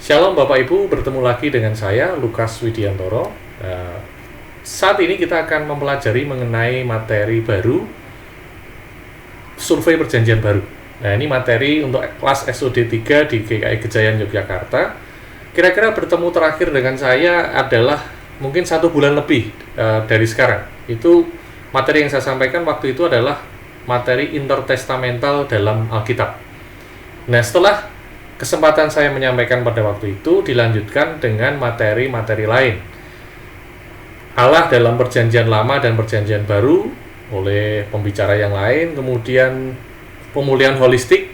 Shalom Bapak Ibu, bertemu lagi dengan saya Lukas Widiantoro. Saat ini kita akan mempelajari mengenai materi baru, survei perjanjian baru. Nah, ini materi untuk kelas SOD 3 di GKI Gejayan Yogyakarta. Kira-kira bertemu terakhir dengan saya adalah mungkin 1 bulan lebih dari sekarang. Itu materi yang saya sampaikan waktu itu adalah materi intertestamental dalam Alkitab. Nah, setelah kesempatan saya menyampaikan pada waktu itu dilanjutkan dengan materi-materi lain. Allah dalam perjanjian lama dan perjanjian baru oleh pembicara yang lain, kemudian pemulihan holistik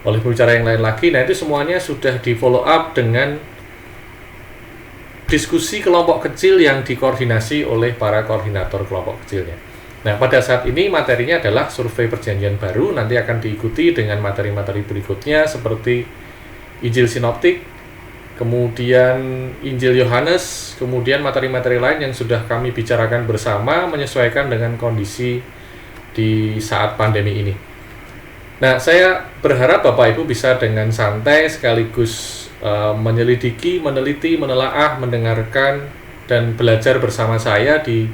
oleh pembicara yang lain lagi. Nah, itu semuanya sudah di follow up dengan diskusi kelompok kecil yang dikoordinasi oleh para koordinator kelompok kecilnya. Nah, pada saat ini materinya adalah survei perjanjian baru, nanti akan diikuti dengan materi-materi berikutnya seperti Injil Sinoptik, kemudian Injil Yohanes, kemudian materi-materi lain yang sudah kami bicarakan bersama menyesuaikan dengan kondisi di saat pandemi ini. Nah, saya berharap Bapak Ibu bisa dengan santai sekaligus menyelidiki, meneliti, menelaah, mendengarkan, dan belajar bersama saya di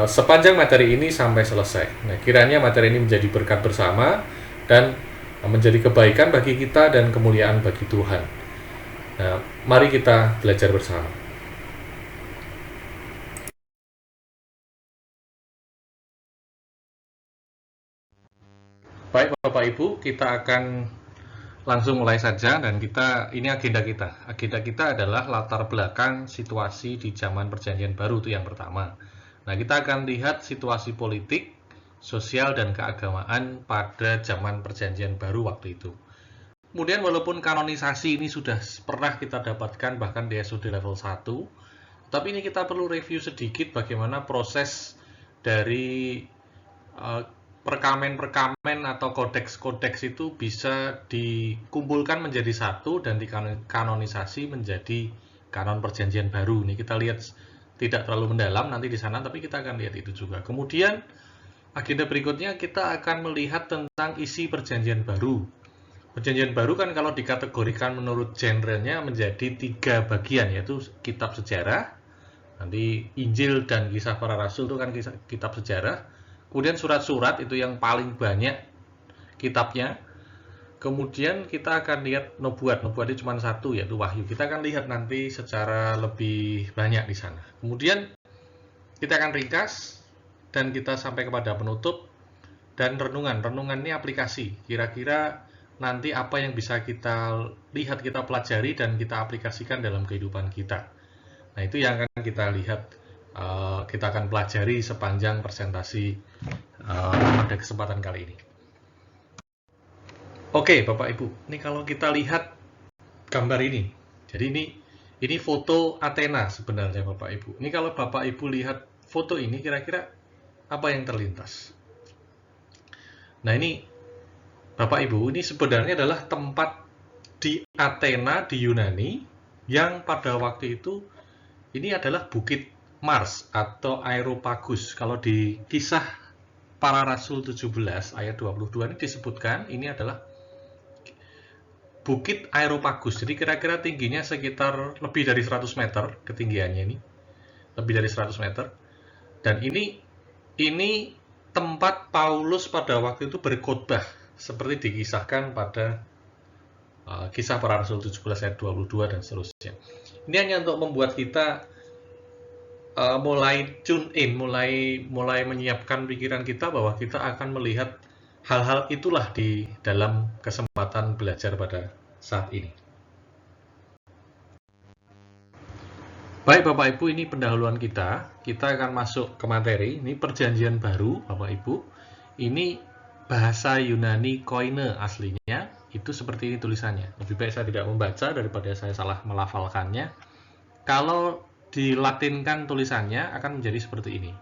sepanjang materi ini sampai selesai. Nah, kiranya materi ini menjadi berkat bersama dan menjadi kebaikan bagi kita dan kemuliaan bagi Tuhan. Nah, mari kita belajar bersama. Baik Bapak Ibu, kita akan langsung mulai saja dan ini agenda kita. Agenda kita adalah latar belakang situasi di zaman perjanjian baru, itu yang pertama. Nah, kita akan lihat situasi politik, sosial, dan keagamaan pada zaman perjanjian baru waktu itu. Kemudian walaupun kanonisasi ini sudah pernah kita dapatkan bahkan di SOD level 1, tapi ini kita perlu review sedikit bagaimana proses dari perkamen-perkamen atau kodeks-kodeks itu bisa dikumpulkan menjadi satu dan dikanonisasi menjadi kanon perjanjian baru. Ini kita lihat tidak terlalu mendalam nanti di sana, tapi kita akan lihat itu juga. Kemudian agenda berikutnya kita akan melihat tentang isi perjanjian baru. Perjanjian baru kan kalau dikategorikan menurut genrenya menjadi 3 bagian, yaitu kitab sejarah, nanti Injil dan Kisah Para Rasul itu kan kitab sejarah, kemudian surat-surat itu yang paling banyak kitabnya, kemudian kita akan lihat nubuat itu cuma 1 yaitu Wahyu. Kita akan lihat nanti secara lebih banyak di sana. Kemudian kita akan ringkas dan kita sampai kepada penutup dan renungan. Renungan ini aplikasi. Kira-kira nanti apa yang bisa kita lihat, kita pelajari dan kita aplikasikan dalam kehidupan kita. Nah, itu yang akan kita lihat, kita akan pelajari sepanjang presentasi pada kesempatan kali ini. Oke, Bapak Ibu, ini kalau kita lihat gambar ini, jadi ini foto Athena sebenarnya Bapak Ibu. Ini kalau Bapak Ibu lihat foto ini, kira-kira apa yang terlintas? Nah, ini Bapak Ibu, ini sebenarnya adalah tempat di Athena di Yunani yang pada waktu itu ini adalah Bukit Mars atau Areopagus. Kalau di Kisah Para Rasul 17 ayat 22 ini disebutkan ini adalah Bukit Areopagus. Jadi kira-kira tingginya sekitar lebih dari 100 meter ketinggiannya ini. Lebih dari 100 meter. Dan ini tempat Paulus pada waktu itu berkhotbah seperti dikisahkan pada Kisah Para Rasul 17 ayat 22 dan seterusnya. Ini hanya untuk membuat kita mulai tune in, mulai menyiapkan pikiran kita bahwa kita akan melihat hal-hal itulah di dalam kesempatan belajar pada saat ini. Baik Bapak Ibu, ini pendahuluan kita. Kita akan masuk ke materi. Ini perjanjian baru Bapak Ibu. Ini bahasa Yunani koine aslinya. Itu seperti ini tulisannya. Lebih baik saya tidak membaca daripada saya salah melafalkannya. Kalau dilatinkan tulisannya akan menjadi seperti ini.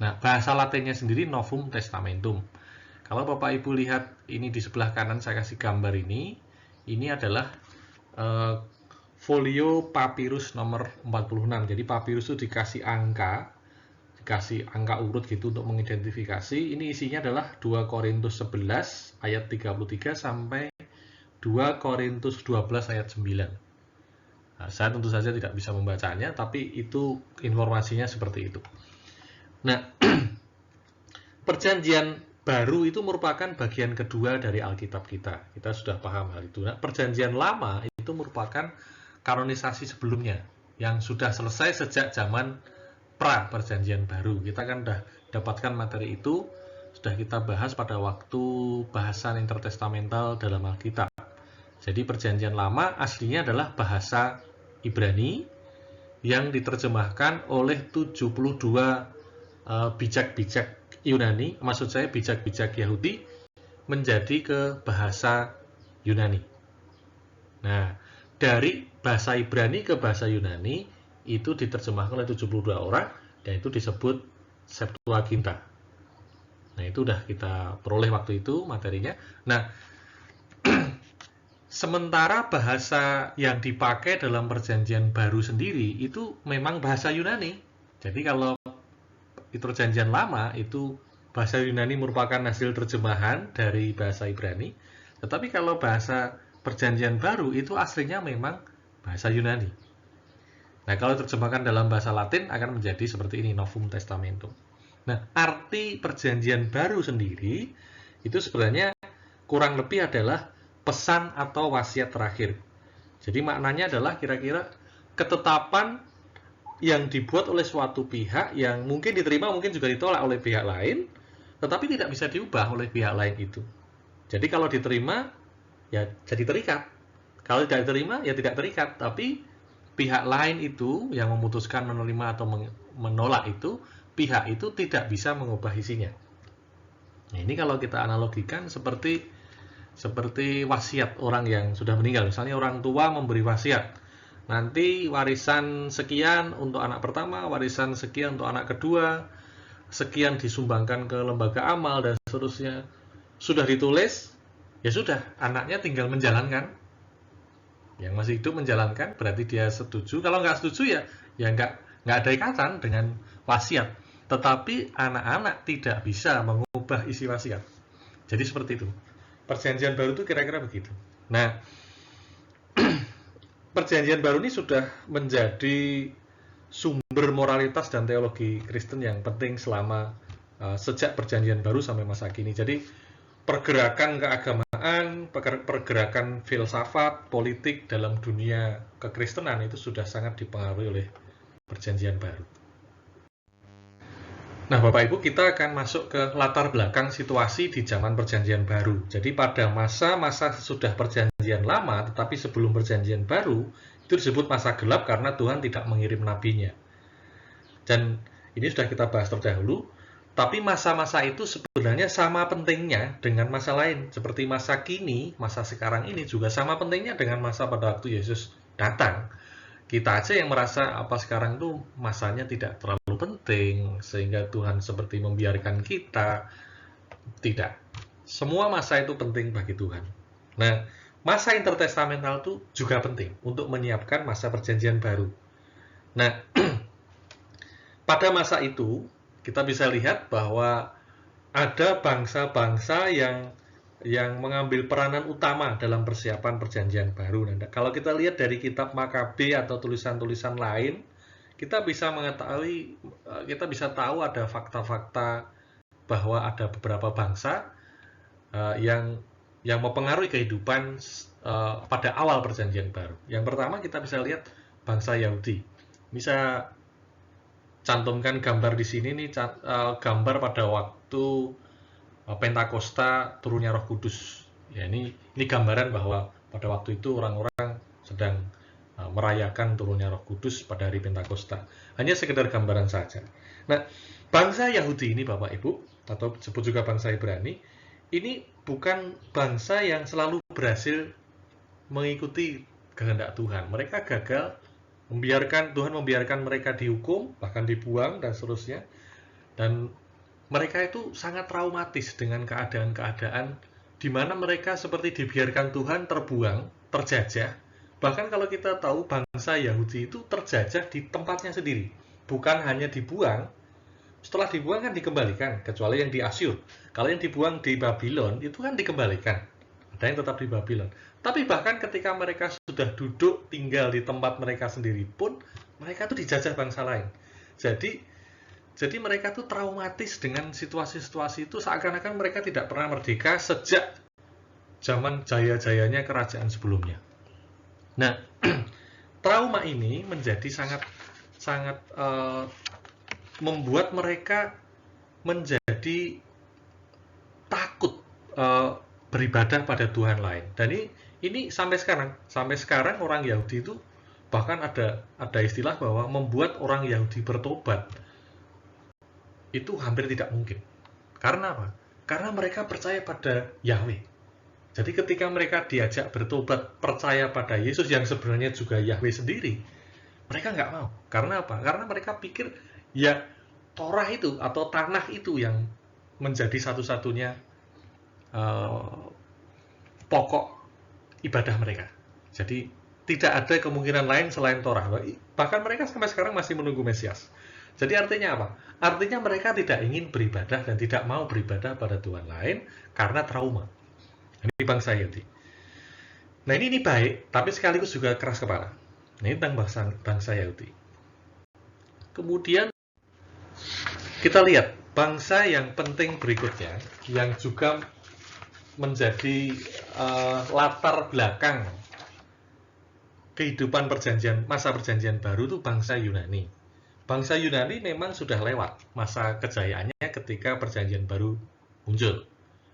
Nah, bahasa latinnya sendiri Novum Testamentum. Kalau Bapak Ibu lihat ini di sebelah kanan saya kasih gambar ini adalah folio papirus nomor 46. Jadi papirus itu dikasih angka urut gitu untuk mengidentifikasi. Ini isinya adalah 2 Korintus 11 ayat 33 sampai 2 Korintus 12 ayat 9. Nah, saya tentu saja tidak bisa membacanya, tapi itu informasinya seperti itu. Nah, perjanjian baru itu merupakan bagian kedua dari Alkitab kita. Kita sudah paham hal itu. Nah, perjanjian lama itu merupakan kanonisasi sebelumnya yang sudah selesai sejak zaman pra perjanjian baru. Kita kan sudah dapatkan materi itu, sudah kita bahas pada waktu bahasan intertestamental dalam Alkitab. Jadi perjanjian lama aslinya adalah bahasa Ibrani yang diterjemahkan oleh 72 bijak-bijak Yunani, maksud saya bijak-bijak Yahudi, menjadi ke bahasa Yunani. Nah, dari bahasa Ibrani ke bahasa Yunani itu diterjemahkan oleh 72 orang, dan itu disebut Septuaginta. Nah, itu udah kita peroleh waktu itu materinya. Nah, sementara bahasa yang dipakai dalam perjanjian baru sendiri itu memang bahasa Yunani. Jadi kalau itu perjanjian lama itu bahasa Yunani merupakan hasil terjemahan dari bahasa Ibrani. Tetapi kalau bahasa perjanjian baru itu aslinya memang bahasa Yunani. Nah, kalau terjemahkan dalam bahasa Latin akan menjadi seperti ini, Novum Testamentum. Nah, arti perjanjian baru sendiri itu sebenarnya kurang lebih adalah pesan atau wasiat terakhir. Jadi maknanya adalah kira-kira ketetapan yang dibuat oleh suatu pihak yang mungkin diterima, mungkin juga ditolak oleh pihak lain, tetapi tidak bisa diubah oleh pihak lain itu. Jadi kalau diterima, ya jadi terikat. Kalau tidak diterima, ya tidak terikat. Tapi pihak lain itu yang memutuskan menerima atau menolak itu, pihak itu tidak bisa mengubah isinya. Nah, ini kalau kita analogikan seperti wasiat orang yang sudah meninggal. Misalnya orang tua memberi wasiat, nanti warisan sekian untuk anak pertama, warisan sekian untuk anak kedua, sekian disumbangkan ke lembaga amal, dan seterusnya. Sudah ditulis, ya sudah, anaknya tinggal menjalankan. Yang masih hidup menjalankan, berarti dia setuju. Kalau nggak setuju, ya nggak ada ikatan dengan wasiat. Tetapi anak-anak tidak bisa mengubah isi wasiat. Jadi seperti itu. Perjanjian baru itu kira-kira begitu. Nah, perjanjian baru ini sudah menjadi sumber moralitas dan teologi Kristen yang penting selama sejak perjanjian baru sampai masa kini. Jadi pergerakan keagamaan, pergerakan filsafat, politik dalam dunia kekristenan itu sudah sangat dipengaruhi oleh perjanjian baru. Nah, Bapak Ibu, kita akan masuk ke latar belakang situasi di zaman perjanjian baru. Jadi pada masa-masa sesudah perjanjian lama, tetapi sebelum perjanjian baru, itu disebut masa gelap karena Tuhan tidak mengirim nabinya. Dan ini sudah kita bahas terdahulu, tapi masa-masa itu sebenarnya sama pentingnya dengan masa lain. Seperti masa kini, masa sekarang ini juga sama pentingnya dengan masa pada waktu Yesus datang. Kita aja yang merasa apa sekarang tuh masanya tidak terlalu penting, sehingga Tuhan seperti membiarkan kita. Tidak. Semua masa itu penting bagi Tuhan. Nah, masa intertestamental itu juga penting untuk menyiapkan masa perjanjian baru. Nah, pada masa itu, kita bisa lihat bahwa ada bangsa-bangsa yang mengambil peranan utama dalam persiapan perjanjian baru. Nah, kalau kita lihat dari kitab Makabe atau tulisan-tulisan lain, kita bisa mengetahui, kita bisa tahu ada fakta-fakta bahwa ada beberapa bangsa yang mempengaruhi kehidupan pada awal perjanjian baru. Yang pertama kita bisa lihat bangsa Yahudi. Bisa cantumkan gambar di sini nih, gambar pada waktu Pentakosta turunnya Roh Kudus. Ya, ini gambaran bahwa pada waktu itu orang-orang sedang merayakan turunnya Roh Kudus pada hari Pentakosta. Hanya sekedar gambaran saja. Nah, bangsa Yahudi ini Bapak Ibu, atau disebut juga bangsa Ibrani, ini bukan bangsa yang selalu berhasil mengikuti kehendak Tuhan. Mereka gagal, Tuhan membiarkan mereka dihukum, bahkan dibuang dan seterusnya. Dan mereka itu sangat traumatis dengan keadaan-keadaan di mana mereka seperti dibiarkan Tuhan terbuang, terjajah. Bahkan kalau kita tahu bangsa Yahudi itu terjajah di tempatnya sendiri. Bukan hanya dibuang, setelah dibuang kan dikembalikan, kecuali yang di Asyur. Kalau yang dibuang di Babylon itu kan dikembalikan. ada yang tetap di Babylon. Tapi bahkan ketika mereka sudah duduk tinggal di tempat mereka sendiri pun, mereka tuh dijajah bangsa lain. Jadi mereka tuh traumatis dengan situasi-situasi itu, seakan-akan mereka tidak pernah merdeka sejak zaman jaya-jayanya kerajaan sebelumnya. Nah, trauma ini menjadi sangat membuat mereka menjadi takut beribadah pada Tuhan lain. Dan ini sampai sekarang orang Yahudi itu bahkan ada istilah bahwa membuat orang Yahudi bertobat itu hampir tidak mungkin. Karena apa? Karena mereka percaya pada Yahweh. Jadi ketika mereka diajak bertobat, percaya pada Yesus yang sebenarnya juga Yahweh sendiri, mereka nggak mau. Karena apa? Karena mereka pikir ya Torah itu atau tanah itu yang menjadi satu-satunya pokok ibadah mereka. Jadi tidak ada kemungkinan lain selain Torah. Bahkan mereka sampai sekarang masih menunggu Mesias. Jadi artinya apa? Artinya mereka tidak ingin beribadah dan tidak mau beribadah pada Tuhan lain karena trauma. Ini bangsa Yahudi. Nah ini baik, tapi sekaligus juga keras kepala. Ini tentang bangsa Yahudi. Kemudian kita lihat bangsa yang penting berikutnya, yang juga menjadi latar belakang kehidupan masa perjanjian baru itu bangsa Yunani. Bangsa Yunani memang sudah lewat masa kejayaannya ketika perjanjian baru muncul.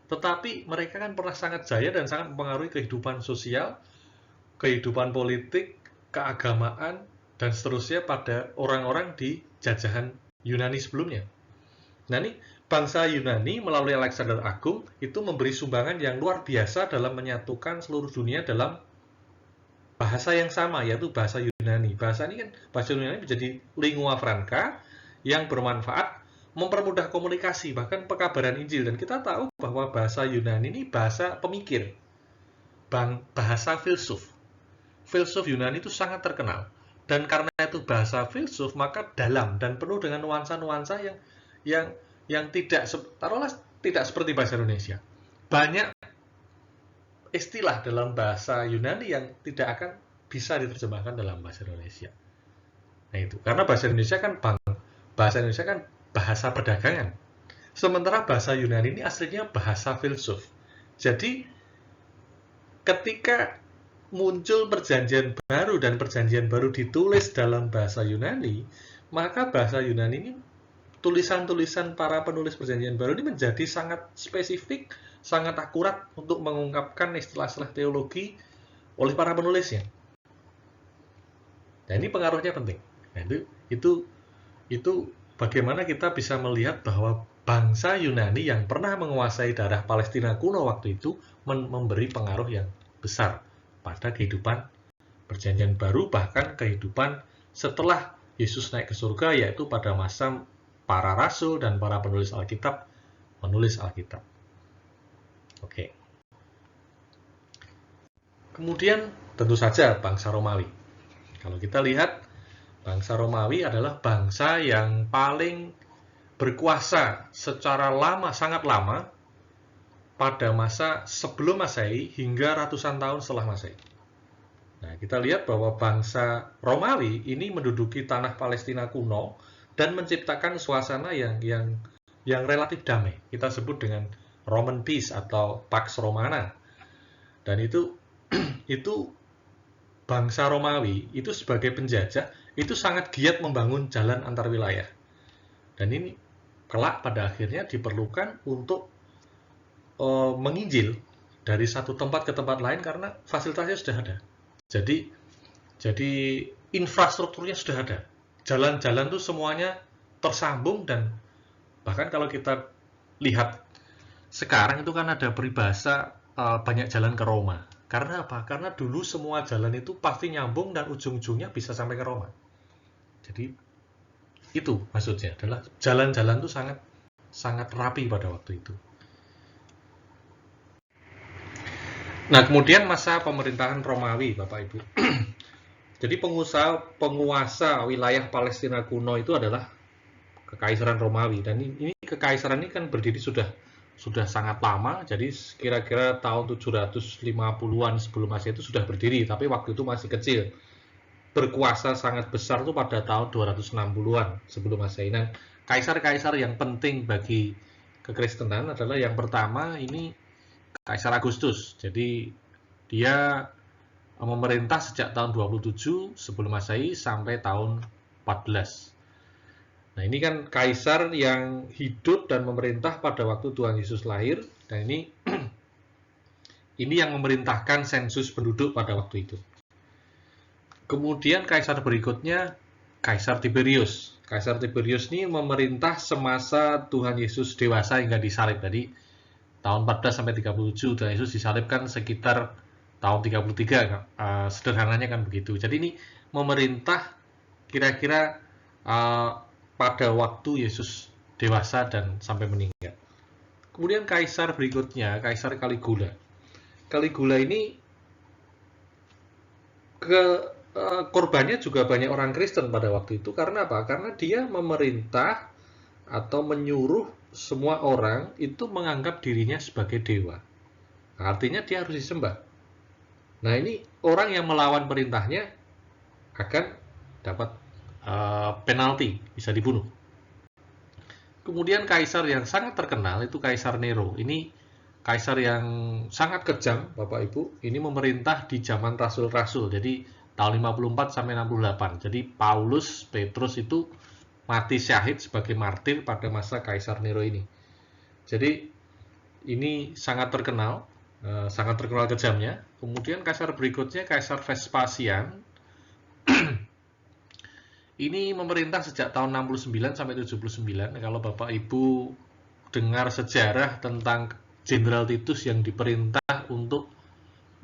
Tetapi mereka kan pernah sangat jaya dan sangat mempengaruhi kehidupan sosial, kehidupan politik, keagamaan, dan seterusnya pada orang-orang di jajahan Yunani sebelumnya. Nah ini bangsa Yunani melalui Alexander Agung itu memberi sumbangan yang luar biasa dalam menyatukan seluruh dunia dalam bahasa yang sama, yaitu bahasa Yunani. Bahasa Yunani menjadi lingua franca yang bermanfaat, mempermudah komunikasi, bahkan pekabaran Injil. Dan kita tahu bahwa bahasa Yunani ini bahasa pemikir, bahasa filsuf. Filsuf Yunani itu sangat terkenal. Dan karena itu bahasa filsuf, maka dalam dan penuh dengan nuansa-nuansa yang tidak seperti bahasa Indonesia. Banyak istilah dalam bahasa Yunani yang tidak akan bisa diterjemahkan dalam bahasa Indonesia. Nah itu, karena bahasa Indonesia kan bahasa perdagangan. Sementara bahasa Yunani ini aslinya bahasa filsuf. Jadi ketika muncul perjanjian baru dan perjanjian baru ditulis dalam bahasa Yunani, maka bahasa Yunani ini tulisan-tulisan para penulis perjanjian baru ini menjadi sangat spesifik, sangat akurat untuk mengungkapkan istilah-istilah teologi oleh para penulisnya. Nah ini pengaruhnya penting. Nah, itu bagaimana kita bisa melihat bahwa bangsa Yunani yang pernah menguasai daerah Palestina kuno waktu itu memberi pengaruh yang besar pada kehidupan perjanjian baru, bahkan kehidupan setelah Yesus naik ke surga, yaitu pada masa para rasul dan para penulis Alkitab menulis Alkitab. Oke. Kemudian tentu saja bangsa Romawi. Kalau kita lihat, bangsa Romawi adalah bangsa yang paling berkuasa secara sangat lama pada masa sebelum Masehi hingga ratusan tahun setelah Masehi. Nah, kita lihat bahwa bangsa Romawi ini menduduki tanah Palestina kuno dan menciptakan suasana yang relatif damai. Kita sebut dengan Roman Peace atau Pax Romana. Dan itu bangsa Romawi itu sebagai penjajah itu sangat giat membangun jalan antar wilayah. Dan ini kelak pada akhirnya diperlukan untuk menginjil dari satu tempat ke tempat lain karena fasilitasnya sudah ada. Jadi infrastrukturnya sudah ada. Jalan-jalan itu semuanya tersambung, dan bahkan kalau kita lihat sekarang itu kan ada peribahasa banyak jalan ke Roma. Karena apa? Karena dulu semua jalan itu pasti nyambung dan ujung-ujungnya bisa sampai ke Roma. Jadi itu maksudnya adalah jalan-jalan itu sangat rapi pada waktu itu. Nah, kemudian masa pemerintahan Romawi, Bapak Ibu. Jadi penguasa wilayah Palestina kuno itu adalah Kekaisaran Romawi, dan ini kekaisaran ini kan berdiri sudah sudah sangat lama, jadi kira-kira tahun 750-an sebelum Masehi itu sudah berdiri, tapi waktu itu masih kecil. Berkuasa sangat besar itu pada tahun 260-an sebelum Masehi. Nah, kaisar-kaisar yang penting bagi kekristenan adalah yang pertama ini Kaisar Agustus. Jadi dia memerintah sejak tahun 27 sebelum Masehi sampai tahun 14. Nah, ini kan kaisar yang hidup dan memerintah pada waktu Tuhan Yesus lahir, dan ini yang memerintahkan sensus penduduk pada waktu itu. Kemudian kaisar berikutnya Kaisar Tiberius. Kaisar Tiberius ini memerintah semasa Tuhan Yesus dewasa hingga disalib. Jadi tahun 14 sampai 37 Tuhan Yesus disalibkan sekitar tahun 33, sederhananya kan begitu. Jadi ini memerintah kira-kira pada waktu Yesus dewasa dan sampai meninggal. Kemudian kaisar berikutnya, Kaisar Caligula. Caligula ini korbannya juga banyak orang Kristen pada waktu itu. Karena apa? Karena dia memerintah atau menyuruh semua orang itu menganggap dirinya sebagai dewa. Artinya dia harus disembah. Nah, ini orang yang melawan perintahnya akan dapat penalti, bisa dibunuh. Kemudian kaisar yang sangat terkenal itu Kaisar Nero. Ini kaisar yang sangat kejam, Bapak Ibu. Ini memerintah di zaman rasul-rasul. Jadi tahun 54 sampai 68. Jadi Paulus, Petrus itu mati syahid sebagai martir pada masa Kaisar Nero ini. Jadi ini sangat terkenal kejamnya. Kemudian kaisar berikutnya Kaisar Vespasian. Ini memerintah sejak tahun 69 sampai 79. Kalau Bapak Ibu dengar sejarah tentang Jenderal Titus yang diperintah untuk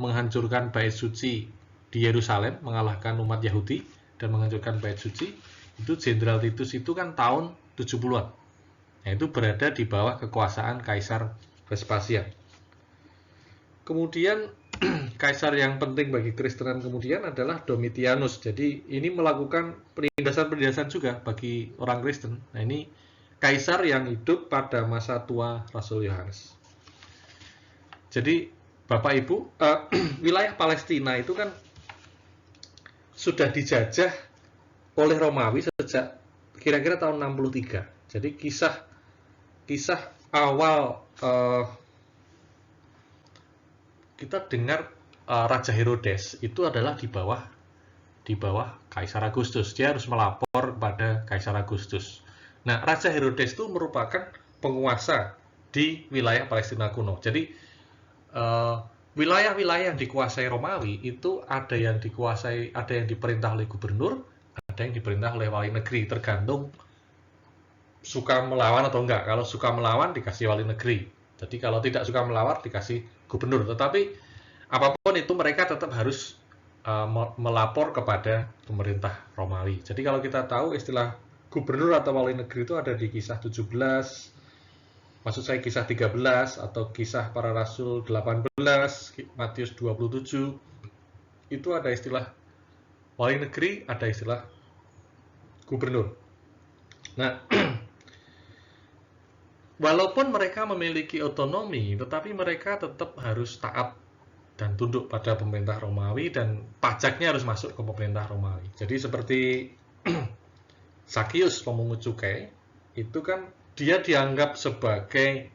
menghancurkan bait suci di Yerusalem, mengalahkan umat Yahudi dan menghancurkan bait suci, itu Jenderal Titus itu kan tahun 70-an. Nah, itu berada di bawah kekuasaan Kaisar Vespasian. Kemudian kaisar yang penting bagi Kristenan kemudian adalah Domitianus. Jadi ini melakukan penindasan-penindasan juga bagi orang Kristen. Nah, ini kaisar yang hidup pada masa tua Rasul Yohanes. Jadi Bapak Ibu, wilayah Palestina itu kan sudah dijajah oleh Romawi sejak kira-kira tahun 63. Jadi kisah awal kita dengar Raja Herodes itu adalah di bawah Kaisar Agustus. Dia harus melapor pada Kaisar Agustus. Nah, Raja Herodes itu merupakan penguasa di wilayah Palestina kuno. Jadi wilayah-wilayah yang dikuasai Romawi itu ada yang diperintah oleh gubernur, ada yang diperintah oleh wali negeri, tergantung suka melawan atau enggak. Kalau suka melawan dikasih wali negeri. Jadi kalau tidak suka melawan dikasih gubernur. Tetapi apapun itu mereka tetap harus melapor kepada pemerintah Romawi. Jadi kalau kita tahu istilah gubernur atau wali negeri itu ada di kisah 17, maksud saya kisah 13 atau kisah para rasul 18, Matius 27. Itu ada istilah wali negeri, ada istilah gubernur. Nah, walaupun mereka memiliki otonomi, tetapi mereka tetap harus taat dan tunduk pada pemerintah Romawi, dan pajaknya harus masuk ke pemerintah Romawi. Jadi seperti Sakius, pemungut cukai, itu kan dia dianggap sebagai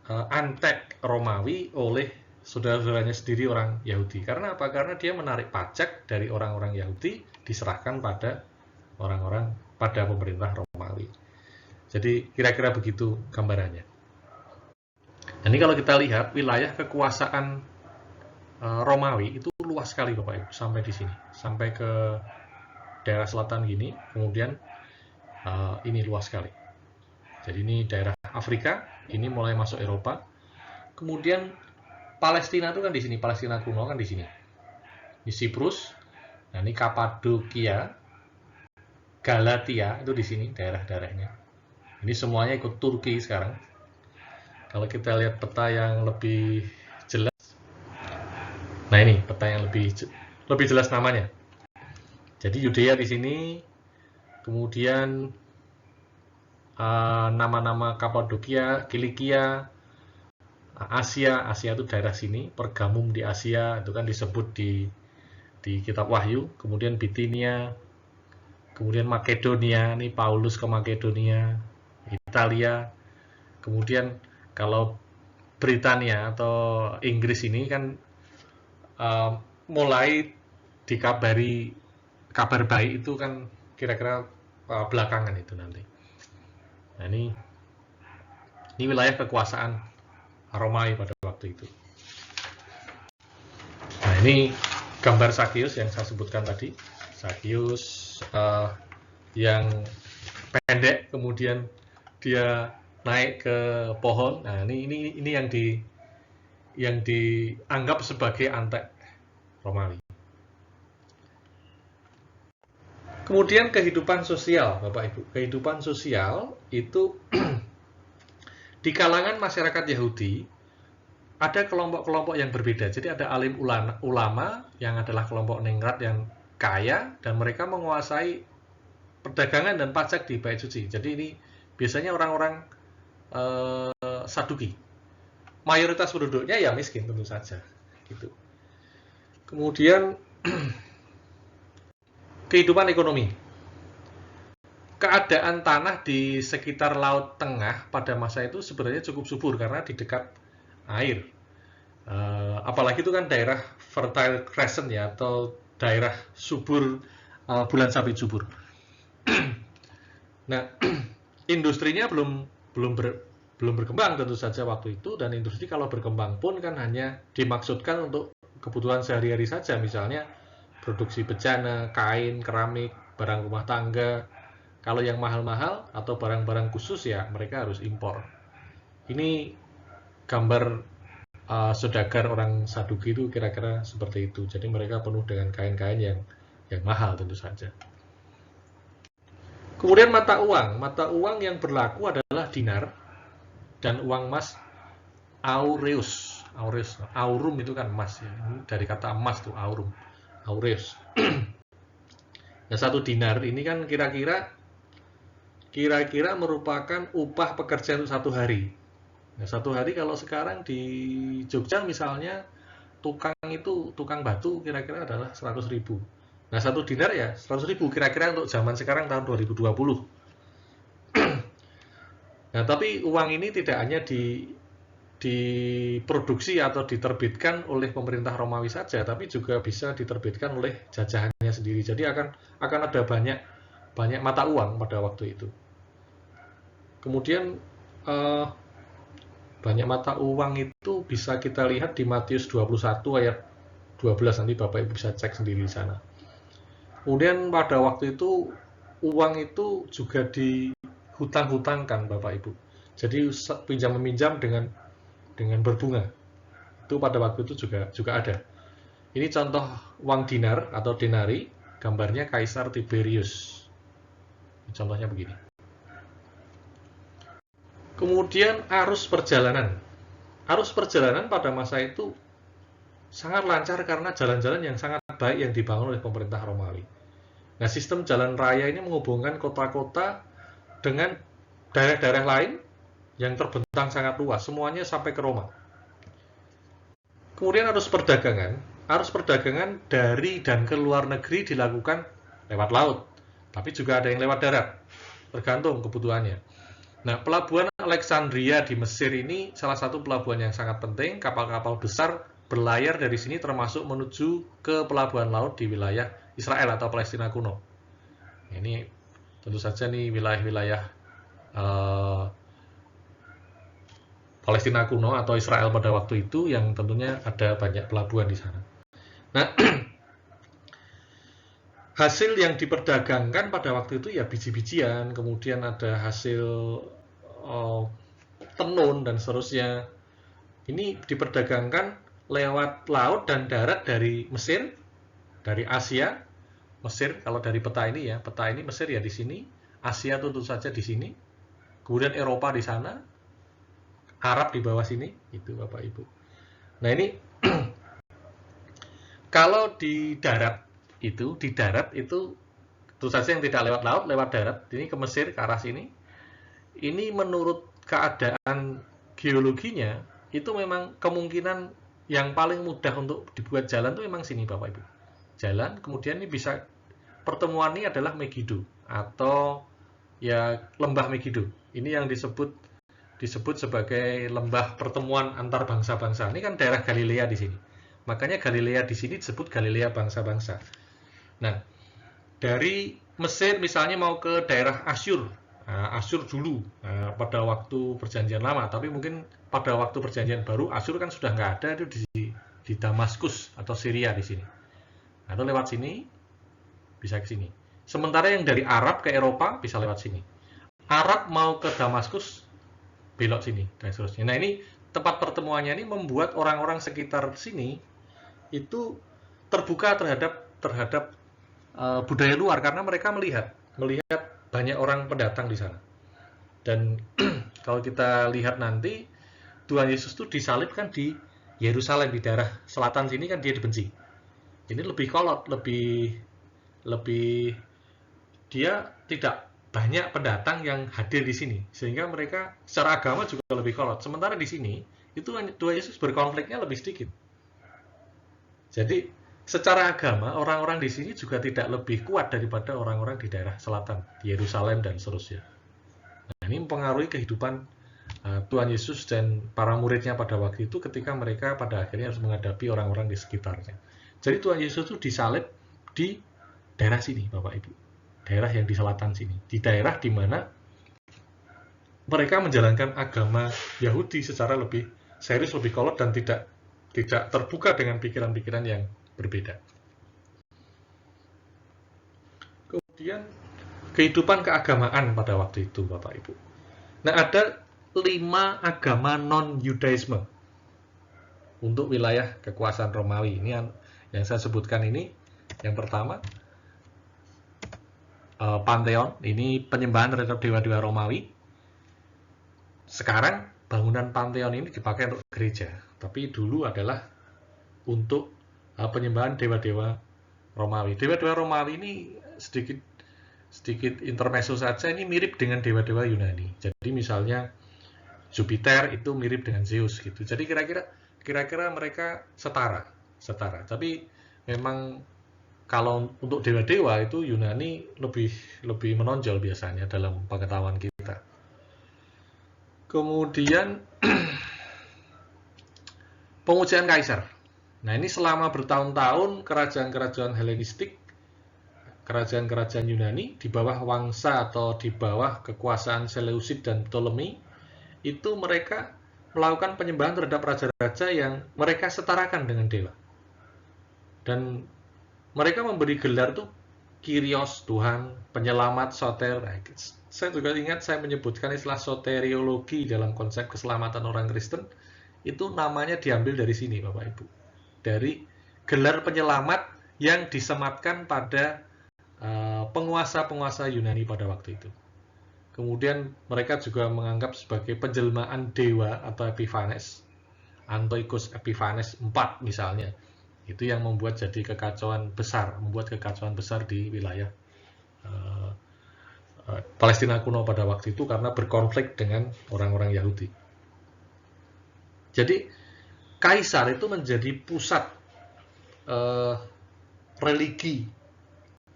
antek Romawi oleh saudara-saudaranya sendiri orang Yahudi. Karena apa? Karena dia menarik pajak dari orang-orang Yahudi, diserahkan pada pemerintah Romawi. Jadi kira-kira begitu gambarannya. Dan ini kalau kita lihat wilayah kekuasaan Romawi itu luas sekali Bapak Ibu, sampai di sini, sampai ke daerah selatan gini, kemudian ini luas sekali. Jadi ini daerah Afrika, ini mulai masuk Eropa. Kemudian Palestina itu kan di sini, Palestina kuno kan di sini. Di Siprus, nah ini Kapadokia, Galatia itu di sini daerah-daerahnya. Ini semuanya ikut Turki sekarang. Kalau kita lihat peta yang lebih jelas, nah ini peta yang lebih jelas namanya. Jadi Yudea di sini, kemudian nama-nama Kapadokia, Kilikia, Asia itu daerah sini, Pergamum di Asia itu kan disebut di kitab Wahyu, kemudian Bitinia, kemudian Makedonia, ini Paulus ke Makedonia, Italia, kemudian kalau Britania atau Inggris ini kan mulai dikabari kabar baik itu kan kira-kira belakangan itu nanti. Nah, ini wilayah kekuasaan Romawi pada waktu itu. Nah, ini gambar Sakius yang saya sebutkan tadi. Sakius yang pendek, kemudian dia naik ke pohon. Nah, ini yang dianggap sebagai antek Romawi. Kemudian kehidupan sosial, Bapak Ibu. Kehidupan sosial itu di kalangan masyarakat Yahudi ada kelompok-kelompok yang berbeda. Jadi ada alim ulama yang adalah kelompok ningrat yang kaya dan mereka menguasai perdagangan dan pajak di Bait Suci. Jadi ini biasanya orang-orang Saduki. Mayoritas penduduknya ya miskin tentu saja. Gitu. Kemudian kehidupan ekonomi. Keadaan tanah di sekitar Laut Tengah pada masa itu sebenarnya cukup subur karena di dekat air. Apalagi itu kan daerah Fertile Crescent ya, atau daerah subur, bulan sabit subur. Nah, industrinya belum berkembang tentu saja waktu itu, dan industri kalau berkembang pun kan hanya dimaksudkan untuk kebutuhan sehari-hari saja, misalnya produksi bejana, kain, keramik, barang rumah tangga. Kalau yang mahal-mahal atau barang-barang khusus ya mereka harus impor. Ini gambar saudagar orang Saduki itu kira-kira seperti itu. Jadi mereka penuh dengan kain-kain yang mahal tentu saja. Kemudian mata uang yang berlaku adalah dinar dan uang emas aureus. Aurum itu kan emas ya. Ini dari kata emas tuh aurum. Aureus. Nah, 1 dinar ini kan kira-kira merupakan upah pekerja untuk 1 hari. Nah, 1 hari kalau sekarang di Jogja misalnya tukang batu kira-kira adalah 100.000. Nah, 1 dinar ya 100.000 kira-kira untuk zaman sekarang tahun 2020. Nah, tapi uang ini tidak hanya diproduksi atau diterbitkan oleh pemerintah Romawi saja, tapi juga bisa diterbitkan oleh jajahannya sendiri. Jadi akan ada banyak mata uang pada waktu itu. Kemudian banyak mata uang itu bisa kita lihat di Matius 21 ayat 12, nanti Bapak Ibu bisa cek sendiri di sana. Kemudian pada waktu itu uang itu juga dihutang-hutangkan Bapak Ibu. Jadi pinjam-meminjam dengan berbunga. Itu pada waktu itu juga ada. Ini contoh uang dinar atau denari, gambarnya Kaisar Tiberius. Contohnya begini. Kemudian arus perjalanan. Arus perjalanan pada masa itu sangat lancar karena jalan-jalan yang sangat baik yang dibangun oleh pemerintah Romawi. Nah, sistem jalan raya ini menghubungkan kota-kota dengan daerah-daerah lain yang terbentang sangat luas, semuanya sampai ke Roma. Kemudian arus perdagangan. Arus perdagangan dari dan ke luar negeri dilakukan lewat laut, tapi juga ada yang lewat darat, tergantung kebutuhannya. Nah, pelabuhan Alexandria di Mesir ini salah satu pelabuhan yang sangat penting. Kapal-kapal besar berlayar dari sini termasuk menuju ke pelabuhan laut di wilayah Israel atau Palestina kuno. Ini tentu saja nih wilayah-wilayah Palestina kuno atau Israel pada waktu itu yang tentunya ada banyak pelabuhan di sana. Nah, hasil yang diperdagangkan pada waktu itu ya biji-bijian, kemudian ada hasil tenun dan seterusnya. Ini diperdagangkan lewat laut dan darat dari Mesir, dari Asia, Mesir kalau dari peta ini ya, peta ini Mesir ya di sini, Asia tentu saja di sini, kemudian Eropa di sana, Arab di bawah sini, itu Bapak Ibu. Nah ini kalau di darat itu tentu saja yang tidak lewat laut, lewat darat, ini ke Mesir ke arah sini. Ini menurut keadaan geologinya itu memang kemungkinan yang paling mudah untuk dibuat jalan itu memang sini Bapak Ibu. Jalan, kemudian ini bisa pertemuan ini adalah Megiddo atau ya lembah Megiddo. Ini yang disebut sebagai lembah pertemuan antar bangsa-bangsa. Ini kan daerah Galilea di sini. Makanya Galilea di sini disebut Galilea bangsa-bangsa. Nah, dari Mesir misalnya mau ke daerah Asyur. Asyur dulu pada waktu perjanjian lama, tapi mungkin pada waktu perjanjian baru Asyur kan sudah nggak ada, itu di Damaskus atau Syria di sini. Atau lewat sini bisa ke sini. Sementara yang dari Arab ke Eropa bisa lewat sini. Arab mau ke Damaskus belok sini dan seterusnya. Nah, ini tempat pertemuannya ini membuat orang-orang sekitar sini itu terbuka terhadap budaya luar karena mereka melihat banyak orang pendatang di sana. Dan kalau kita lihat nanti Tuhan Yesus itu disalibkan di Yerusalem, di daerah selatan sini kan dia dibenci. Ini lebih kolot, lebih dia tidak banyak pendatang yang hadir di sini, sehingga mereka secara agama juga lebih kolot. Sementara di sini itu Tuhan Yesus berkonfliknya lebih sedikit. Jadi secara agama orang-orang di sini juga tidak lebih kuat daripada orang-orang di daerah selatan, di Yerusalem dan seterusnya. Nah, ini mempengaruhi kehidupan Tuhan Yesus dan para muridnya pada waktu itu ketika mereka pada akhirnya harus menghadapi orang-orang di sekitarnya. Jadi Tuhan Yesus itu disalib di daerah sini, Bapak Ibu. Daerah yang di selatan sini. Di daerah di mana mereka menjalankan agama Yahudi secara lebih serius, lebih kolot, dan tidak terbuka dengan pikiran-pikiran yang berbeda. Kemudian kehidupan keagamaan pada waktu itu, Bapak Ibu. Nah, ada 5 agama non-Yudaisme untuk wilayah kekuasaan Romawi. Ini yang saya sebutkan ini. Yang pertama, Pantheon. Ini penyembahan terhadap dewa-dewa Romawi. Sekarang bangunan Pantheon ini dipakai untuk gereja, tapi dulu adalah untuk penyembahan dewa-dewa Romawi. Dewa-dewa Romawi ini sedikit intermezzo saja, ini mirip dengan dewa-dewa Yunani. Jadi misalnya Jupiter itu mirip dengan Zeus gitu. Jadi kira-kira mereka setara. Tapi memang kalau untuk dewa-dewa itu Yunani lebih menonjol biasanya dalam pengetahuan kita. Kemudian pemujaan kaisar. Nah, ini selama bertahun-tahun kerajaan-kerajaan Helenistik, kerajaan-kerajaan Yunani di bawah Wangsa atau di bawah kekuasaan Seleucid dan Ptolemy, itu mereka melakukan penyembahan terhadap raja-raja yang mereka setarakan dengan dewa. Dan mereka memberi gelar tuh Kyrios, Tuhan, penyelamat, soter. Saya juga ingat saya menyebutkan istilah soteriologi dalam konsep keselamatan orang Kristen. Itu namanya diambil dari sini, Bapak Ibu. Dari gelar penyelamat yang disematkan pada penguasa-penguasa Yunani pada waktu itu. Kemudian mereka juga menganggap sebagai penjelmaan dewa atau Epiphanes, Antiochus Epiphanes IV misalnya. Itu yang membuat jadi kekacauan besar di wilayah Palestina kuno pada waktu itu karena berkonflik dengan orang-orang Yahudi. Jadi kaisar itu menjadi pusat religi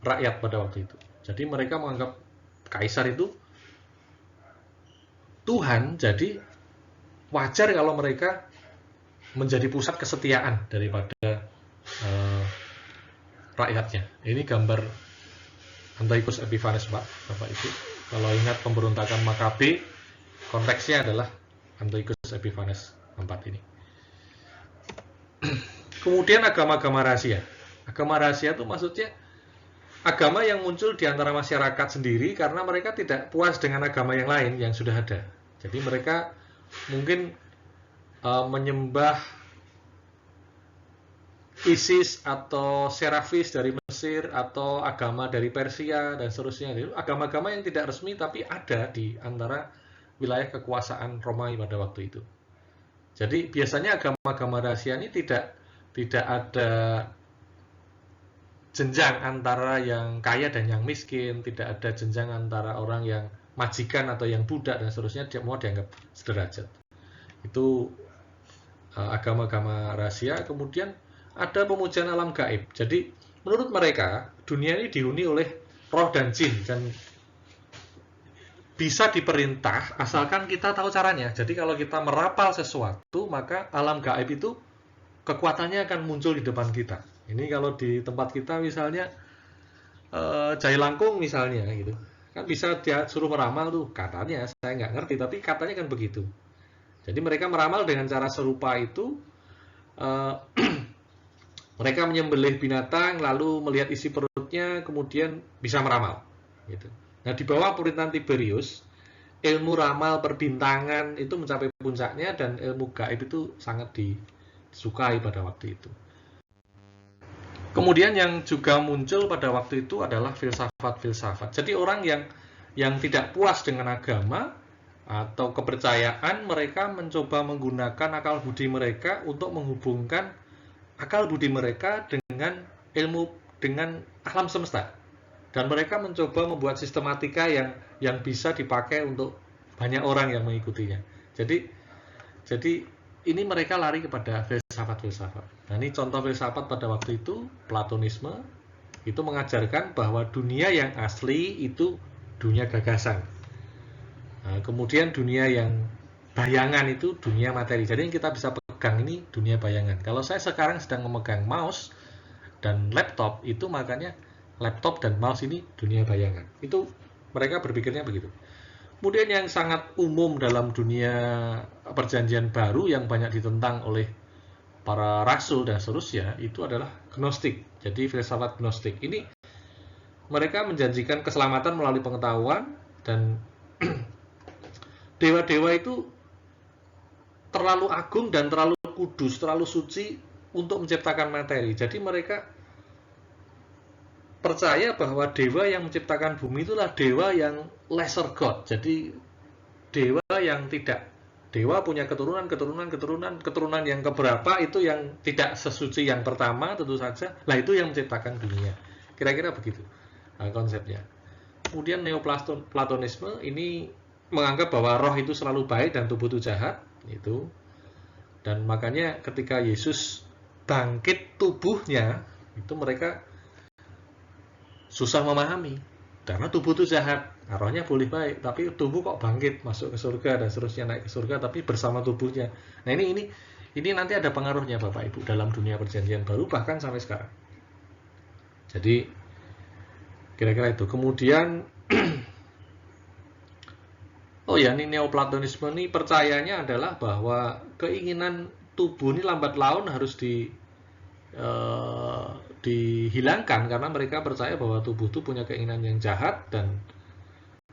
rakyat pada waktu itu. Jadi mereka menganggap kaisar itu Tuhan, jadi wajar kalau mereka menjadi pusat kesetiaan daripada rakyatnya. Ini gambar Antiochus Epiphanes Bapak Ibu. Kalau ingat pemberontakan Makabe, konteksnya adalah Antiochus Epiphanes IV ini. Kemudian agama-agama rahasia. Agama rahasia itu maksudnya agama yang muncul di antara masyarakat sendiri karena mereka tidak puas dengan agama yang lain yang sudah ada. Jadi mereka mungkin menyembah Isis atau Serafis dari Mesir atau agama dari Persia dan seterusnya. Agama-agama yang tidak resmi tapi ada di antara wilayah kekuasaan Romawi pada waktu itu. Jadi biasanya agama-agama rahasia ini tidak ada jenjang antara yang kaya dan yang miskin, tidak ada jenjang antara orang yang majikan atau yang budak dan seterusnya, semua dianggap sederajat. Itu agama-agama rahasia. Kemudian ada pemujaan alam gaib. Jadi menurut mereka dunia ini dihuni oleh roh dan jin dan bisa diperintah asalkan kita tahu caranya. Jadi kalau kita merapal sesuatu, maka alam gaib itu kekuatannya akan muncul di depan kita. Ini kalau di tempat kita misalnya Jai Langkung misalnya gitu, kan bisa dia suruh meramal tuh, katanya saya nggak ngerti, tapi katanya kan begitu. Jadi mereka meramal dengan cara serupa itu. Mereka menyembelih binatang lalu melihat isi perutnya, kemudian bisa meramal gitu. Nah, di bawah pemerintahan Tiberius, ilmu ramal perbintangan itu mencapai puncaknya dan ilmu gaib itu sangat disukai pada waktu itu. Kemudian yang juga muncul pada waktu itu adalah filsafat-filsafat. Jadi orang yang tidak puas dengan agama atau kepercayaan, mereka mencoba menggunakan akal budi mereka untuk menghubungkan akal budi mereka dengan ilmu, dengan alam semesta. Dan mereka mencoba membuat sistematika yang bisa dipakai untuk banyak orang yang mengikutinya. Jadi ini mereka lari kepada filsafat-filsafat. Nah, ini contoh filsafat pada waktu itu, Platonisme, itu mengajarkan bahwa dunia yang asli itu dunia gagasan. Nah, kemudian dunia yang bayangan itu dunia materi. Jadi yang kita bisa pegang ini dunia bayangan. Kalau saya sekarang sedang memegang mouse dan laptop, itu makanya laptop dan mouse ini dunia bayangan. Itu mereka berpikirnya begitu. Kemudian yang sangat umum dalam dunia perjanjian baru yang banyak ditentang oleh para rasul dan seterusnya itu adalah Gnostik. Jadi filsafat Gnostik ini mereka menjanjikan keselamatan melalui pengetahuan dan dewa-dewa itu terlalu agung dan terlalu kudus, terlalu suci untuk menciptakan materi. Jadi mereka percaya bahwa dewa yang menciptakan bumi itulah dewa yang lesser god. Jadi dewa yang tidak, dewa punya keturunan yang keberapa itu yang tidak sesuci yang pertama tentu saja. Lah itu yang menciptakan dunia. Kira-kira begitu konsepnya. Kemudian Neoplatonisme ini menganggap bahwa roh itu selalu baik dan tubuh itu jahat itu. Dan makanya ketika Yesus bangkit tubuhnya itu mereka susah memahami karena tubuh itu jahat, rohnya boleh baik, tapi tubuh kok bangkit masuk ke surga dan seterusnya naik ke surga, tapi bersama tubuhnya. Nah ini nanti ada pengaruhnya Bapak Ibu dalam dunia perjanjian baru bahkan sampai sekarang. Jadi kira-kira itu. Kemudian oh ya, ini Neoplatonisme ini percayanya adalah bahwa keinginan tubuh ini lambat laun harus dihilangkan karena mereka percaya bahwa tubuh itu punya keinginan yang jahat dan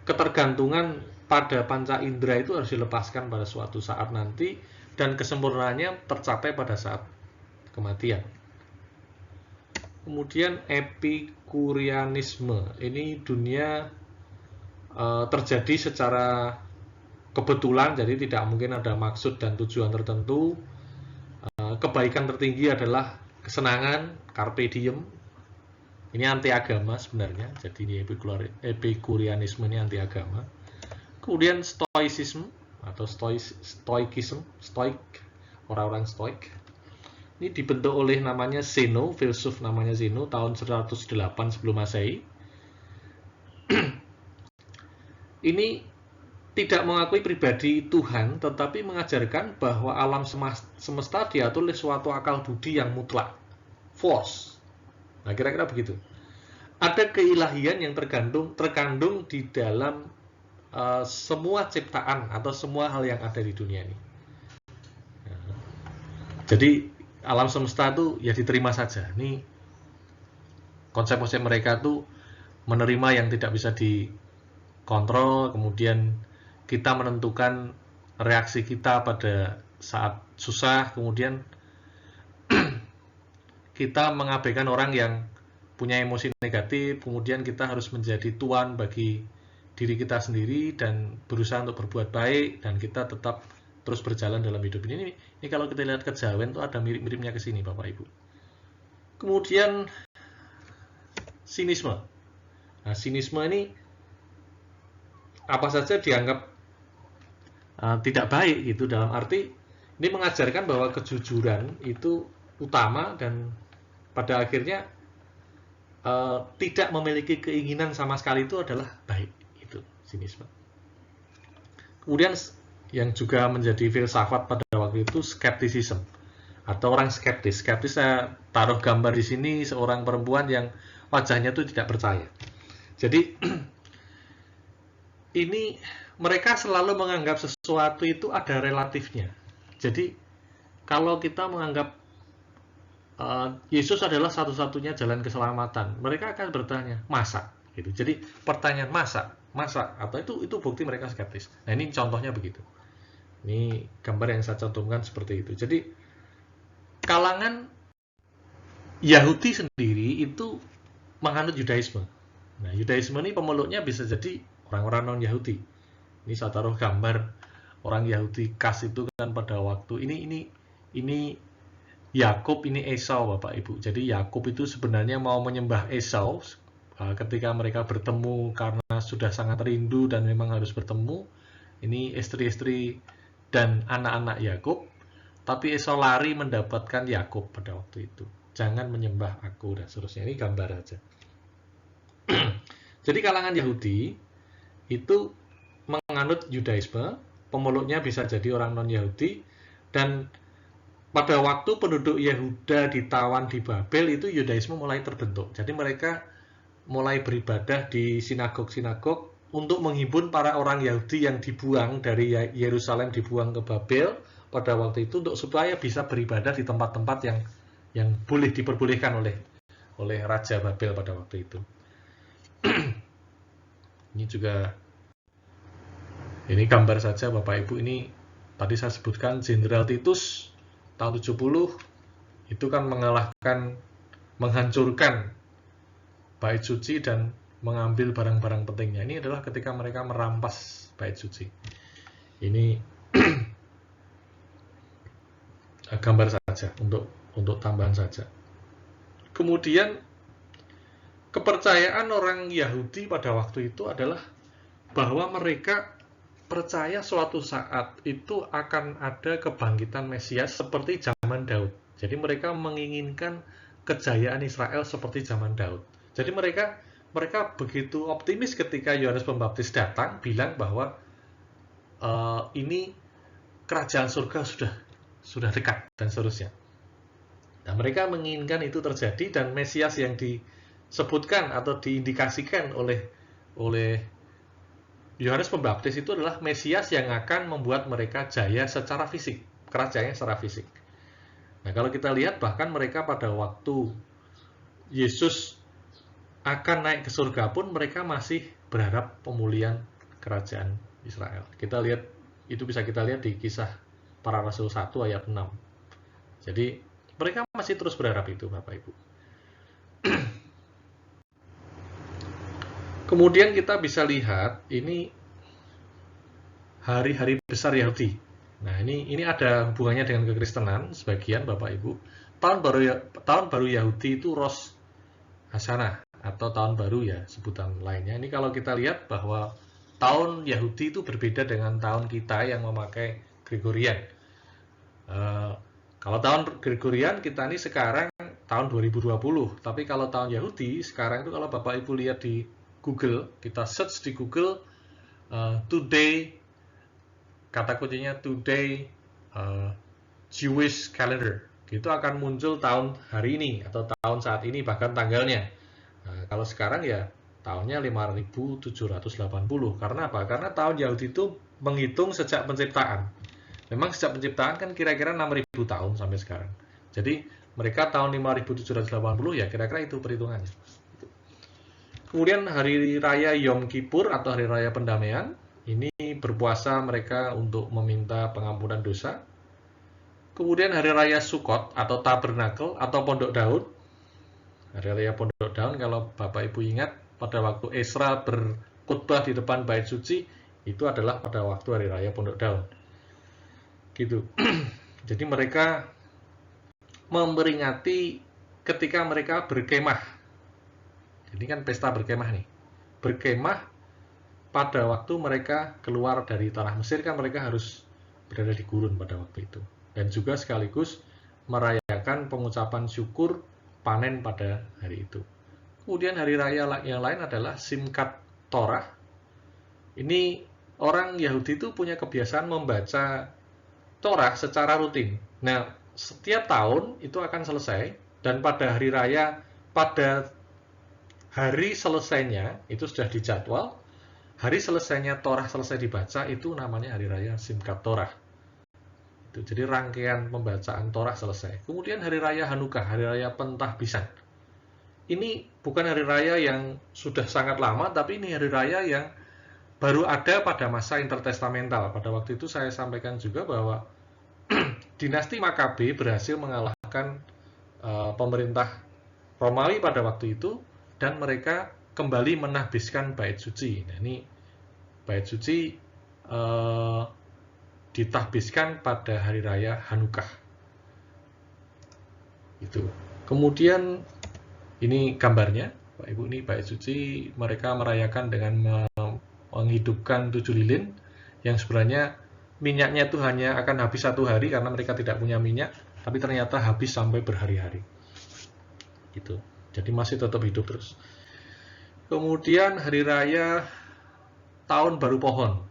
ketergantungan pada panca indera itu harus dilepaskan pada suatu saat nanti dan kesempurnaannya tercapai pada saat kematian. Kemudian Epikurianisme ini dunia terjadi secara kebetulan, jadi tidak mungkin ada maksud dan tujuan tertentu. Kebaikan tertinggi adalah kesenangan, carpe diem. Ini anti agama sebenarnya. Jadi ini Epikurianisme ini anti agama. Kemudian Stoicism atau Stoikism, Stoik, orang-orang Stoik. Ini dibentuk oleh namanya Zeno, filsuf namanya Zeno tahun 108 sebelum Masehi. Ini tidak mengakui pribadi Tuhan, tetapi mengajarkan bahwa alam semesta diatur oleh suatu akal budi yang mutlak, force. Nah, kira-kira begitu. Ada keilahian yang terkandung di dalam semua ciptaan atau semua hal yang ada di dunia ini. Jadi alam semesta itu ya diterima saja. Ini konsep-konsep mereka tuh menerima yang tidak bisa dikontrol, kemudian kita menentukan reaksi kita pada saat susah, kemudian kita mengabaikan orang yang punya emosi negatif, kemudian kita harus menjadi tuan bagi diri kita sendiri dan berusaha untuk berbuat baik, dan kita tetap terus berjalan dalam hidup ini. Ini kalau kita lihat kejawen itu ada mirip-miripnya ke sini Bapak Ibu. Kemudian sinisme. Nah, sinisme ini apa saja dianggap tidak baik gitu, dalam arti Ini mengajarkan bahwa kejujuran itu utama dan pada akhirnya tidak memiliki keinginan sama sekali itu adalah baik. Itu sinisme. Kemudian yang juga menjadi filsafat pada waktu itu skepticism atau orang skeptis. Skeptis saya taruh gambar di sini seorang perempuan yang wajahnya itu tidak percaya. Jadi ini mereka selalu menganggap sesuatu itu ada relatifnya. Jadi kalau kita menganggap Yesus adalah satu-satunya jalan keselamatan, mereka akan bertanya, masa? Gitu. Jadi pertanyaan masa atau itu bukti mereka skeptis. Nah ini contohnya begitu. Ini gambar yang saya cantumkan seperti itu. Jadi kalangan Yahudi sendiri itu menganut Yudaisme. Nah Yudaisme ini pemeluknya bisa jadi orang-orang non-Yahudi. Ini saya taruh gambar orang Yahudi khas itu kan pada waktu ini Yakub, ini Esau Bapak Ibu. Jadi Yakub itu sebenarnya mau menyembah Esau ketika mereka bertemu karena sudah sangat rindu dan memang harus bertemu. Ini istri-istri dan anak-anak Yakub, tapi Esau lari mendapatkan Yakub pada waktu itu. Jangan menyembah aku dan seterusnya. Ini gambar aja. Jadi kalangan Yahudi itu menganut Yudaisme, pemeluknya bisa jadi orang non-Yahudi, dan pada waktu penduduk Yehuda ditawan di Babel itu Yudaisme mulai terbentuk. Jadi mereka mulai beribadah di sinagog-sinagog untuk menghimpun para orang Yahudi yang dibuang dari Yerusalem, dibuang ke Babel pada waktu itu untuk supaya bisa beribadah di tempat-tempat yang boleh diperbolehkan oleh Raja Babel pada waktu itu. Ini juga ini gambar saja Bapak Ibu. Ini tadi saya sebutkan Jenderal Titus tahun 70 itu kan menghancurkan bait suci dan mengambil barang-barang pentingnya. Ini adalah ketika mereka merampas bait suci. Ini gambar saja untuk tambahan saja. Kemudian kepercayaan orang Yahudi pada waktu itu adalah bahwa mereka percaya suatu saat itu akan ada kebangkitan Mesias seperti zaman Daud. Jadi mereka menginginkan kejayaan Israel seperti zaman Daud. Jadi mereka begitu optimis ketika Yohanes Pembaptis datang bilang bahwa ini kerajaan surga sudah dekat dan seterusnya. Nah, mereka menginginkan itu terjadi dan Mesias yang disebutkan atau diindikasikan oleh Yohanes Pembaptis itu adalah Mesias yang akan membuat mereka jaya secara fisik, kerajaannya secara fisik. Nah, kalau kita lihat bahkan mereka pada waktu Yesus akan naik ke surga pun mereka masih berharap pemulihan kerajaan Israel. Kita lihat, itu bisa kita lihat di Kisah Para Rasul 1 ayat 6. Jadi, mereka masih terus berharap itu, Bapak Ibu. Kemudian kita bisa lihat ini hari-hari besar Yahudi. Nah, ini ada hubungannya dengan kekristenan sebagian Bapak Ibu. Tahun baru Yahudi itu Rosh Hashanah atau tahun baru ya sebutan lainnya. Ini kalau kita lihat bahwa tahun Yahudi itu berbeda dengan tahun kita yang memakai Gregorian. Kalau tahun Gregorian kita ini sekarang tahun 2020, tapi kalau tahun Yahudi sekarang itu kalau Bapak Ibu lihat di Google, kita search di Google today, kata kuncinya today Jewish calendar, itu akan muncul tahun hari ini atau tahun saat ini bahkan tanggalnya. Nah, kalau sekarang ya tahunnya 5780. Karena apa? Karena tahun Yahudi itu menghitung sejak penciptaan. Memang sejak penciptaan kan kira-kira 6000 tahun sampai sekarang. Jadi mereka tahun 5780 ya kira-kira itu perhitungannya. Kemudian hari raya Yom Kippur atau hari raya pendamaian, ini berpuasa mereka untuk meminta pengampunan dosa. Kemudian hari raya Sukkot atau Tabernakel atau Pondok Daud. Hari raya Pondok Daud kalau Bapak Ibu ingat pada waktu Esra berkhutbah di depan bait suci, itu adalah pada waktu hari raya Pondok Daud. Gitu. Jadi mereka memperingati ketika mereka berkemah. Ini kan pesta berkemah nih. Berkemah pada waktu mereka keluar dari tanah Mesir kan mereka harus berada di gurun pada waktu itu. dan juga sekaligus merayakan pengucapan syukur panen pada hari itu. Kemudian hari raya yang lain adalah Simchat Torah. Ini orang Yahudi itu punya kebiasaan membaca Torah secara rutin. Nah, setiap tahun itu akan selesai, dan pada hari raya, pada hari selesainya, itu sudah dijadwal, hari selesainya Torah selesai dibaca, itu namanya hari raya Simchat Torah. Jadi rangkaian pembacaan Torah selesai. Kemudian hari raya Hanukkah, hari raya Pentahbisan. Ini bukan hari raya yang sudah sangat lama, tapi ini hari raya yang baru ada pada masa intertestamental. Pada waktu itu saya sampaikan juga bahwa dinasti Makabe berhasil mengalahkan pemerintah Romawi pada waktu itu, dan mereka kembali menahbiskan bait suci. Nah, ini bait suci ditahbiskan pada hari raya Hanukkah. Itu. Kemudian ini gambarnya, Pak Ibu, ini bait suci mereka merayakan dengan menghidupkan 7 lilin yang sebenarnya minyaknya itu hanya akan habis 1 hari karena mereka tidak punya minyak, tapi ternyata habis sampai berhari-hari. Gitu. Jadi masih tetap hidup terus. Kemudian hari raya tahun baru pohon.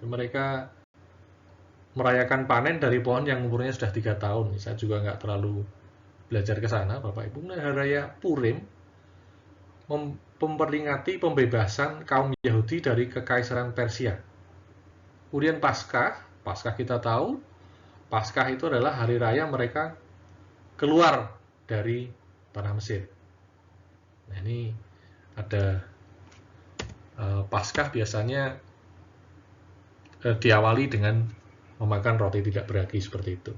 Mereka merayakan panen dari pohon yang umurnya sudah 3 tahun. Saya juga nggak terlalu belajar ke sana, Bapak Ibu. Hari raya Purim memperingati pembebasan kaum Yahudi dari kekaisaran Persia. Kemudian Paskah kita tahu, Paskah itu adalah hari raya mereka keluar dari tanah Mesir. Nah, ini ada Paskah biasanya diawali dengan memakan roti tidak beragi seperti itu.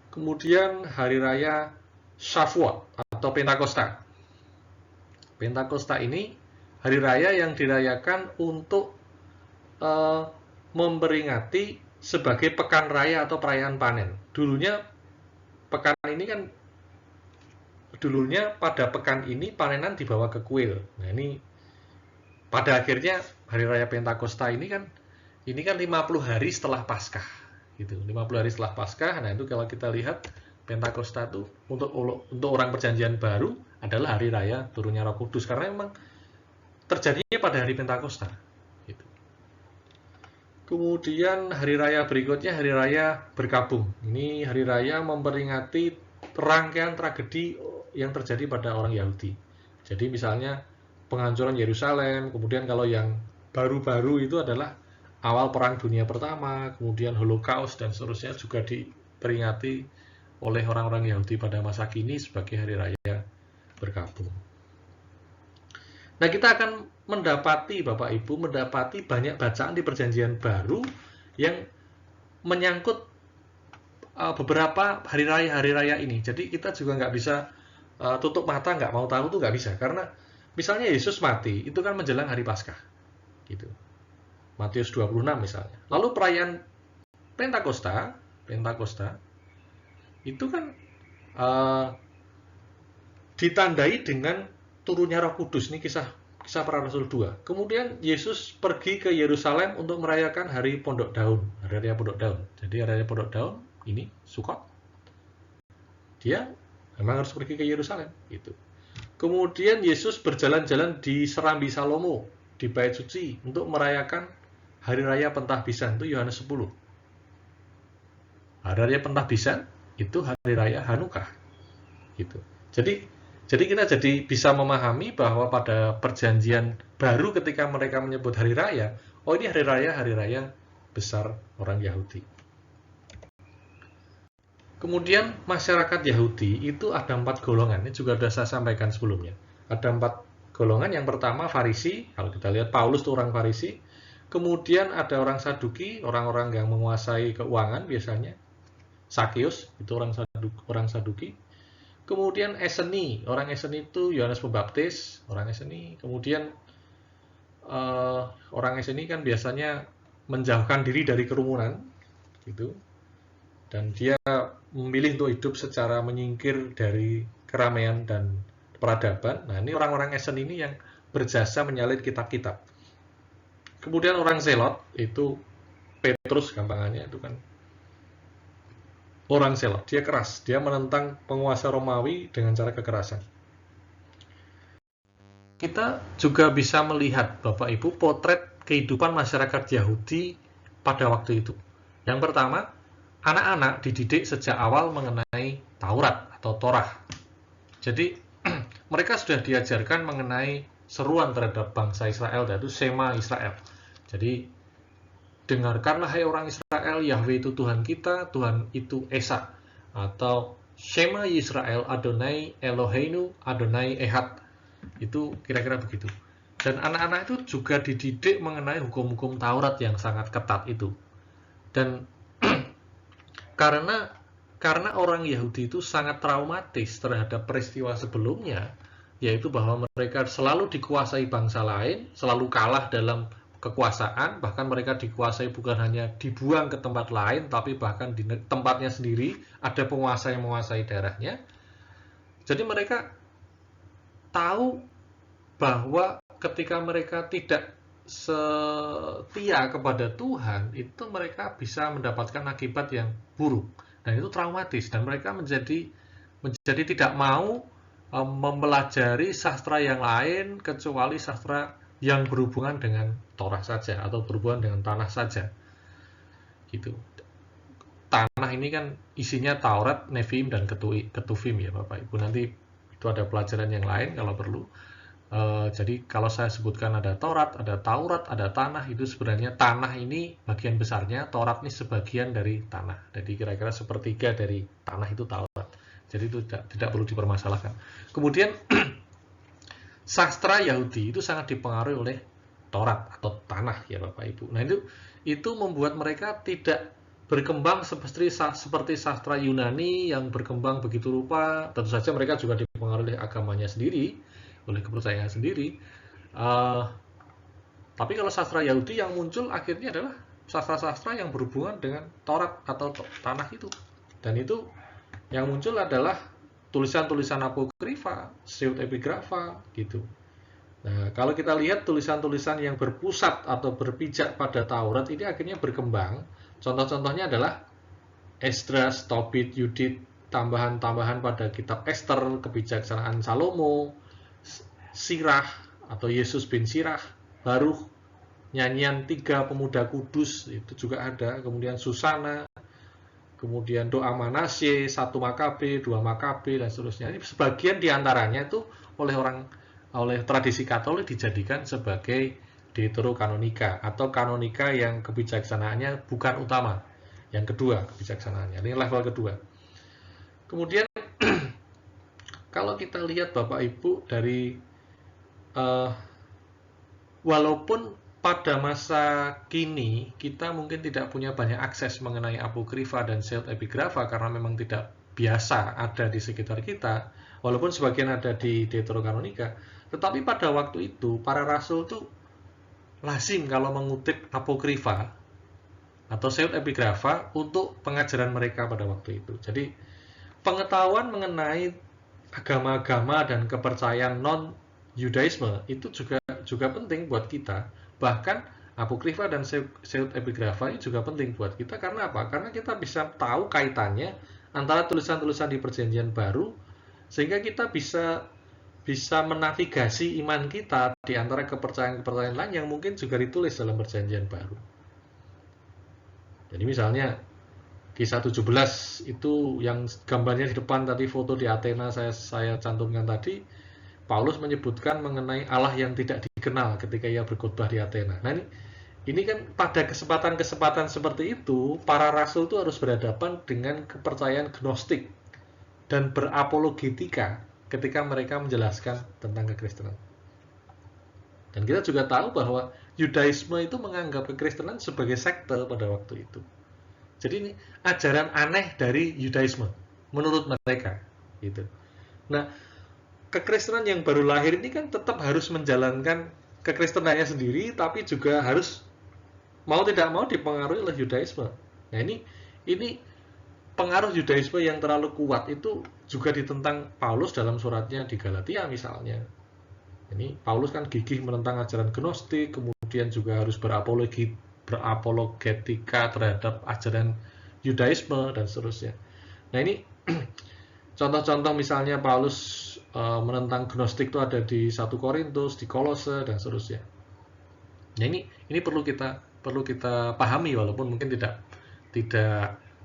Kemudian hari raya Shavuot atau Pentakosta. Pentakosta ini hari raya yang dirayakan untuk memperingati sebagai pekan raya atau perayaan panen. Dulunya pada pekan ini panenan dibawa ke kuil. Nah, ini pada akhirnya hari raya Pentakosta ini kan 50 hari setelah Paskah. Gitu. 50 hari setelah Paskah. Nah, itu kalau kita lihat Pentakosta itu untuk orang perjanjian baru adalah hari raya turunnya Roh Kudus, karena memang terjadinya pada hari Pentakosta. Gitu. Kemudian hari raya berikutnya hari raya berkabung. Ini hari raya memperingati rangkaian tragedi yang terjadi pada orang Yahudi. Jadi misalnya penghancuran Yerusalem, kemudian kalau yang baru-baru itu adalah awal Perang Dunia Pertama, kemudian Holocaust dan seterusnya juga diperingati oleh orang-orang Yahudi pada masa kini sebagai hari raya berkabung. Nah, kita akan mendapati, Bapak Ibu, banyak bacaan di Perjanjian Baru yang menyangkut beberapa hari raya ini. Jadi kita juga nggak bisa tutup mata, nggak mau tahu tuh nggak bisa, karena misalnya Yesus mati itu kan menjelang hari Paskah, gitu. Matius 26 misalnya. Lalu perayaan Pentakosta itu kan ditandai dengan turunnya Roh Kudus. Ini kisah Para Rasul 2. Kemudian Yesus pergi ke Yerusalem untuk merayakan hari Pondok Daun, hari raya Pondok Daun. Jadi hari raya Pondok Daun ini Sukot. Dia memang harus pergi ke Yerusalem, gitu. Kemudian Yesus berjalan-jalan di Serambi Salomo, di Bait Suci untuk merayakan hari raya Pentahbisan, itu Yohanes 10. Hari raya Pentahbisan itu hari raya Hanukkah, gitu. Jadi kita bisa memahami bahwa pada Perjanjian Baru ketika mereka menyebut hari raya, oh ini hari raya besar orang Yahudi. Kemudian masyarakat Yahudi itu ada 4 golongan, ini juga sudah saya sampaikan sebelumnya. Ada 4 golongan. Yang pertama Farisi, kalau kita lihat Paulus itu orang Farisi. Kemudian ada orang Saduki, orang-orang yang menguasai keuangan biasanya. Sakeus itu orang Saduki. Kemudian Eseni, orang Eseni itu Yohanes Pembaptis, orang Eseni. Kemudian orang Eseni kan biasanya menjauhkan diri dari kerumunan, gitu. Dan dia memilih untuk hidup secara menyingkir dari keramaian dan peradaban. Nah, ini orang-orang Eseni ini yang berjasa menyalin kitab-kitab. Kemudian orang Zelot itu Petrus, gampangannya itu kan orang Selot. Dia keras, dia menentang penguasa Romawi dengan cara kekerasan. Kita juga bisa melihat, Bapak Ibu, potret kehidupan masyarakat Yahudi pada waktu itu. Yang pertama, anak-anak dididik sejak awal mengenai Taurat atau Torah. Jadi, mereka sudah diajarkan mengenai seruan terhadap bangsa Israel, yaitu Shema Israel. Jadi, dengarkanlah hai orang Israel, Yahweh itu Tuhan kita, Tuhan itu Esa. Atau Shema Yisrael, Adonai Eloheinu, Adonai Ehad. Itu kira-kira begitu. Dan anak-anak itu juga dididik mengenai hukum-hukum Taurat yang sangat ketat itu. Dan karena orang Yahudi itu sangat traumatis terhadap peristiwa sebelumnya, yaitu bahwa mereka selalu dikuasai bangsa lain, selalu kalah dalam kekuasaan, bahkan mereka dikuasai bukan hanya dibuang ke tempat lain, tapi bahkan di tempatnya sendiri ada penguasa yang menguasai daerahnya. Jadi mereka tahu bahwa ketika mereka tidak setia kepada Tuhan, itu mereka bisa mendapatkan akibat yang buruk. Dan itu traumatis, dan mereka menjadi tidak mau mempelajari sastra yang lain kecuali sastra yang berhubungan dengan Torah saja atau berhubungan dengan tanah saja. Gitu. Tanah ini kan isinya Taurat, Neviim, dan Ketuvim ya Bapak Ibu. Nanti itu ada pelajaran yang lain kalau perlu. Jadi kalau saya sebutkan ada Taurat, ada tanah, itu sebenarnya tanah ini bagian besarnya, Taurat ini sebagian dari tanah. Jadi kira-kira sepertiga dari tanah itu Taurat. Jadi itu tidak perlu dipermasalahkan. Kemudian sastra Yahudi itu sangat dipengaruhi oleh Taurat atau tanah ya Bapak Ibu. Nah itu membuat mereka tidak berkembang seperti sastra Yunani yang berkembang begitu rupa. Tentu saja mereka juga dipengaruhi oleh agamanya sendiri, oleh kepercayaan sendiri. Tapi kalau sastra Yahudi yang muncul akhirnya adalah sastra-sastra yang berhubungan dengan Taurat atau tanah itu. Dan itu yang muncul adalah tulisan-tulisan apokrifa, pseudepigrafa gitu. Nah, kalau kita lihat tulisan-tulisan yang berpusat atau berpijak pada Taurat ini akhirnya berkembang. Contoh-contohnya adalah Esdras, Tobit, Yudit, tambahan-tambahan pada kitab Ester, kebijaksanaan Salomo, Sirah atau Yesus bin Sirah, Baruch, nyanyian 3 pemuda kudus itu juga ada, kemudian Susana, kemudian doa Manasye, 1 Makabe, 2 Makabe dan seterusnya. Ini sebagian diantaranya itu oleh tradisi Katolik dijadikan sebagai deuterokanonika atau kanonika yang kebijaksanaannya bukan utama, yang kedua kebijaksanaannya. Ini level kedua. Kemudian kalau kita lihat Bapak Ibu dari walaupun pada masa kini kita mungkin tidak punya banyak akses mengenai apokrifa dan pseudepigrafa karena memang tidak biasa ada di sekitar kita, walaupun sebagian ada di Deuterokanonika, tetapi pada waktu itu para rasul itu lazim kalau mengutip apokrifa atau pseudepigrafa untuk pengajaran mereka pada waktu itu. Jadi pengetahuan mengenai agama-agama dan kepercayaan non-Yudaisme itu juga penting buat kita. Bahkan apokrifa dan pseudepigrafa ini juga penting buat kita. Karena apa? Karena kita bisa tahu kaitannya antara tulisan-tulisan di Perjanjian Baru, sehingga kita bisa menavigasi iman kita di antara kepercayaan-kepercayaan lain yang mungkin juga ditulis dalam Perjanjian Baru. Jadi misalnya Kisah 17 itu yang gambarnya di depan tadi, foto di Athena saya cantumkan tadi, Paulus menyebutkan mengenai Allah yang tidak dikenal ketika ia berkhotbah di Athena. Nah ini kan pada kesempatan-kesempatan seperti itu, para rasul itu harus berhadapan dengan kepercayaan gnostik dan berapologetika ketika mereka menjelaskan tentang kekristenan. Dan kita juga tahu bahwa Yudaisme itu menganggap kekristenan sebagai sekte pada waktu itu. Jadi ini ajaran aneh dari Yudaisme menurut mereka gitu. Nah, kekristenan yang baru lahir ini kan tetap harus menjalankan kekristenannya sendiri, tapi juga harus mau tidak mau dipengaruhi oleh Yudaisme. Nah, ini pengaruh Yudaisme yang terlalu kuat itu juga ditentang Paulus dalam suratnya di Galatia misalnya. Ini Paulus kan gigih menentang ajaran gnostik, kemudian juga harus berapologetika terhadap ajaran Yudaisme dan seterusnya. Nah ini contoh-contoh misalnya Paulus menentang Gnostik itu ada di 1 Korintus, di Kolose dan seterusnya. Nah ini perlu kita pahami, walaupun mungkin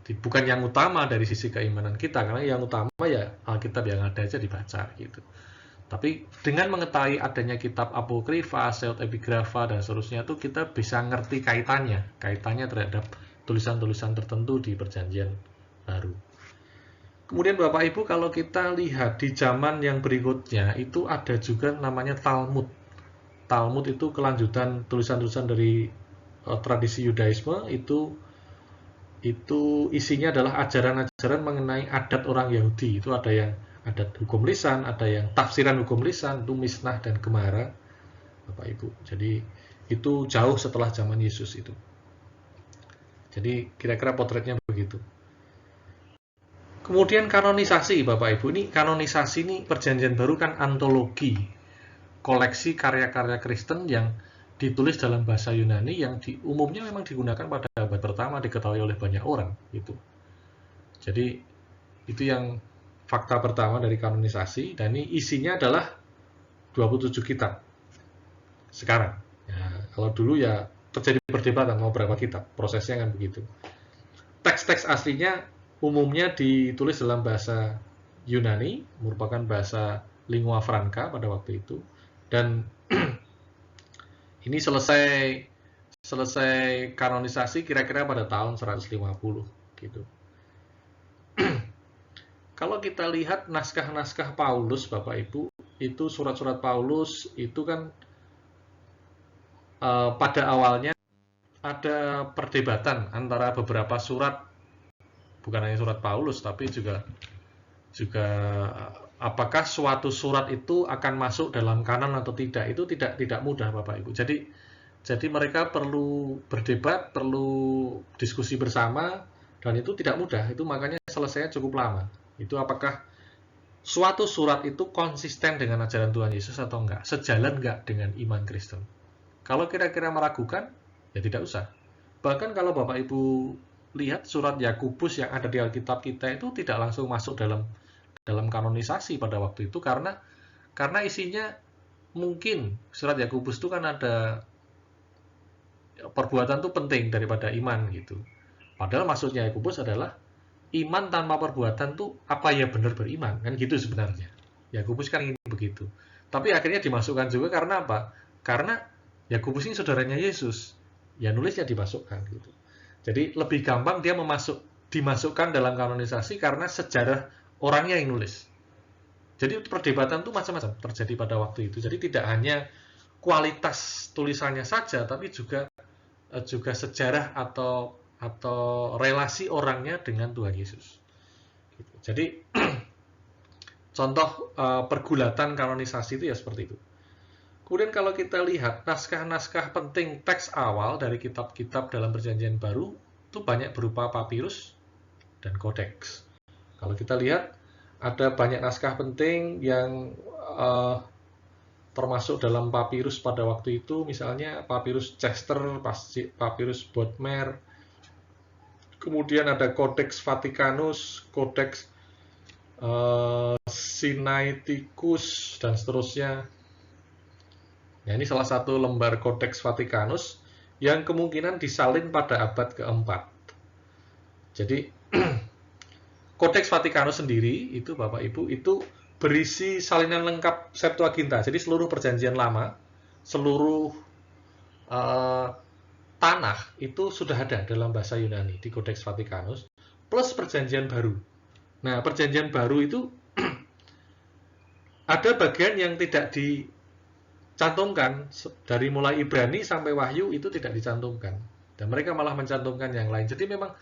bukan yang utama dari sisi keimanan kita, karena yang utama ya Alkitab yang ada aja dibaca gitu. Tapi dengan mengetahui adanya kitab apokrifa, pseudepigrafa dan seterusnya itu kita bisa ngerti kaitannya terhadap tulisan-tulisan tertentu di Perjanjian Baru. Kemudian Bapak Ibu, kalau kita lihat di zaman yang berikutnya itu ada juga namanya Talmud. Talmud itu kelanjutan tulisan-tulisan dari tradisi Yudaisme, itu isinya adalah ajaran-ajaran mengenai adat orang Yahudi. Itu ada yang adat hukum lisan, ada yang tafsiran hukum lisan, itu Misnah dan Gemara, Bapak Ibu. Jadi itu jauh setelah zaman Yesus itu. Jadi kira-kira potretnya begitu. Kemudian kanonisasi, Bapak Ibu. Ini kanonisasi ini Perjanjian Baru kan antologi, koleksi karya-karya Kristen yang ditulis dalam bahasa Yunani yang umumnya memang digunakan pada abad pertama, diketahui oleh banyak orang gitu. Jadi itu yang fakta pertama dari kanonisasi, dan ini isinya adalah 27 kitab sekarang. Ya, kalau dulu ya terjadi perdebatan mau berapa kitab, prosesnya kan begitu. Teks-teks aslinya umumnya ditulis dalam bahasa Yunani, merupakan bahasa lingua franca pada waktu itu, dan ini selesai kanonisasi kira-kira pada tahun 150 gitu. Kalau kita lihat naskah-naskah Paulus, Bapak Ibu, itu surat-surat Paulus itu kan pada awalnya ada perdebatan antara beberapa surat, bukan hanya surat Paulus, tapi juga apakah suatu surat itu akan masuk dalam kanon atau tidak. Itu tidak mudah, Bapak Ibu. Jadi mereka perlu berdebat, perlu diskusi bersama, dan itu tidak mudah. Itu makanya selesainya cukup lama. Itu apakah suatu surat itu konsisten dengan ajaran Tuhan Yesus atau enggak, sejalan enggak dengan iman Kristen. Kalau kira-kira meragukan, ya tidak usah. Bahkan kalau Bapak Ibu lihat surat Yakobus yang ada di Alkitab kita itu tidak langsung masuk dalam kanonisasi pada waktu itu, karena isinya mungkin surat Yakobus itu kan ada perbuatan itu penting daripada iman gitu. Padahal maksudnya Yakobus adalah iman tanpa perbuatan tuh apa ya benar beriman, kan gitu sebenarnya. Yakobus kan ingin begitu. Tapi akhirnya dimasukkan juga karena apa? Karena Yakobus ini saudaranya Yesus. Ya nulisnya dimasukkan gitu. Jadi lebih gampang dia dimasukkan dalam kanonisasi karena sejarah orangnya yang nulis. Jadi perdebatan tuh macam-macam terjadi pada waktu itu. Jadi tidak hanya kualitas tulisannya saja, tapi juga sejarah atau relasi orangnya dengan Tuhan Yesus. Jadi contoh pergulatan kanonisasi itu ya seperti itu. Kemudian kalau kita lihat naskah-naskah penting teks awal dari kitab-kitab dalam Perjanjian Baru itu banyak berupa papirus dan kodeks. Kalau kita lihat ada banyak naskah penting yang termasuk dalam papirus pada waktu itu, misalnya papirus Chester, papirus Bodmer, kemudian ada Codex Vaticanus, Codex Sinaiticus, dan seterusnya. Nah, ini salah satu lembar Codex Vaticanus yang kemungkinan disalin pada abad keempat. Jadi, Codex Vaticanus sendiri, itu Bapak Ibu, itu berisi salinan lengkap Septuaginta. Jadi seluruh Perjanjian Lama, seluruh tanah itu sudah ada dalam bahasa Yunani di Codex Vaticanus, plus Perjanjian Baru. Nah, Perjanjian Baru itu ada bagian yang tidak dicantumkan, dari mulai Ibrani sampai Wahyu itu tidak dicantumkan, dan mereka malah mencantumkan yang lain. Jadi memang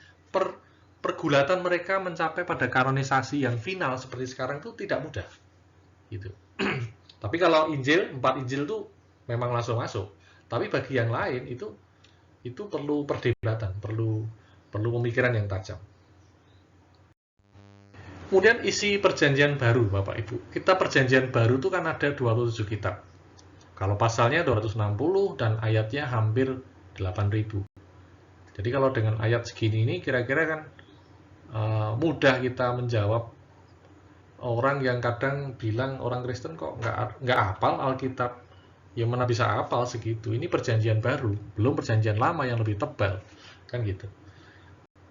pergulatan mereka mencapai pada kanonisasi yang final seperti sekarang itu tidak mudah gitu. Tapi kalau Injil, 4 Injil itu memang langsung masuk. Tapi bagi yang lain itu perlu perdebatan, perlu pemikiran yang tajam. Kemudian isi Perjanjian Baru, Bapak Ibu. Kita Perjanjian Baru itu kan ada 27 kitab. Kalau pasalnya 260 dan ayatnya hampir 8.000. Jadi kalau dengan ayat segini ini kira-kira kan mudah kita menjawab orang yang kadang bilang orang Kristen kok nggak hafal Alkitab. Ya mana bisa hafal segitu. Ini perjanjian baru, belum perjanjian lama yang lebih tebal, kan gitu.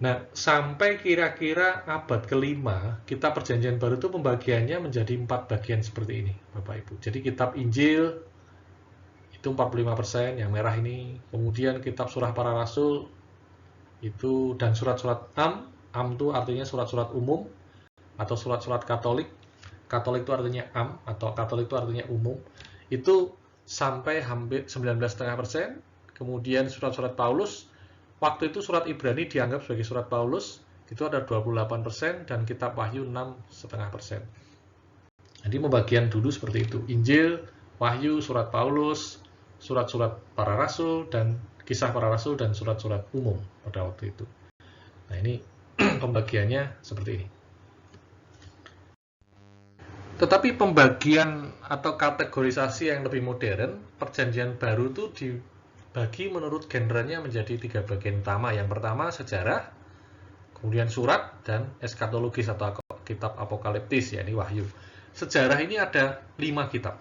Nah, sampai kira-kira abad kelima, kitab perjanjian baru itu pembagiannya menjadi 4 bagian seperti ini, Bapak Ibu. Jadi kitab Injil itu 45%, yang merah ini. Kemudian kitab surah para rasul itu, dan surat-surat am itu artinya surat-surat umum atau surat-surat Katolik. Katolik itu artinya am, atau Katolik itu artinya umum. Itu sampai hampir 19,5%. Kemudian surat-surat Paulus, waktu itu surat Ibrani dianggap sebagai surat Paulus, itu ada 28%, dan kitab Wahyu 6,5%. Jadi pembagian dulu seperti itu. Injil, Wahyu, surat Paulus, surat-surat para rasul, dan kisah para rasul, dan surat-surat umum pada waktu itu. Nah, ini pembagiannya seperti ini. Tetapi pembagian atau kategorisasi yang lebih modern, perjanjian baru itu dibagi menurut genrenya menjadi 3 bagian utama. Yang pertama sejarah, kemudian surat, dan eskatologis atau kitab apokaliptis, yakni Wahyu. Sejarah ini ada 5 kitab.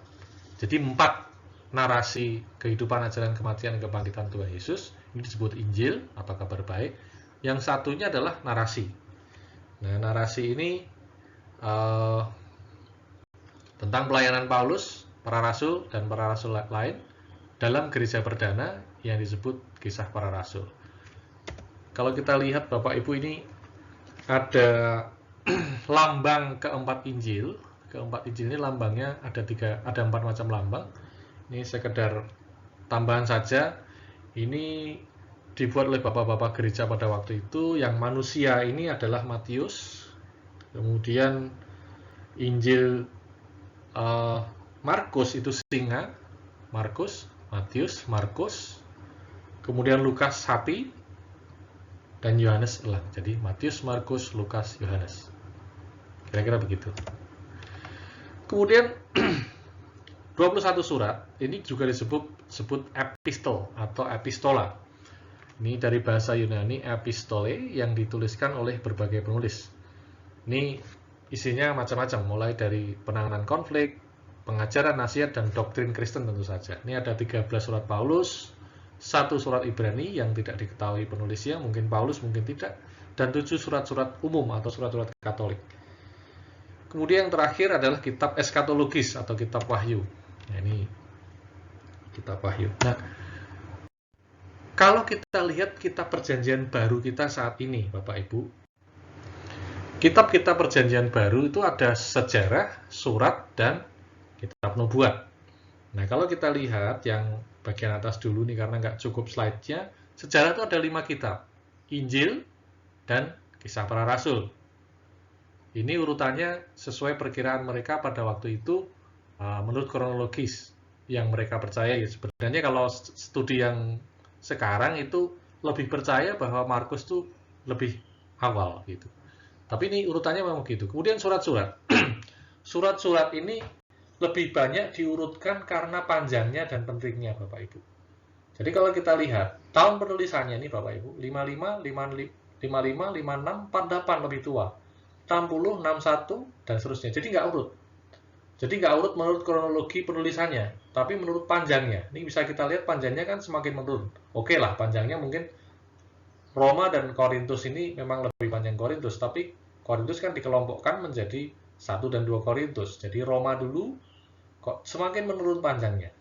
Jadi 4 narasi kehidupan, ajaran, kematian, dan kebangkitan Tuhan Yesus. Ini disebut Injil atau kabar baik. Yang satunya adalah narasi. Nah, narasi ini tentang pelayanan Paulus, para rasul, dan para rasul lain dalam gereja perdana yang disebut kisah para rasul. Kalau kita lihat Bapak Ibu, ini ada lambang keempat Injil. Keempat Injil ini lambangnya ada 4 macam lambang. Ini sekedar tambahan saja. Ini dibuat oleh bapak-bapak gereja pada waktu itu. Yang manusia ini adalah Matius. Kemudian Injil Markus itu singa, Markus, Matius, Markus, kemudian Lukas sapi, dan Yohanes elang. Jadi Matius, Markus, Lukas, Yohanes. Kira-kira begitu. Kemudian 21 surat ini juga disebut epistol atau epistola. Ini dari bahasa Yunani epistole, yang dituliskan oleh berbagai penulis. Ini isinya macam-macam, mulai dari penanganan konflik, pengajaran, nasihat, dan doktrin Kristen tentu saja. Ini ada 13 surat Paulus, 1 surat Ibrani yang tidak diketahui penulisnya, mungkin Paulus, mungkin tidak, dan 7 surat-surat umum atau surat-surat Katolik. Kemudian yang terakhir adalah kitab eskatologis atau kitab Wahyu. Nah, ini kitab Wahyu. Nah, kalau kita lihat kitab perjanjian baru kita saat ini, Bapak Ibu, kitab-kitab perjanjian baru itu ada sejarah, surat, dan kitab nubuat. Nah, kalau kita lihat yang bagian atas dulu nih, karena nggak cukup slide-nya, sejarah itu ada 5 kitab. Injil dan kisah para rasul. Ini urutannya sesuai perkiraan mereka pada waktu itu, menurut kronologis yang mereka percaya. Ya, sebenarnya kalau studi yang sekarang itu lebih percaya bahwa Markus itu lebih awal gitu. Tapi ini urutannya memang gitu. Kemudian surat-surat. Surat-surat ini lebih banyak diurutkan karena panjangnya dan pentingnya, Bapak Ibu. Jadi kalau kita lihat tahun penulisannya ini, Bapak Ibu, 55, 56, 48 lebih tua. 60, 61, dan seterusnya. Jadi nggak urut. Jadi nggak urut menurut kronologi penulisannya, tapi menurut panjangnya. Ini bisa kita lihat panjangnya kan semakin menurun. Oke lah, panjangnya mungkin Roma dan Korintus ini memang lebih panjang Korintus, tapi Korintus kan dikelompokkan menjadi 1 dan 2 Korintus. Jadi Roma dulu kok semakin menurun panjangnya.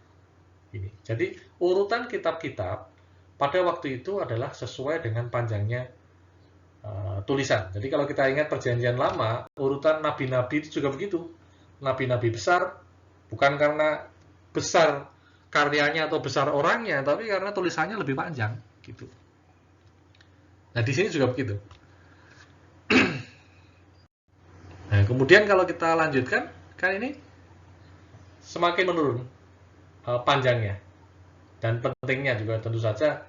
Ini. Jadi urutan kitab-kitab pada waktu itu adalah sesuai dengan panjangnya tulisan. Jadi kalau kita ingat perjanjian lama, urutan nabi-nabi itu juga begitu. Nabi-nabi besar bukan karena besar karyanya atau besar orangnya, tapi karena tulisannya lebih panjang gitu. Nah, di sini juga begitu. Nah, kemudian kalau kita lanjutkan, kan ini semakin menurun panjangnya dan pentingnya juga tentu saja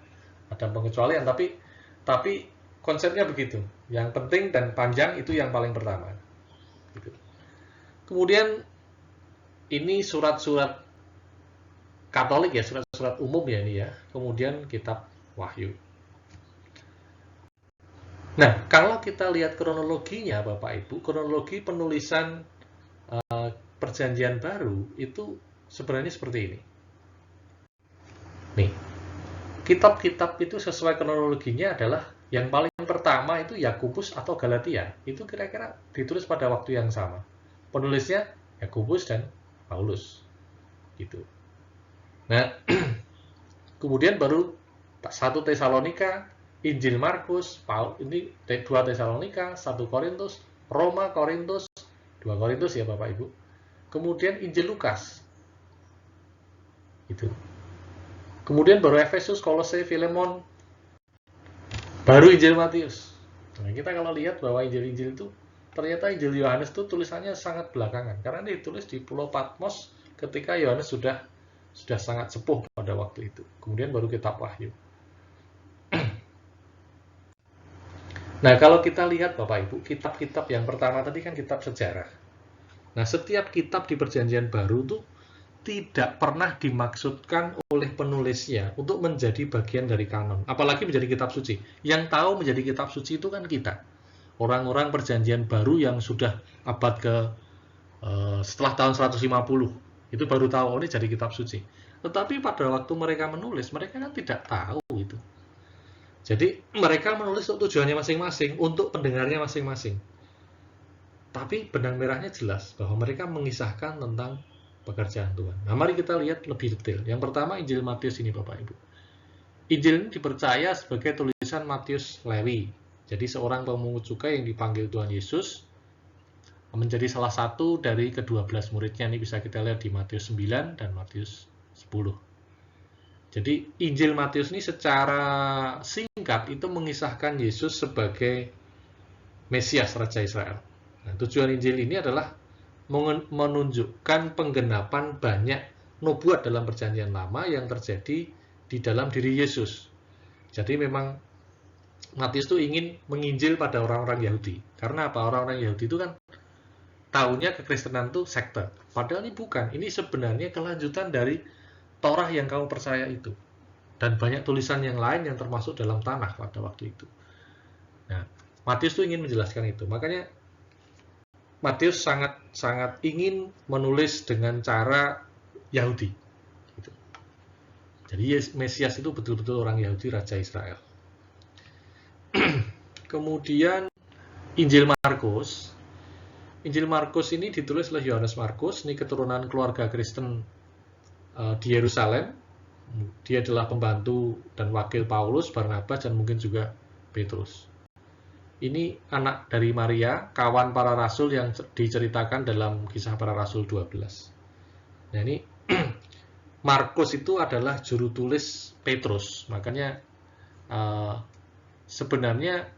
ada pengecualian, tapi konsepnya begitu. Yang penting dan panjang itu yang paling pertama. Gitu. Kemudian ini surat-surat Katolik ya, surat-surat umum ya ini ya. Kemudian kitab Wahyu. Nah, kalau kita lihat kronologinya Bapak Ibu, kronologi penulisan Perjanjian Baru itu sebenarnya seperti ini. Nih, kitab-kitab itu sesuai kronologinya adalah yang paling pertama itu Yakobus atau Galatia. Itu kira-kira ditulis pada waktu yang sama. Penulisnya Yakobus dan Paulus. Gitu. Nah, kemudian baru 1 Tesalonika, Injil Markus, ini 2 Tesalonika, 1 Korintus, Roma, Korintus, 2 Korintus ya Bapak Ibu. Kemudian Injil Lukas. Itu. Kemudian baru Efesus, Kolose, Filemon, baru Injil Matius. Nah, kita kalau lihat bahwa Injil-Injil itu ternyata Injil Yohanes itu tulisannya sangat belakangan karena ditulis di Pulau Patmos ketika Yohanes sudah sangat sepuh pada waktu itu. Kemudian baru kitab Wahyu. Nah, kalau kita lihat Bapak Ibu, kitab-kitab yang pertama tadi kan kitab sejarah. Nah, setiap kitab di Perjanjian Baru itu tidak pernah dimaksudkan oleh penulisnya untuk menjadi bagian dari kanon, apalagi menjadi kitab suci. Yang tahu menjadi kitab suci itu kan kita, orang-orang Perjanjian Baru yang sudah abad ke setelah tahun 150, itu baru tahu ini jadi kitab suci. Tetapi pada waktu mereka menulis, mereka kan tidak tahu itu. Jadi mereka menulis untuk tujuannya masing-masing, untuk pendengarnya masing-masing. Tapi benang merahnya jelas bahwa mereka mengisahkan tentang pekerjaan Tuhan. Nah, mari kita lihat lebih detail. Yang pertama Injil Matius ini Bapak Ibu. Injil ini dipercaya sebagai tulisan Matius Lewi. Jadi seorang pemungut cukai yang dipanggil Tuhan Yesus menjadi salah satu dari ke-12 muridnya. Ini bisa kita lihat di Matius 9 dan Matius 10. Jadi Injil Matius ini secara singkat itu mengisahkan Yesus sebagai Mesias Raja Israel. Nah, tujuan Injil ini adalah menunjukkan penggenapan banyak nubuat dalam Perjanjian Lama yang terjadi di dalam diri Yesus. Jadi memang Matius itu ingin menginjil pada orang-orang Yahudi. Karena apa? Orang-orang Yahudi itu kan tahunya kekristenan itu sekte. Padahal ini bukan. Ini sebenarnya kelanjutan dari Torah yang kamu percaya itu. Dan banyak tulisan yang lain yang termasuk dalam tanah pada waktu itu. Nah, Matius itu ingin menjelaskan itu. Makanya Matius sangat ingin menulis dengan cara Yahudi. Gitu. Jadi Mesias itu betul-betul orang Yahudi, Raja Israel. Kemudian Injil Markus. Injil Markus ini ditulis oleh Yohanes Markus. Ini keturunan keluarga Kristen di Yerusalem. Dia adalah pembantu dan wakil Paulus, Barnabas, dan mungkin juga Petrus. Ini anak dari Maria, kawan para rasul yang diceritakan dalam Kisah Para Rasul 12. Nah, ini Markus itu adalah juru tulis Petrus. Makanya sebenarnya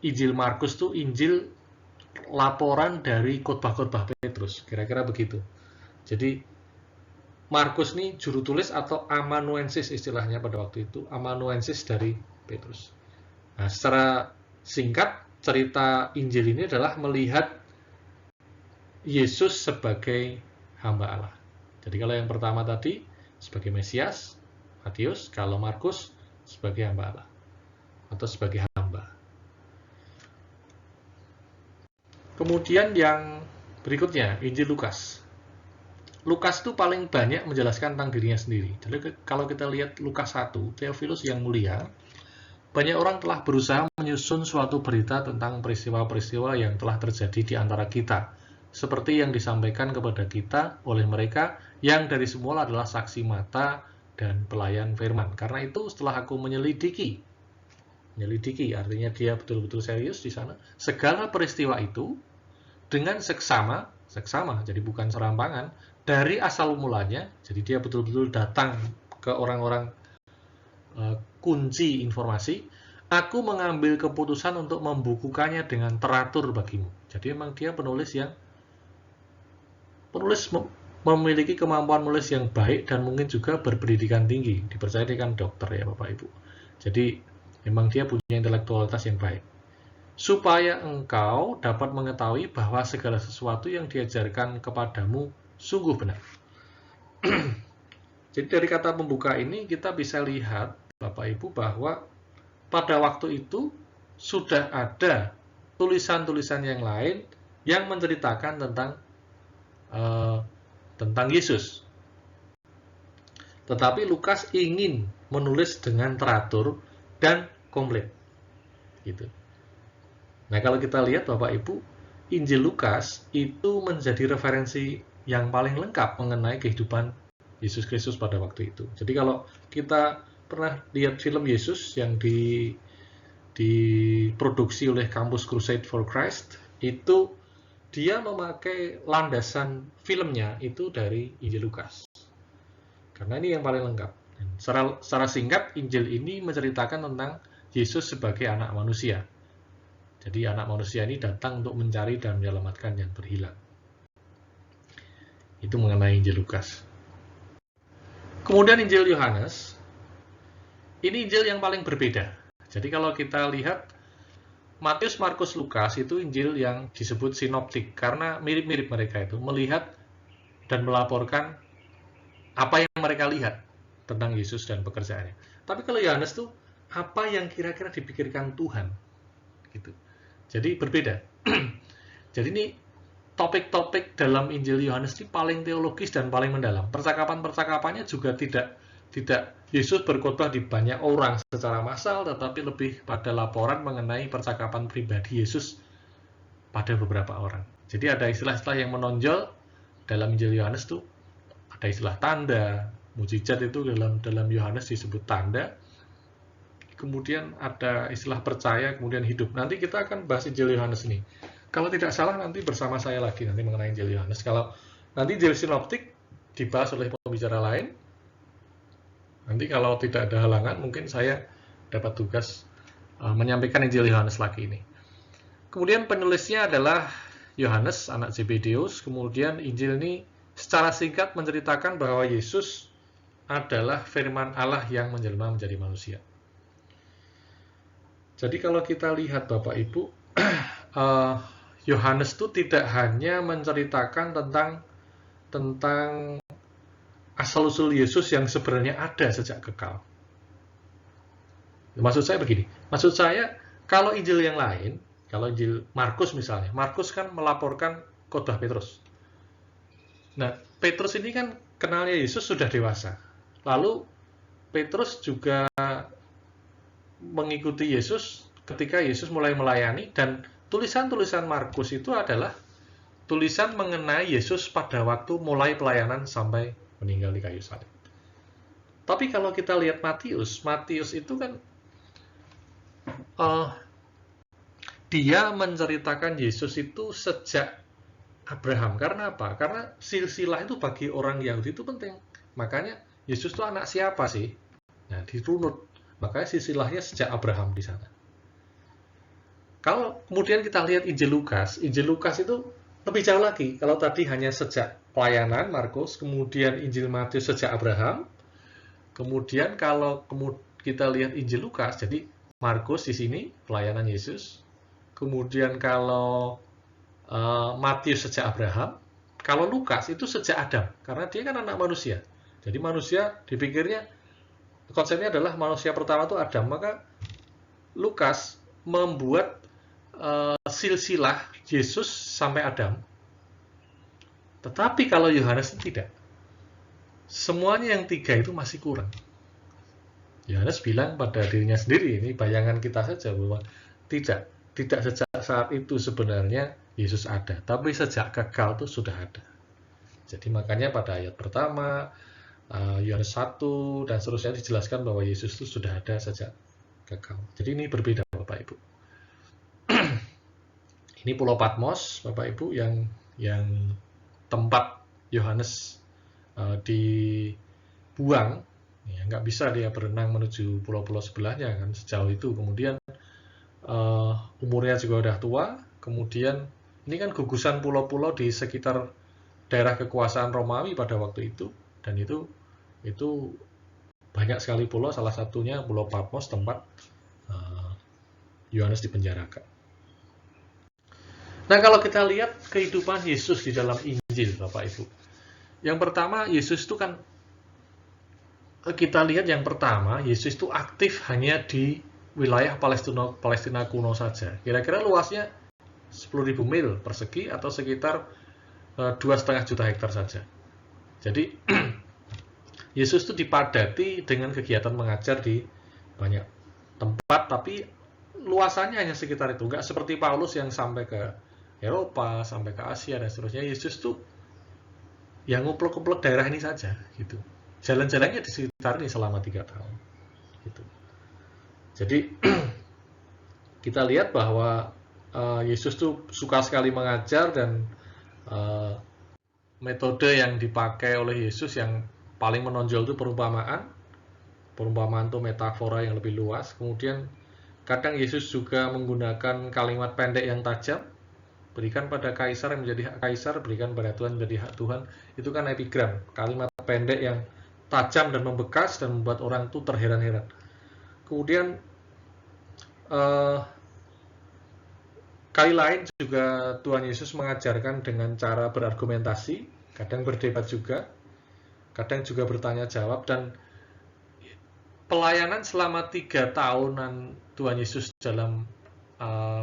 Injil Markus itu Injil laporan dari khotbah-khotbah Petrus. Kira-kira begitu. Jadi Markus ini juru tulis atau amanuensis istilahnya pada waktu itu, amanuensis dari Petrus. Nah, secara singkat, cerita Injil ini adalah melihat Yesus sebagai hamba Allah. Jadi kalau yang pertama tadi sebagai Mesias, Matius, kalau Markus sebagai hamba Allah atau sebagai hamba. Kemudian yang berikutnya, Injil Lukas. Lukas itu paling banyak menjelaskan tentang dirinya sendiri. Jadi kalau kita lihat Lukas 1, Theophilus yang mulia, banyak orang telah berusaha menyusun suatu berita tentang peristiwa-peristiwa yang telah terjadi di antara kita, seperti yang disampaikan kepada kita oleh mereka yang dari semula adalah saksi mata dan pelayan firman. Karena itu setelah aku menyelidiki artinya dia betul-betul serius di sana, segala peristiwa itu dengan seksama, jadi bukan serampangan, dari asal mulanya, jadi dia betul-betul datang ke orang-orang kunci informasi, aku mengambil keputusan untuk membukukannya dengan teratur bagimu. Jadi memang dia penulis memiliki kemampuan menulis yang baik dan mungkin juga berpendidikan tinggi, dipercaya dia kan dokter ya Bapak Ibu. Jadi memang dia punya intelektualitas yang baik. Supaya engkau dapat mengetahui bahwa segala sesuatu yang diajarkan kepadamu sungguh benar. Jadi dari kata pembuka ini kita bisa lihat Bapak Ibu bahwa pada waktu itu sudah ada tulisan-tulisan yang lain yang menceritakan tentang Yesus. Tetapi Lukas ingin menulis dengan teratur dan komplit. Gitu. Nah, kalau kita lihat Bapak Ibu, Injil Lukas itu menjadi referensi yang paling lengkap mengenai kehidupan Yesus Kristus pada waktu itu. Jadi kalau kita pernah lihat film Yesus yang diproduksi oleh kampus Crusade for Christ, itu dia memakai landasan filmnya itu dari Injil Lukas. Karena ini yang paling lengkap. Dan secara singkat, Injil ini menceritakan tentang Yesus sebagai anak manusia. Jadi anak manusia ini datang untuk mencari dan menyelamatkan yang terhilang. Itu mengenai Injil Lukas. Kemudian Injil Yohanes, ini Injil yang paling berbeda. Jadi kalau kita lihat Matius, Markus, Lukas itu Injil yang disebut sinoptik karena mirip-mirip mereka itu melihat dan melaporkan apa yang mereka lihat tentang Yesus dan pekerjaannya. Tapi kalau Yohanes tuh apa yang kira-kira dipikirkan Tuhan gitu. Jadi berbeda. Jadi ini topik-topik dalam Injil Yohanes ini paling teologis dan paling mendalam. Percakapan-percakapannya juga tidak Yesus berkhotbah di banyak orang secara massal, tetapi lebih pada laporan mengenai percakapan pribadi Yesus pada beberapa orang. Jadi ada istilah-istilah yang menonjol dalam Injil Yohanes tuh, ada istilah tanda, mukjizat itu dalam Yohanes disebut tanda. Kemudian ada istilah percaya, kemudian hidup. Nanti kita akan bahas Injil Yohanes ini. Kalau tidak salah nanti bersama saya lagi nanti mengenai Injil Yohanes. Kalau nanti Injil Sinoptik dibahas oleh pembicara lain. Nanti kalau tidak ada halangan mungkin saya dapat tugas menyampaikan Injil Yohanes lagi ini. Kemudian penulisnya adalah Yohanes, anak Zebedeus. Kemudian Injil ini secara singkat menceritakan bahwa Yesus adalah firman Allah yang menjelma menjadi manusia. Jadi kalau kita lihat Bapak Ibu, Yohanes itu tidak hanya menceritakan tentang asal-usul Yesus yang sebenarnya ada sejak kekal. Maksud saya begini, maksud saya kalau Injil yang lain, kalau Injil Markus misalnya, Markus kan melaporkan khotbah Petrus. Nah, Petrus ini kan kenalnya Yesus sudah dewasa. Lalu Petrus juga mengikuti Yesus ketika Yesus mulai melayani, dan tulisan-tulisan Markus itu adalah tulisan mengenai Yesus pada waktu mulai pelayanan sampai meninggal di kayu salib. Tapi kalau kita lihat Matius itu kan dia menceritakan Yesus itu sejak Abraham. Karena apa? Karena silsilah itu bagi orang Yahudi itu penting. Makanya Yesus itu anak siapa sih? Nah, dirunut. Makanya silsilahnya sejak Abraham di sana. Kalau kemudian kita lihat Injil Lukas itu lebih jauh lagi. Kalau tadi hanya sejak pelayanan Markus, kemudian Injil Matius sejak Abraham, kemudian kalau kita lihat Injil Lukas, jadi Markus di sini pelayanan Yesus, kemudian kalau Matius sejak Abraham, kalau Lukas itu sejak Adam, karena dia kan anak manusia. Jadi manusia dipikirnya konsepnya adalah manusia pertama itu Adam, maka Lukas membuat silsilah Yesus sampai Adam. Tetapi kalau Yohanes tidak. Semuanya yang tiga itu masih kurang. Yohanes bilang pada dirinya sendiri, ini bayangan kita saja bahwa tidak sejak saat itu sebenarnya Yesus ada, tapi sejak kekal itu sudah ada. Jadi makanya pada ayat pertama Yohanes 1 dan seterusnya dijelaskan bahwa Yesus itu sudah ada sejak kekal. Jadi ini berbeda Bapak Ibu. Ini Pulau Patmos Bapak Ibu yang tempat Yohanes dibuang. Ya, nggak bisa dia berenang menuju pulau-pulau sebelahnya kan sejauh itu. Kemudian umurnya juga udah tua. Kemudian ini kan gugusan pulau-pulau di sekitar daerah kekuasaan Romawi pada waktu itu, dan itu banyak sekali pulau, salah satunya Pulau Patmos tempat Yohanes dipenjarakan. Nah, kalau kita lihat kehidupan Yesus di dalam Injil, Bapak Ibu. Yang pertama, Yesus itu kan kita lihat yang pertama, Yesus itu aktif hanya di wilayah Palestina kuno saja. Kira-kira luasnya 10.000 mil persegi atau sekitar 2,5 juta hektar saja. Jadi Yesus itu dipadati dengan kegiatan mengajar di banyak tempat, tapi luasannya hanya sekitar itu. Nggak seperti Paulus yang sampai ke Eropa, sampai ke Asia dan seterusnya. Yesus tuh yang nguplek-nguplek daerah ini saja gitu. Jalan-jalannya di sekitar ini selama 3 tahun gitu. Jadi kita lihat bahwa Yesus tuh suka sekali mengajar, dan metode yang dipakai oleh Yesus yang paling menonjol itu perumpamaan. Perumpamaan itu metafora yang lebih luas. Kemudian kadang Yesus juga menggunakan kalimat pendek yang tajam. Berikan pada kaisar yang menjadi hak kaisar, berikan pada Tuhan menjadi hak Tuhan. Itu kan epigram, kalimat pendek yang tajam dan membekas dan membuat orang itu terheran-heran. Kemudian kali lain juga Tuhan Yesus mengajarkan dengan cara berargumentasi, kadang berdebat juga, kadang juga bertanya jawab. Dan pelayanan selama 3 tahunan Tuhan Yesus dalam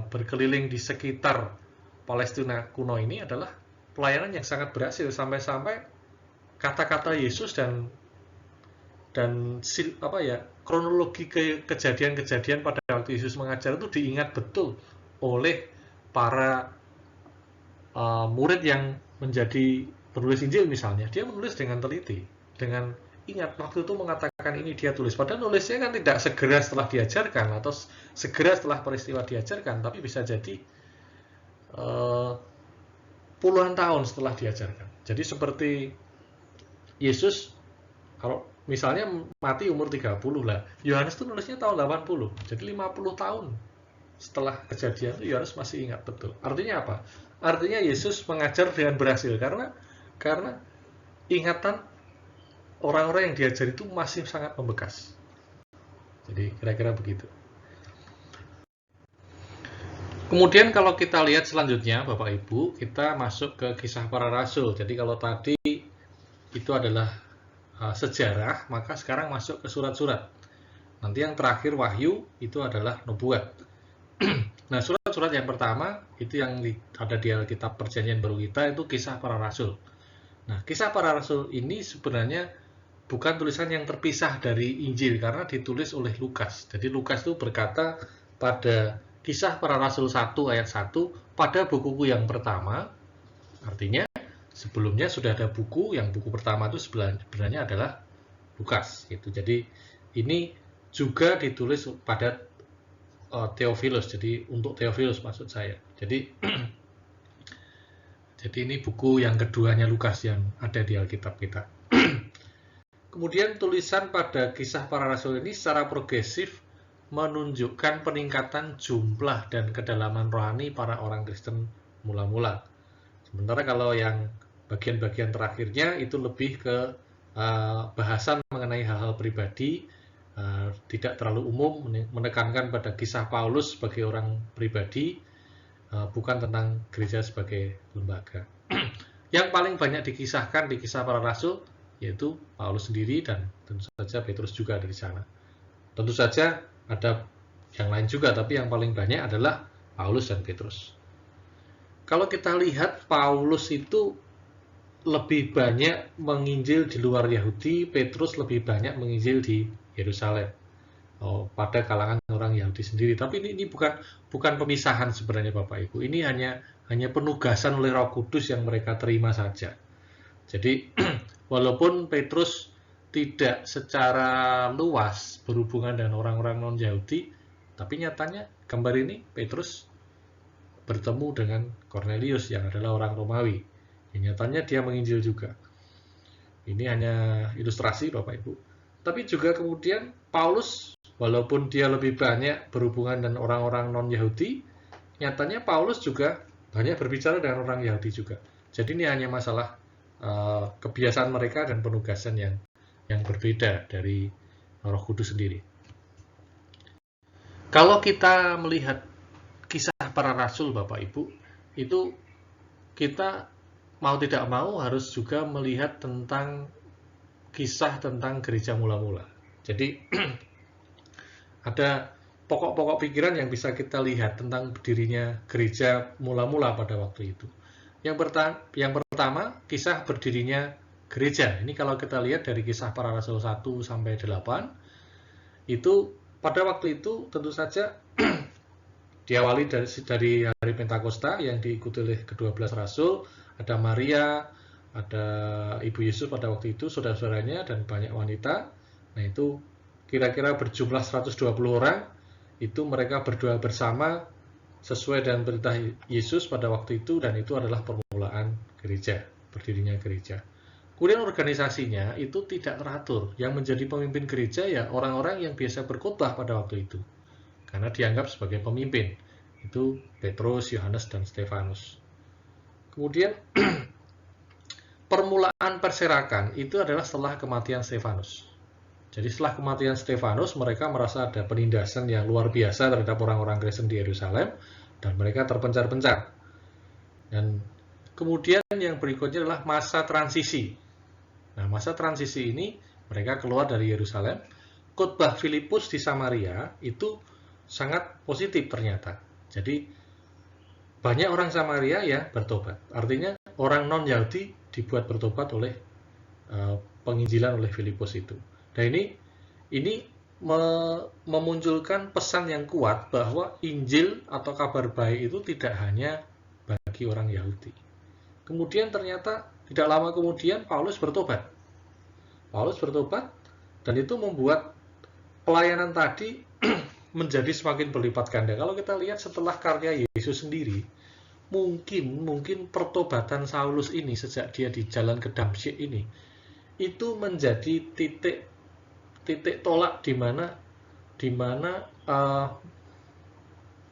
berkeliling di sekitar Palestina kuno ini adalah pelayanan yang sangat berhasil, sampai-sampai kata-kata Yesus dan kronologi kejadian-kejadian pada waktu Yesus mengajar itu diingat betul oleh para murid yang menjadi penulis Injil misalnya. Dia menulis dengan teliti, dengan ingat waktu itu mengatakan ini dia tulis. Padahal nulisnya kan tidak segera setelah diajarkan atau segera setelah peristiwa diajarkan, tapi bisa jadi puluhan tahun setelah diajarkan. Jadi seperti Yesus, kalau misalnya mati umur 30 lah, Yohanes itu nulisnya tahun 80. Jadi 50 tahun setelah kejadian itu Yohanes masih ingat betul. Artinya apa? Artinya Yesus mengajar dengan berhasil karena ingatan orang-orang yang diajar itu masih sangat membekas. Jadi kira-kira begitu. Kemudian kalau kita lihat selanjutnya Bapak Ibu, kita masuk ke Kisah Para Rasul. Jadi kalau tadi itu adalah sejarah, maka sekarang masuk ke surat-surat. Nanti yang terakhir Wahyu itu adalah nubuat. Nah, surat-surat yang pertama itu yang ada di Alkitab Perjanjian Baru kita itu Kisah Para Rasul. Nah, Kisah Para Rasul ini sebenarnya bukan tulisan yang terpisah dari Injil karena ditulis oleh Lukas. Jadi Lukas itu berkata pada Kisah Para Rasul 1 ayat 1 pada bukuku yang pertama, artinya sebelumnya sudah ada buku, yang buku pertama itu sebenarnya adalah Lukas gitu. Jadi ini juga ditulis pada Theophilus, jadi untuk Theophilus maksud saya. Jadi ini buku yang keduanya Lukas yang ada di Alkitab kita. Kemudian tulisan pada Kisah Para Rasul ini secara progresif menunjukkan peningkatan jumlah dan kedalaman rohani para orang Kristen mula-mula. Sementara kalau yang bagian-bagian terakhirnya itu lebih ke bahasan mengenai hal-hal pribadi, tidak terlalu umum, menekankan pada kisah Paulus sebagai orang pribadi, bukan tentang gereja sebagai lembaga. Yang paling banyak dikisahkan di Kisah Para Rasul yaitu Paulus sendiri, dan tentu saja Petrus juga ada di sana. Tentu saja ada yang lain juga, tapi yang paling banyak adalah Paulus dan Petrus. Kalau kita lihat, Paulus itu lebih banyak menginjil di luar Yahudi, Petrus lebih banyak menginjil di Yerusalem, pada kalangan orang Yahudi sendiri. Tapi ini bukan pemisahan sebenarnya Bapak Ibu. Ini hanya penugasan oleh Roh Kudus yang mereka terima saja. Jadi walaupun Petrus tidak secara luas berhubungan dengan orang-orang non-Yahudi, tapi nyatanya gambar ini Petrus bertemu dengan Cornelius yang adalah orang Romawi. Nyatanya dia menginjil juga. Ini hanya ilustrasi Bapak Ibu. Tapi juga kemudian Paulus, walaupun dia lebih banyak berhubungan dengan orang-orang non-Yahudi, nyatanya Paulus juga banyak berbicara dengan orang Yahudi juga. Jadi ini hanya masalah kebiasaan mereka dan penugasan yang berbeda dari Roh Kudus sendiri. Kalau kita melihat Kisah Para Rasul Bapak Ibu, itu kita mau tidak mau harus juga melihat tentang kisah tentang gereja mula-mula. Jadi ada pokok-pokok pikiran yang bisa kita lihat tentang berdirinya gereja mula-mula pada waktu itu. Yang pertama, kisah berdirinya gereja. Ini kalau kita lihat dari kisah para rasul 1 sampai 8, itu pada waktu itu tentu saja diawali dari hari Pentakosta yang diikuti oleh ke-12 rasul, ada Maria, ada Ibu Yesus pada waktu itu, saudara-saudaranya, dan banyak wanita. Nah, itu kira-kira berjumlah 120 orang, itu mereka berdoa bersama sesuai dengan perintah Yesus pada waktu itu, dan itu adalah permulaan gereja, berdirinya gereja. Kemudian organisasinya itu tidak teratur. Yang menjadi pemimpin gereja ya orang-orang yang biasa berkhotbah pada waktu itu, karena dianggap sebagai pemimpin. Itu Petrus, Yohanes, dan Stefanus. Kemudian permulaan perserakan itu adalah setelah kematian Stefanus. Jadi setelah kematian Stefanus, mereka merasa ada penindasan yang luar biasa terhadap orang-orang Kristen di Yerusalem, dan mereka terpencar-pencar. Dan kemudian yang berikutnya adalah masa transisi. Nah, masa transisi ini mereka keluar dari Yerusalem. Khotbah Filipus di Samaria itu sangat positif ternyata. Jadi banyak orang Samaria ya bertobat. Artinya orang non-Yahudi dibuat bertobat oleh penginjilan oleh Filipus itu. Dan ini memunculkan pesan yang kuat bahwa Injil atau kabar baik itu tidak hanya bagi orang Yahudi. Kemudian ternyata tidak lama kemudian Paulus bertobat. Dan itu membuat pelayanan tadi menjadi semakin berlipat ganda. Kalau kita lihat setelah karya Yesus sendiri, mungkin pertobatan Saulus ini sejak dia di jalan ke Damsyik ini itu menjadi titik tolak di mana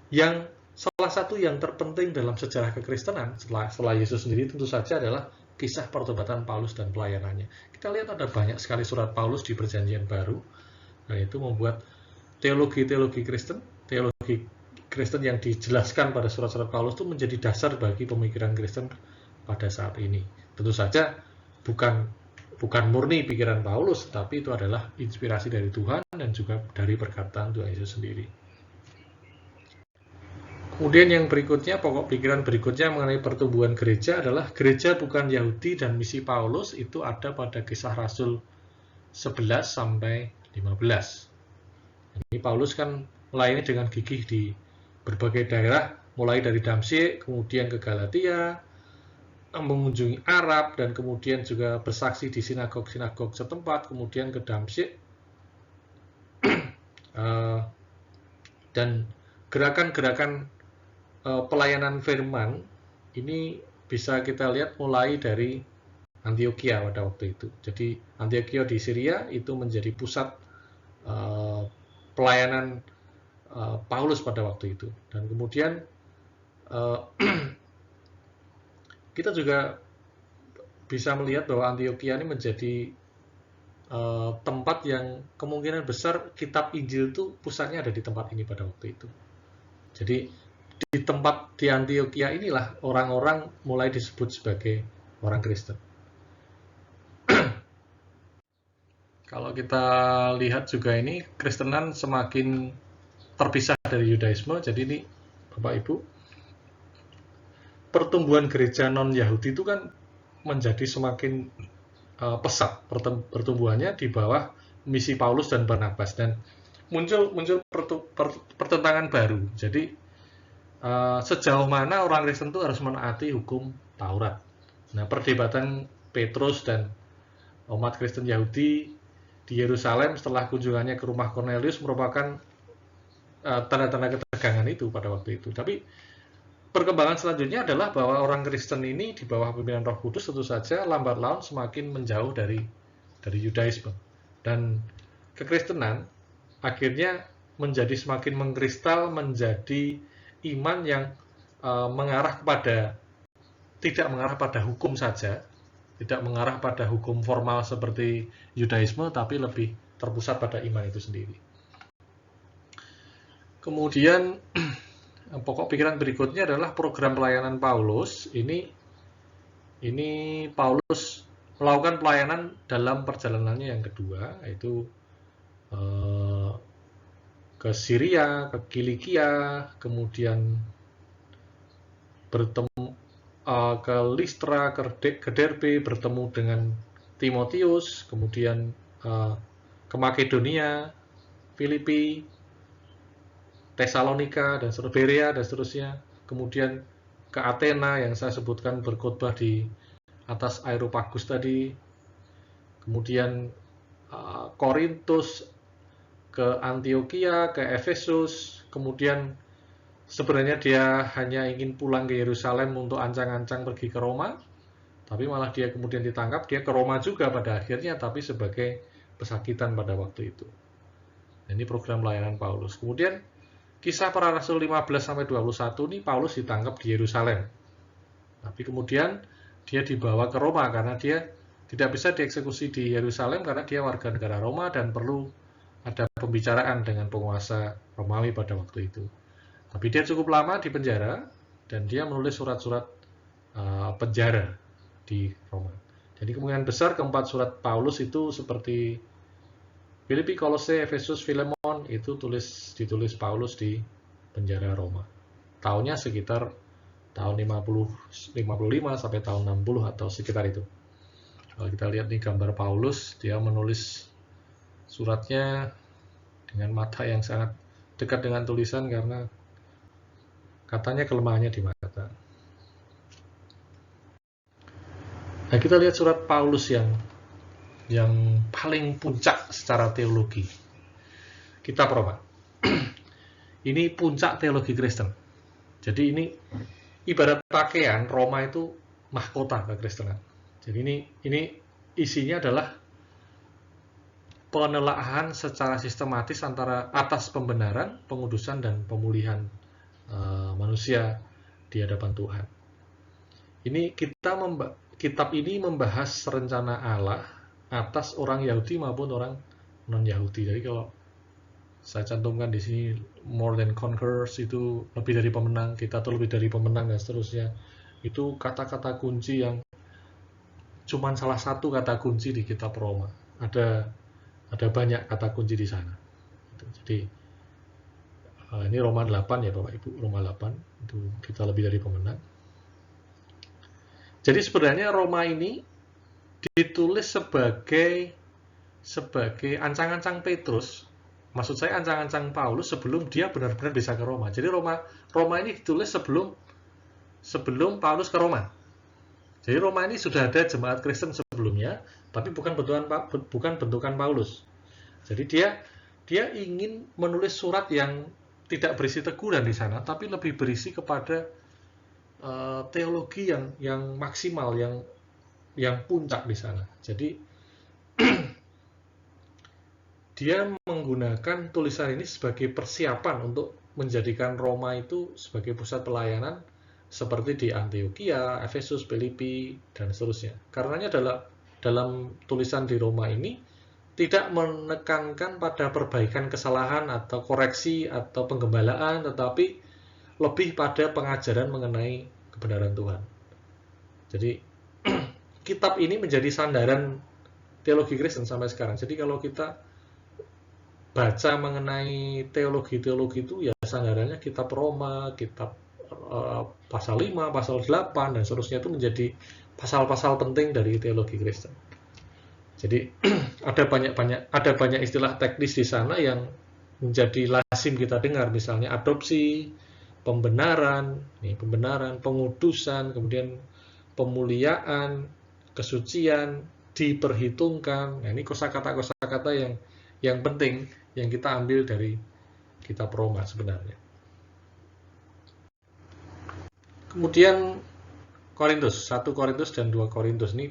yang salah satu yang terpenting dalam sejarah kekristenan setelah Yesus sendiri tentu saja adalah kisah pertobatan Paulus dan pelayanannya. Kita lihat ada banyak sekali surat Paulus di Perjanjian Baru, dan itu membuat teologi Kristen yang dijelaskan pada surat-surat Paulus itu menjadi dasar bagi pemikiran Kristen pada saat ini. Tentu saja bukan murni pikiran Paulus, tapi itu adalah inspirasi dari Tuhan dan juga dari perkataan Tuhan Yesus sendiri. Kemudian yang berikutnya, pokok pikiran berikutnya mengenai pertumbuhan gereja adalah gereja bukan Yahudi dan misi Paulus itu ada pada Kisah Rasul 11 sampai 15. Ini Paulus kan melayani dengan gigih di berbagai daerah, mulai dari Damsyik, kemudian ke Galatia, mengunjungi Arab, dan kemudian juga bersaksi di sinagog-sinagog setempat, kemudian ke Damsyik. Dan gerakan-gerakan pelayanan firman ini bisa kita lihat mulai dari Antioquia pada waktu itu. Jadi Antioquia di Syria itu menjadi pusat pelayanan Paulus pada waktu itu. Dan kemudian kita juga bisa melihat bahwa Antioquia ini menjadi tempat yang kemungkinan besar kitab Injil itu pusatnya ada di tempat ini pada waktu itu. Jadi di Antioquia inilah orang-orang mulai disebut sebagai orang Kristen. Kalau kita lihat juga ini, Kristenan semakin terpisah dari Yudaisme. Jadi ini Bapak Ibu, pertumbuhan gereja non-Yahudi itu kan menjadi semakin pesat pertumbuhannya di bawah misi Paulus dan Barnabas, dan muncul pertentangan baru. Jadi sejauh mana orang Kristen itu harus menaati hukum Taurat. Nah, perdebatan Petrus dan umat Kristen Yahudi di Yerusalem setelah kunjungannya ke rumah Cornelius merupakan tanda-tanda ketegangan itu pada waktu itu. Tapi perkembangan selanjutnya adalah bahwa orang Kristen ini di bawah pimpinan Roh Kudus tentu saja lambat laun semakin menjauh dari Yudaisme, dan kekristenan akhirnya menjadi semakin mengkristal, menjadi iman yang tidak mengarah pada hukum saja, tidak mengarah pada hukum formal seperti Yudaisme, tapi lebih terpusat pada iman itu sendiri. Kemudian pokok pikiran berikutnya adalah program pelayanan Paulus. Ini Paulus melakukan pelayanan dalam perjalanannya yang kedua, yaitu ke ke Syria, ke Kilikia, kemudian bertemu ke Listra, ke Derbe, bertemu dengan Timotius, kemudian ke Makedonia, Filipi, Tesalonika, dan Berea, dan seterusnya. Kemudian ke Athena yang saya sebutkan berkhotbah di atas Areopagus tadi. Kemudian Korintus, ke Antioquia, ke Efesus. Kemudian sebenarnya dia hanya ingin pulang ke Yerusalem untuk ancang-ancang pergi ke Roma, tapi malah dia kemudian ditangkap, dia ke Roma juga pada akhirnya, tapi sebagai pesakitan pada waktu itu. Ini program pelayanan Paulus. Kemudian Kisah Para Rasul 15-21 ini Paulus ditangkap di Yerusalem. Tapi kemudian dia dibawa ke Roma karena dia tidak bisa dieksekusi di Yerusalem karena dia warga negara Roma dan perlu ada pembicaraan dengan penguasa Romawi pada waktu itu. Tapi dia cukup lama di penjara dan dia menulis surat-surat penjara di Roma. Jadi kemungkinan besar keempat surat Paulus itu seperti Filipi, Kolose, Efesus, Filemon itu ditulis Paulus di penjara Roma. Tahunnya sekitar tahun 55 sampai tahun 60 atau sekitar itu. Kalau kita lihat nih gambar Paulus, dia menulis suratnya dengan mata yang sangat dekat dengan tulisan karena katanya kelemahannya di mata. Nah, kita lihat surat Paulus yang paling puncak secara teologi. Kitab Roma. Ini puncak teologi Kristen. Jadi ini ibarat pakaian, Roma itu mahkota kekristenan. Jadi ini isinya adalah penelaahan secara sistematis antara atas pembenaran, pengudusan, dan pemulihan manusia di hadapan Tuhan. Kitab ini membahas rencana Allah atas orang Yahudi maupun orang non-Yahudi. Jadi kalau saya cantumkan di sini more than conquerors itu lebih dari pemenang, kita tuh lebih dari pemenang dan seterusnya. Itu kata-kata kunci yang cuman salah satu kata kunci di kitab Roma. Ada banyak kata kunci di sana. Jadi ini Roma 8 ya Bapak Ibu, Roma 8 itu kita lebih dari pemenang. Jadi sebenarnya Roma ini ditulis sebagai ancang-ancang Petrus. Maksud saya ancang-ancang Paulus sebelum dia benar-benar bisa ke Roma. Jadi Roma ini ditulis sebelum Paulus ke Roma. Jadi Roma ini sudah ada jemaat Kristen sebelumnya, tapi bukan bentukan Paulus. Jadi dia ingin menulis surat yang tidak berisi teguran di sana, tapi lebih berisi kepada teologi yang maksimal, yang puncak di sana. Jadi dia menggunakan tulisan ini sebagai persiapan untuk menjadikan Roma itu sebagai pusat pelayanan seperti di Antioquia, Efesus, Filipi, dan seterusnya. Karenanya dalam tulisan di Roma ini tidak menekankan pada perbaikan kesalahan atau koreksi atau penggembalaan, tetapi lebih pada pengajaran mengenai kebenaran Tuhan. Jadi kitab ini menjadi sandaran teologi Kristen sampai sekarang. Jadi kalau kita baca mengenai teologi-teologi itu ya sandarannya kitab Roma, kitab pasal 5, pasal 8 dan seterusnya itu menjadi pasal-pasal penting dari teologi Kristen. Jadi ada banyak istilah teknis di sana yang menjadi lazim kita dengar, misalnya adopsi, pembenaran, pengudusan, kemudian pemuliaan, kesucian, diperhitungkan. Nah, ini kosakata-kosakata yang penting yang kita ambil dari kitab Roma sebenarnya. Kemudian Korintus, 1 Korintus dan 2 Korintus. Ini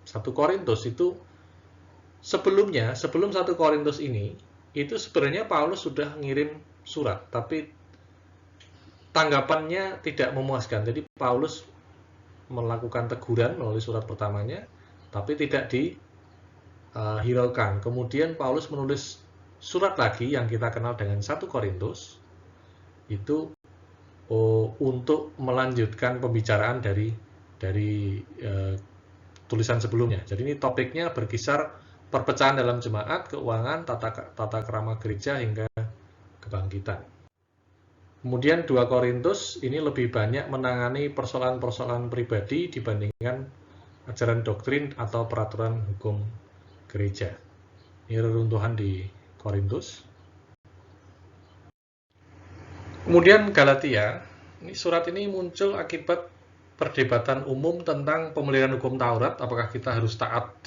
1 Korintus itu sebelum 1 Korintus ini, itu sebenarnya Paulus sudah ngirim surat, tapi tanggapannya tidak memuaskan. Jadi Paulus melakukan teguran melalui surat pertamanya, tapi tidak dihiraukan. Kemudian Paulus menulis surat lagi yang kita kenal dengan 1 Korintus, itu untuk melanjutkan pembicaraan dari tulisan sebelumnya. Jadi ini topiknya berkisar perpecahan dalam jemaat, keuangan, tata krama gereja hingga kebangkitan. Kemudian 2 Korintus ini lebih banyak menangani persoalan-persoalan pribadi dibandingkan ajaran doktrin atau peraturan hukum gereja. Ini reruntuhan di Korintus. Kemudian Galatia, ini surat ini muncul akibat perdebatan umum tentang pemeliharaan hukum Taurat, apakah kita harus taat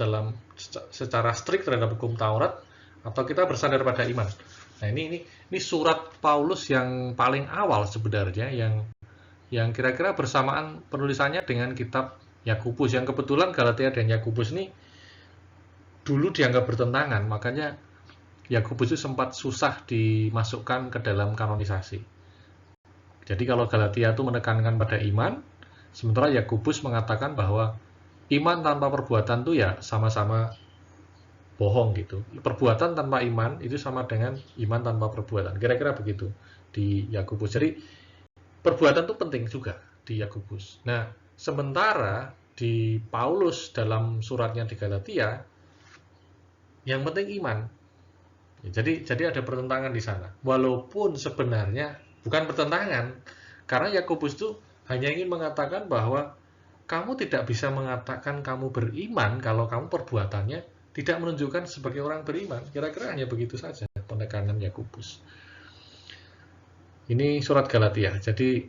secara strikt terhadap hukum Taurat atau kita bersandar pada iman. Nah, ini surat Paulus yang paling awal sebenarnya, yang kira-kira bersamaan penulisannya dengan kitab Yakobus, yang kebetulan Galatia dan Yakobus ini dulu dianggap bertentangan, makanya Yakobus itu sempat susah dimasukkan ke dalam kanonisasi. Jadi kalau Galatia itu menekankan pada iman, sementara Yakobus mengatakan bahwa iman tanpa perbuatan itu ya sama-sama bohong gitu. Perbuatan tanpa iman itu sama dengan iman tanpa perbuatan. Kira-kira begitu di Yakobus. Jadi perbuatan itu penting juga di Yakobus. Nah, sementara di Paulus dalam suratnya di Galatia, yang penting iman. Jadi ada pertentangan di sana. Walaupun sebenarnya bukan pertentangan, karena Yakobus itu hanya ingin mengatakan bahwa kamu tidak bisa mengatakan kamu beriman kalau kamu perbuatannya tidak menunjukkan sebagai orang beriman. Kira-kira hanya begitu saja penekanan Yakobus. Ini surat Galatia. Jadi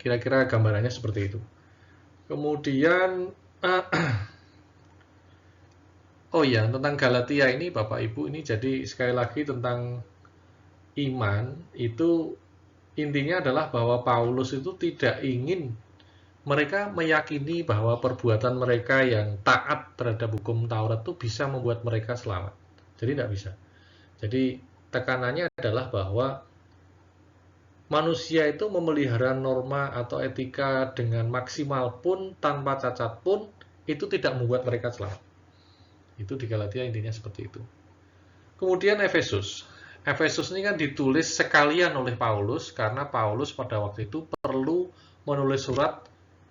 kira-kira gambarannya seperti itu. Kemudian oh ya, tentang Galatia ini Bapak Ibu, ini jadi sekali lagi tentang iman itu intinya adalah bahwa Paulus itu tidak ingin mereka meyakini bahwa perbuatan mereka yang taat terhadap hukum Taurat itu bisa membuat mereka selamat. Jadi tidak bisa. Jadi tekanannya adalah bahwa manusia itu memelihara norma atau etika dengan maksimal pun, tanpa cacat pun, itu tidak membuat mereka selamat. Itu di Galatia intinya seperti itu. Kemudian Efesus. Efesus ini kan ditulis sekalian oleh Paulus, karena Paulus pada waktu itu perlu menulis surat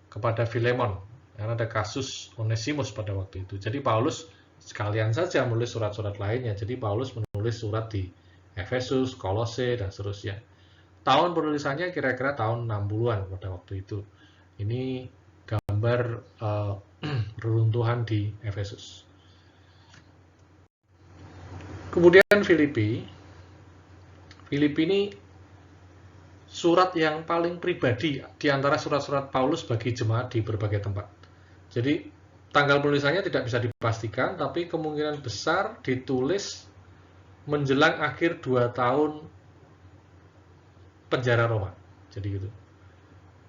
kepada Filemon, karena ada kasus Onesimus pada waktu itu. Jadi Paulus sekalian saja menulis surat-surat lainnya. Jadi Paulus menulis surat di Efesus, Kolose, dan seterusnya. Tahun penulisannya kira-kira tahun 60-an pada waktu itu. Ini gambar reruntuhan di Efesus. Kemudian Filipi ini surat yang paling pribadi di antara surat-surat Paulus bagi jemaat di berbagai tempat. Jadi tanggal penulisannya tidak bisa dipastikan, tapi kemungkinan besar ditulis menjelang akhir 2 tahun penjara Roma. Jadi gitu.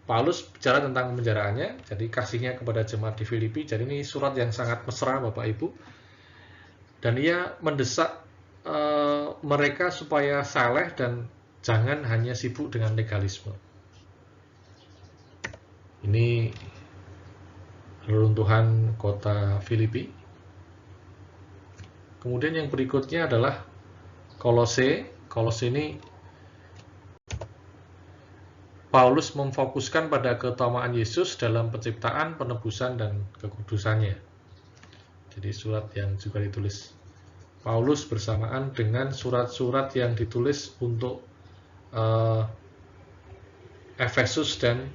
Paulus bicara tentang penjaraannya, jadi kasihnya kepada jemaat di Filipi. Jadi ini surat yang sangat mesra Bapak Ibu. Dan ia mendesak mereka supaya saleh dan jangan hanya sibuk dengan legalisme. Ini reruntuhan kota Filipi. Kemudian yang berikutnya adalah Kolose. Kolose ini Paulus memfokuskan pada keutamaan Yesus dalam penciptaan, penebusan, dan kekudusannya. Jadi surat yang juga ditulis Paulus bersamaan dengan surat-surat yang ditulis untuk Efesus dan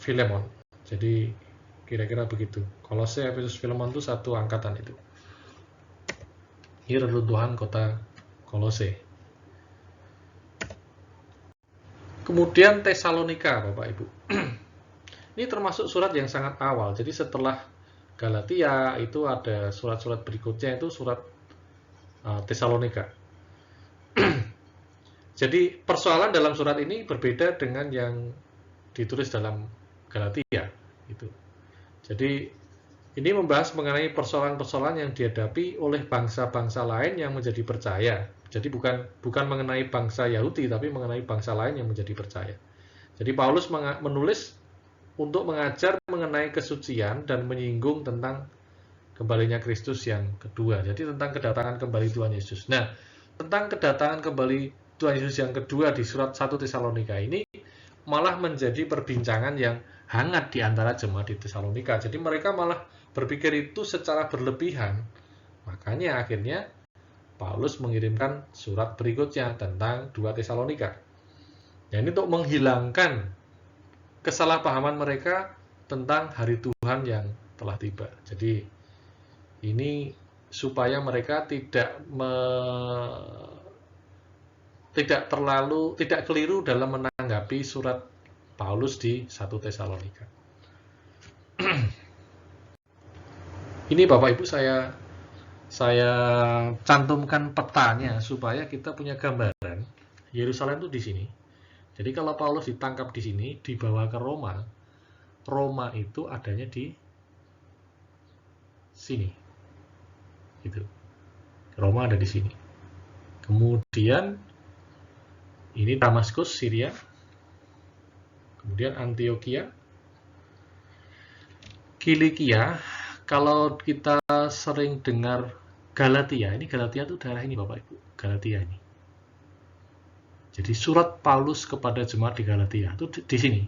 Filemon. Jadi kira-kira begitu. Kolose, Efesus, Filemon itu satu angkatan itu. Ini reruntuhan kota Kolose. Kemudian Tesalonika, Bapak Ibu. Ini termasuk surat yang sangat awal. Jadi setelah Galatia itu ada surat-surat berikutnya, itu surat Tesalonika. Jadi persoalan dalam surat ini berbeda dengan yang ditulis dalam Galatia. Itu. Jadi ini membahas mengenai persoalan-persoalan yang dihadapi oleh bangsa-bangsa lain yang menjadi percaya. Jadi bukan mengenai bangsa Yahudi, tapi mengenai bangsa lain yang menjadi percaya. Jadi Paulus menulis untuk mengajar mengenai kesucian dan menyinggung tentang kembalinya Kristus yang kedua. Jadi tentang kedatangan kembali Tuhan Yesus. Nah, tentang kedatangan kembali Tuhan Yesus yang kedua di surat 1 Tesalonika ini malah menjadi perbincangan yang hangat di antara jemaat di Tesalonika. Jadi mereka malah berpikir itu secara berlebihan. Makanya akhirnya Paulus mengirimkan surat berikutnya tentang 2 Tesalonika. Nah, ini untuk menghilangkan kesalahpahaman mereka tentang hari Tuhan yang telah tiba. Jadi ini supaya mereka tidak keliru dalam menanggapi surat Paulus di 1 Tesalonika. Ini Bapak Ibu saya cantumkan petanya supaya kita punya gambaran Yerusalem itu di sini. Jadi kalau Paulus ditangkap di sini, dibawa ke Roma, Roma itu adanya di sini. Gitu. Roma ada di sini. Kemudian ini Damaskus, Syria. Kemudian Antioquia, Kilikia. Kalau kita sering dengar Galatia, ini Galatia itu daerah ini Bapak Ibu, Galatia ini. Jadi surat Paulus kepada jemaat di Galatia itu di sini.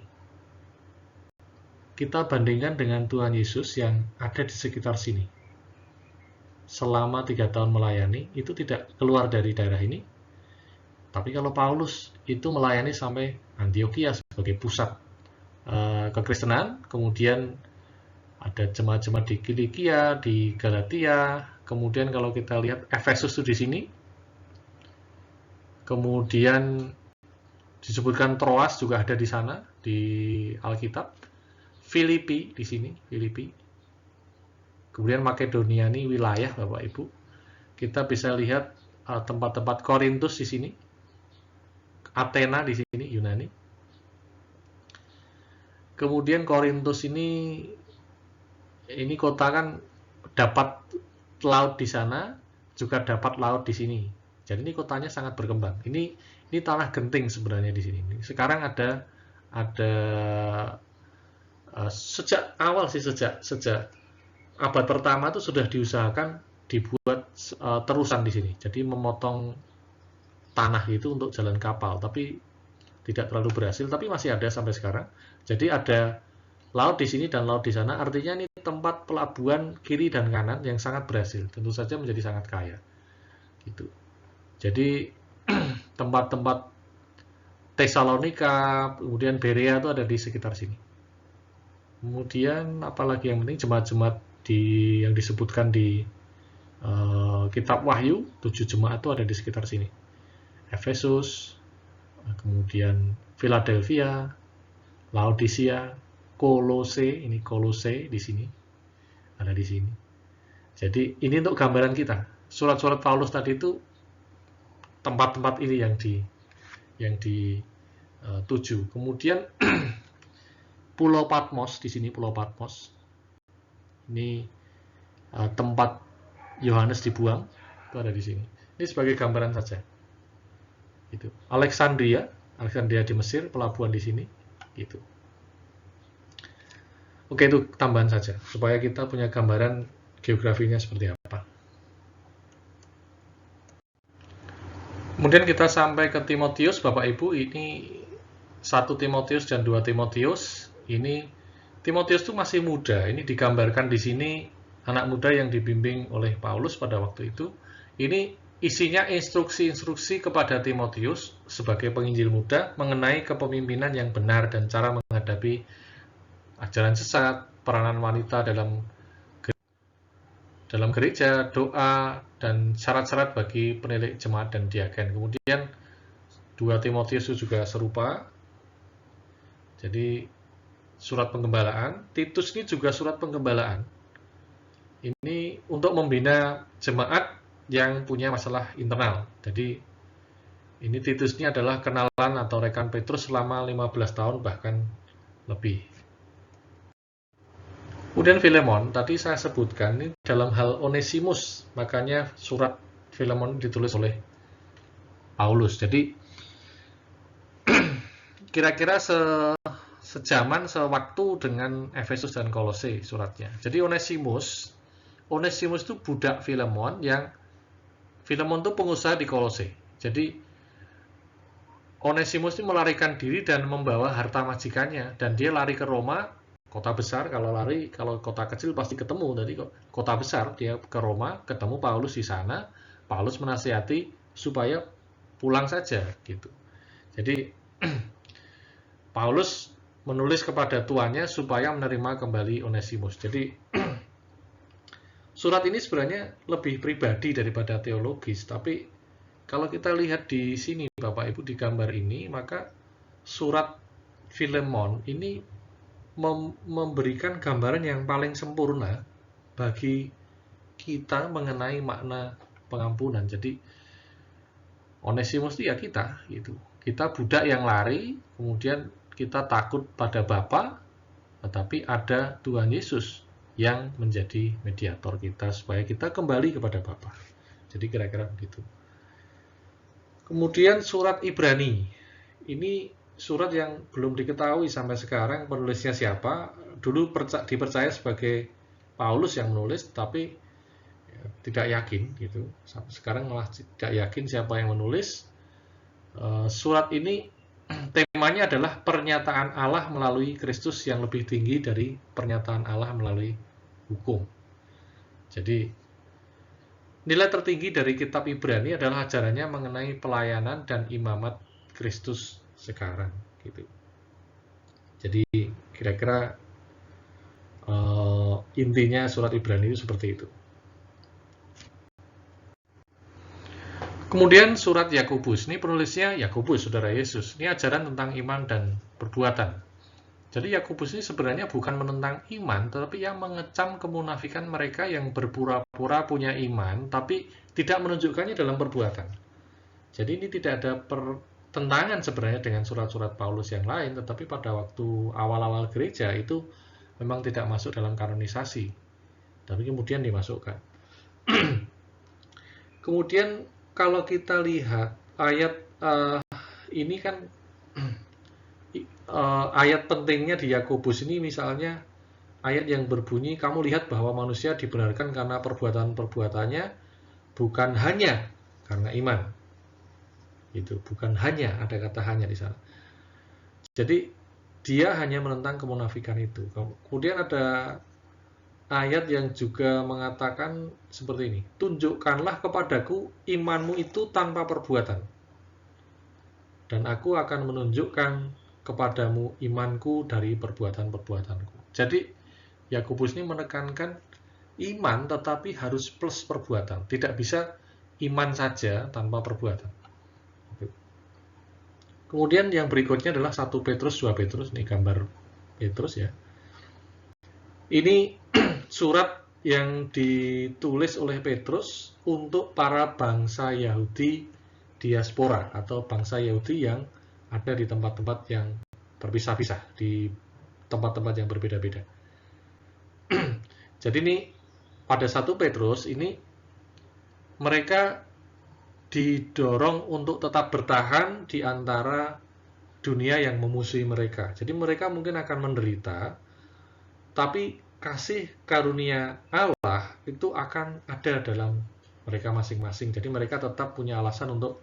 Kita bandingkan dengan Tuhan Yesus yang ada di sekitar sini. Selama 3 tahun melayani, itu tidak keluar dari daerah ini. Tapi kalau Paulus itu melayani sampai Antioquia sebagai pusat kekristenan, kemudian ada jemaat-jemaat di Kilikia, di Galatia, kemudian kalau kita lihat Efesus itu di sini, kemudian disebutkan Troas juga ada di sana, di Alkitab, Filipi di sini, Filipi, kemudian Makedonia ini wilayah Bapak Ibu, kita bisa lihat tempat-tempat Korintus di sini, Athena di sini, Yunani, kemudian Korintus ini kota kan dapat laut di sana, juga dapat laut di sini. Jadi ini kotanya sangat berkembang. Ini tanah genting sebenarnya di sini. Sekarang ada sejak awal sih, sejak abad pertama itu sudah diusahakan dibuat terusan di sini. Jadi memotong tanah itu untuk jalan kapal, tapi tidak terlalu berhasil, tapi masih ada sampai sekarang. Jadi ada laut di sini dan laut di sana, artinya ini tempat pelabuhan kiri dan kanan yang sangat berhasil, tentu saja menjadi sangat kaya. Gitu. Jadi tempat-tempat Tesalonika, kemudian Berea itu ada di sekitar sini. Kemudian apalagi yang penting jemaat-jemaat yang disebutkan di kitab Wahyu, 7 jemaat itu ada di sekitar sini. Efesus, kemudian Philadelphia, Laodicea, Kolose, ini Kolose di sini, ada di sini. Jadi ini untuk gambaran kita. Surat-surat Paulus tadi itu tempat-tempat ini yang dituju. Kemudian Pulau Patmos di sini, Pulau Patmos. Ini tempat Yohanes dibuang, itu ada di sini. Ini sebagai gambaran saja. Itu. Alexandria di Mesir, pelabuhan di sini, gitu. Oke, itu tambahan saja, supaya kita punya gambaran geografinya seperti apa. Kemudian kita sampai ke Timotius, Bapak Ibu, ini 1 Timotius dan 2 Timotius. Ini Timotius itu masih muda, ini digambarkan di sini anak muda yang dibimbing oleh Paulus pada waktu itu. Ini isinya instruksi-instruksi kepada Timotius sebagai penginjil muda mengenai kepemimpinan yang benar dan cara menghadapi ajaran sesat, peranan wanita dalam gereja, doa, dan syarat-syarat bagi penilik jemaat dan diaken. Kemudian 2 Timotius juga serupa. Jadi surat penggembalaan. Titus ini juga surat penggembalaan. Ini untuk membina jemaat yang punya masalah internal. Jadi ini Titus ini adalah kenalan atau rekan Petrus selama 15 tahun bahkan lebih. Kemudian Filemon, tadi saya sebutkan ini dalam hal Onesimus, makanya surat Filemon ditulis oleh Paulus. Jadi kira-kira sejaman, sewaktu dengan Efesus dan Kolose suratnya. Jadi Onesimus itu budak Filemon, yang Filemon itu pengusaha di Kolose. Jadi Onesimus itu melarikan diri dan membawa harta majikannya, dan dia lari ke Roma. Kota besar, kalau kota kecil pasti ketemu. Jadi kota besar, dia ke Roma, ketemu Paulus di sana. Paulus menasihati supaya pulang saja gitu. Jadi Paulus menulis kepada tuannya supaya menerima kembali Onesimus. Jadi surat ini sebenarnya lebih pribadi daripada teologis, tapi kalau kita lihat di sini Bapak Ibu di gambar ini, maka surat Filemon ini memberikan gambaran yang paling sempurna bagi kita mengenai makna pengampunan. Jadi Onesimus itu ya kita gitu. Kita budak yang lari, kemudian kita takut pada Bapa, tetapi ada Tuhan Yesus yang menjadi mediator kita supaya kita kembali kepada Bapa. Jadi kira-kira begitu. Kemudian surat Ibrani. Ini surat yang belum diketahui sampai sekarang penulisnya siapa. Dulu dipercaya sebagai Paulus yang menulis, tapi tidak yakin gitu. Sampai sekarang malah tidak yakin siapa yang menulis. Surat ini temanya adalah pernyataan Allah melalui Kristus yang lebih tinggi dari pernyataan Allah melalui hukum. Jadi nilai tertinggi dari kitab Ibrani adalah ajarannya mengenai pelayanan dan imamat Kristus sekarang gitu. Jadi kira-kira intinya surat Ibrani itu seperti itu. Kemudian surat Yakobus, ini penulisnya Yakobus, saudara Yesus. Ini ajaran tentang iman dan perbuatan. Jadi Yakobus ini sebenarnya bukan menentang iman, tetapi yang mengecam kemunafikan mereka yang berpura-pura punya iman, tapi tidak menunjukkannya dalam perbuatan. Jadi ini tidak ada pertentangan sebenarnya dengan surat-surat Paulus yang lain, tetapi pada waktu awal-awal gereja itu memang tidak masuk dalam kanonisasi, tapi kemudian dimasukkan. Kemudian kalau kita lihat ayat ini kan ayat pentingnya di Yakobus ini, misalnya ayat yang berbunyi, kamu lihat bahwa manusia dibenarkan karena perbuatan-perbuatannya, bukan hanya karena iman. Itu bukan hanya, ada kata hanya di sana. Jadi dia hanya menentang kemunafikan itu. Kemudian ada ayat yang juga mengatakan seperti ini, tunjukkanlah kepadaku imanmu itu tanpa perbuatan, dan aku akan menunjukkan kepadamu imanku dari perbuatan-perbuatanku. Jadi Yakobus ini menekankan iman tetapi harus plus perbuatan, tidak bisa iman saja tanpa perbuatan. Kemudian yang berikutnya adalah 1 Petrus, 2 Petrus, ini gambar Petrus ya. Ini surat yang ditulis oleh Petrus untuk para bangsa Yahudi diaspora atau bangsa Yahudi yang ada di tempat-tempat yang terpisah-pisah, di tempat-tempat yang berbeda-beda. Jadi ini pada 1 Petrus ini mereka didorong untuk tetap bertahan di antara dunia yang memusuhi mereka. Jadi mereka mungkin akan menderita, tapi kasih karunia Allah itu akan ada dalam mereka masing-masing. Jadi mereka tetap punya alasan untuk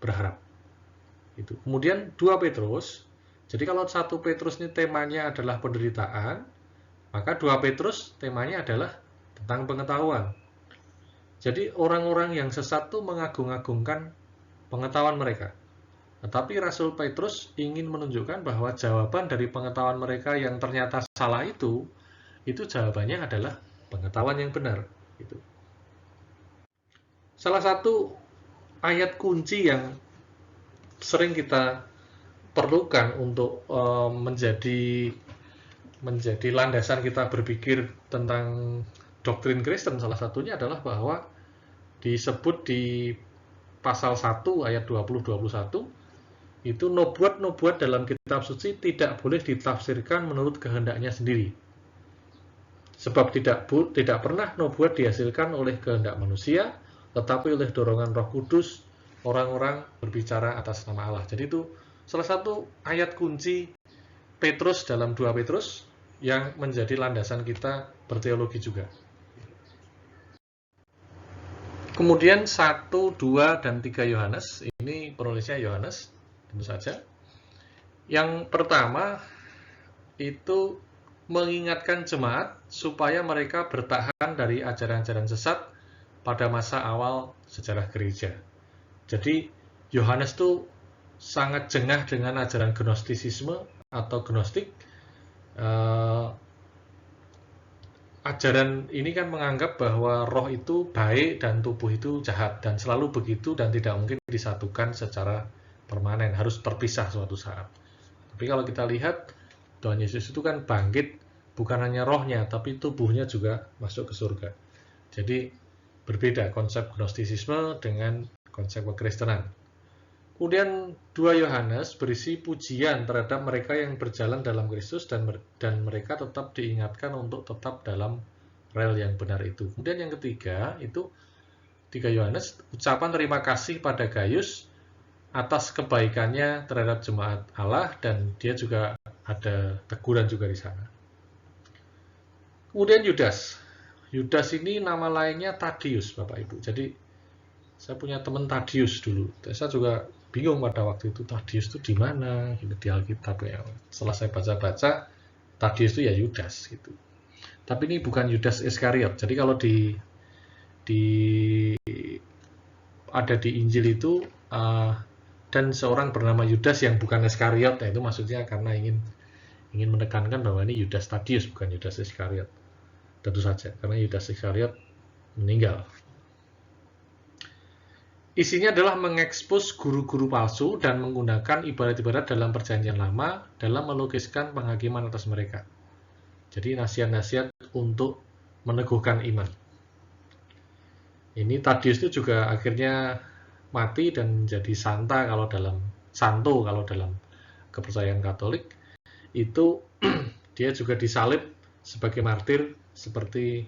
berharap. Itu. Kemudian 2 Petrus. Jadi kalau 1 Petrus ini temanya adalah penderitaan, maka 2 Petrus temanya adalah tentang pengetahuan. Jadi orang-orang yang sesat itu mengagung-agungkan pengetahuan mereka. Tetapi Rasul Petrus ingin menunjukkan bahwa jawaban dari pengetahuan mereka yang ternyata salah itu jawabannya adalah pengetahuan yang benar. Gitu. Salah satu ayat kunci yang sering kita perlukan untuk menjadi landasan kita berpikir tentang doktrin Kristen, salah satunya adalah bahwa disebut di pasal 1 ayat 20-21 itu nubuat-nubuat dalam kitab suci tidak boleh ditafsirkan menurut kehendaknya sendiri. Sebab tidak pernah nubuat dihasilkan oleh kehendak manusia, tetapi oleh dorongan Roh Kudus orang-orang berbicara atas nama Allah. Jadi itu salah satu ayat kunci Petrus dalam 2 Petrus yang menjadi landasan kita berteologi juga. Kemudian 1, 2, dan 3 Yohanes, ini penulisnya Yohanes, tentu saja. Yang pertama itu mengingatkan jemaat supaya mereka bertahan dari ajaran-ajaran sesat pada masa awal sejarah gereja. Jadi Yohanes tuh sangat jengah dengan ajaran Gnostisisme atau Gnostik. Ajaran ini kan menganggap bahwa roh itu baik dan tubuh itu jahat, dan selalu begitu dan tidak mungkin disatukan secara permanen, harus terpisah suatu saat. Tapi kalau kita lihat, Tuhan Yesus itu kan bangkit bukan hanya rohnya, tapi tubuhnya juga masuk ke surga. Jadi berbeda konsep Gnostisisme dengan konsep kekristenan. Kemudian 2 Yohanes berisi pujian terhadap mereka yang berjalan dalam Kristus dan mereka tetap diingatkan untuk tetap dalam rel yang benar itu. Kemudian yang ketiga itu 3 Yohanes ucapan terima kasih pada Gaius atas kebaikannya terhadap jemaat Allah, dan dia juga ada teguran juga di sana. Kemudian Yudas. Yudas ini nama lainnya Tadius, Bapak Ibu. Jadi saya punya teman Tadius dulu. Saya juga bingung pada waktu itu Tadius itu di mana gitu, di Alkitab ya. Setelah saya baca-baca, Tadius itu ya Yudas gitu. Tapi ini bukan Yudas Iskariot. Jadi kalau ada di Injil itu dan seorang bernama Yudas yang bukan Iskariot, itu maksudnya karena ingin menekankan bahwa ini Yudas Tadius bukan Yudas Iskariot. Tentu saja karena Yudas Iskariot meninggal. Isinya adalah mengekspos guru-guru palsu dan menggunakan ibarat-ibarat dalam perjanjian lama dalam melukiskan penghakiman atas mereka. Jadi nasihat-nasihat untuk meneguhkan iman. Ini Tadius itu juga akhirnya mati dan jadi santo kalau dalam kepercayaan Katolik. Itu dia juga disalib sebagai martir seperti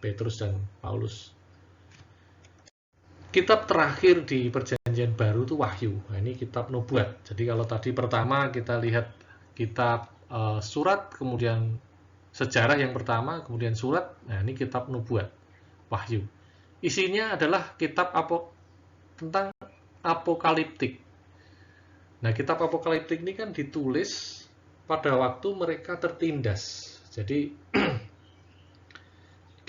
Petrus dan Paulus. Kitab terakhir di Perjanjian Baru itu Wahyu. Nah, ini kitab nubuat. Jadi kalau tadi pertama kita lihat kitab surat, kemudian sejarah yang pertama, kemudian surat. Nah, ini kitab nubuat, Wahyu. Isinya adalah kitab tentang apokaliptik. Nah, kitab apokaliptik ini kan ditulis pada waktu mereka tertindas. Jadi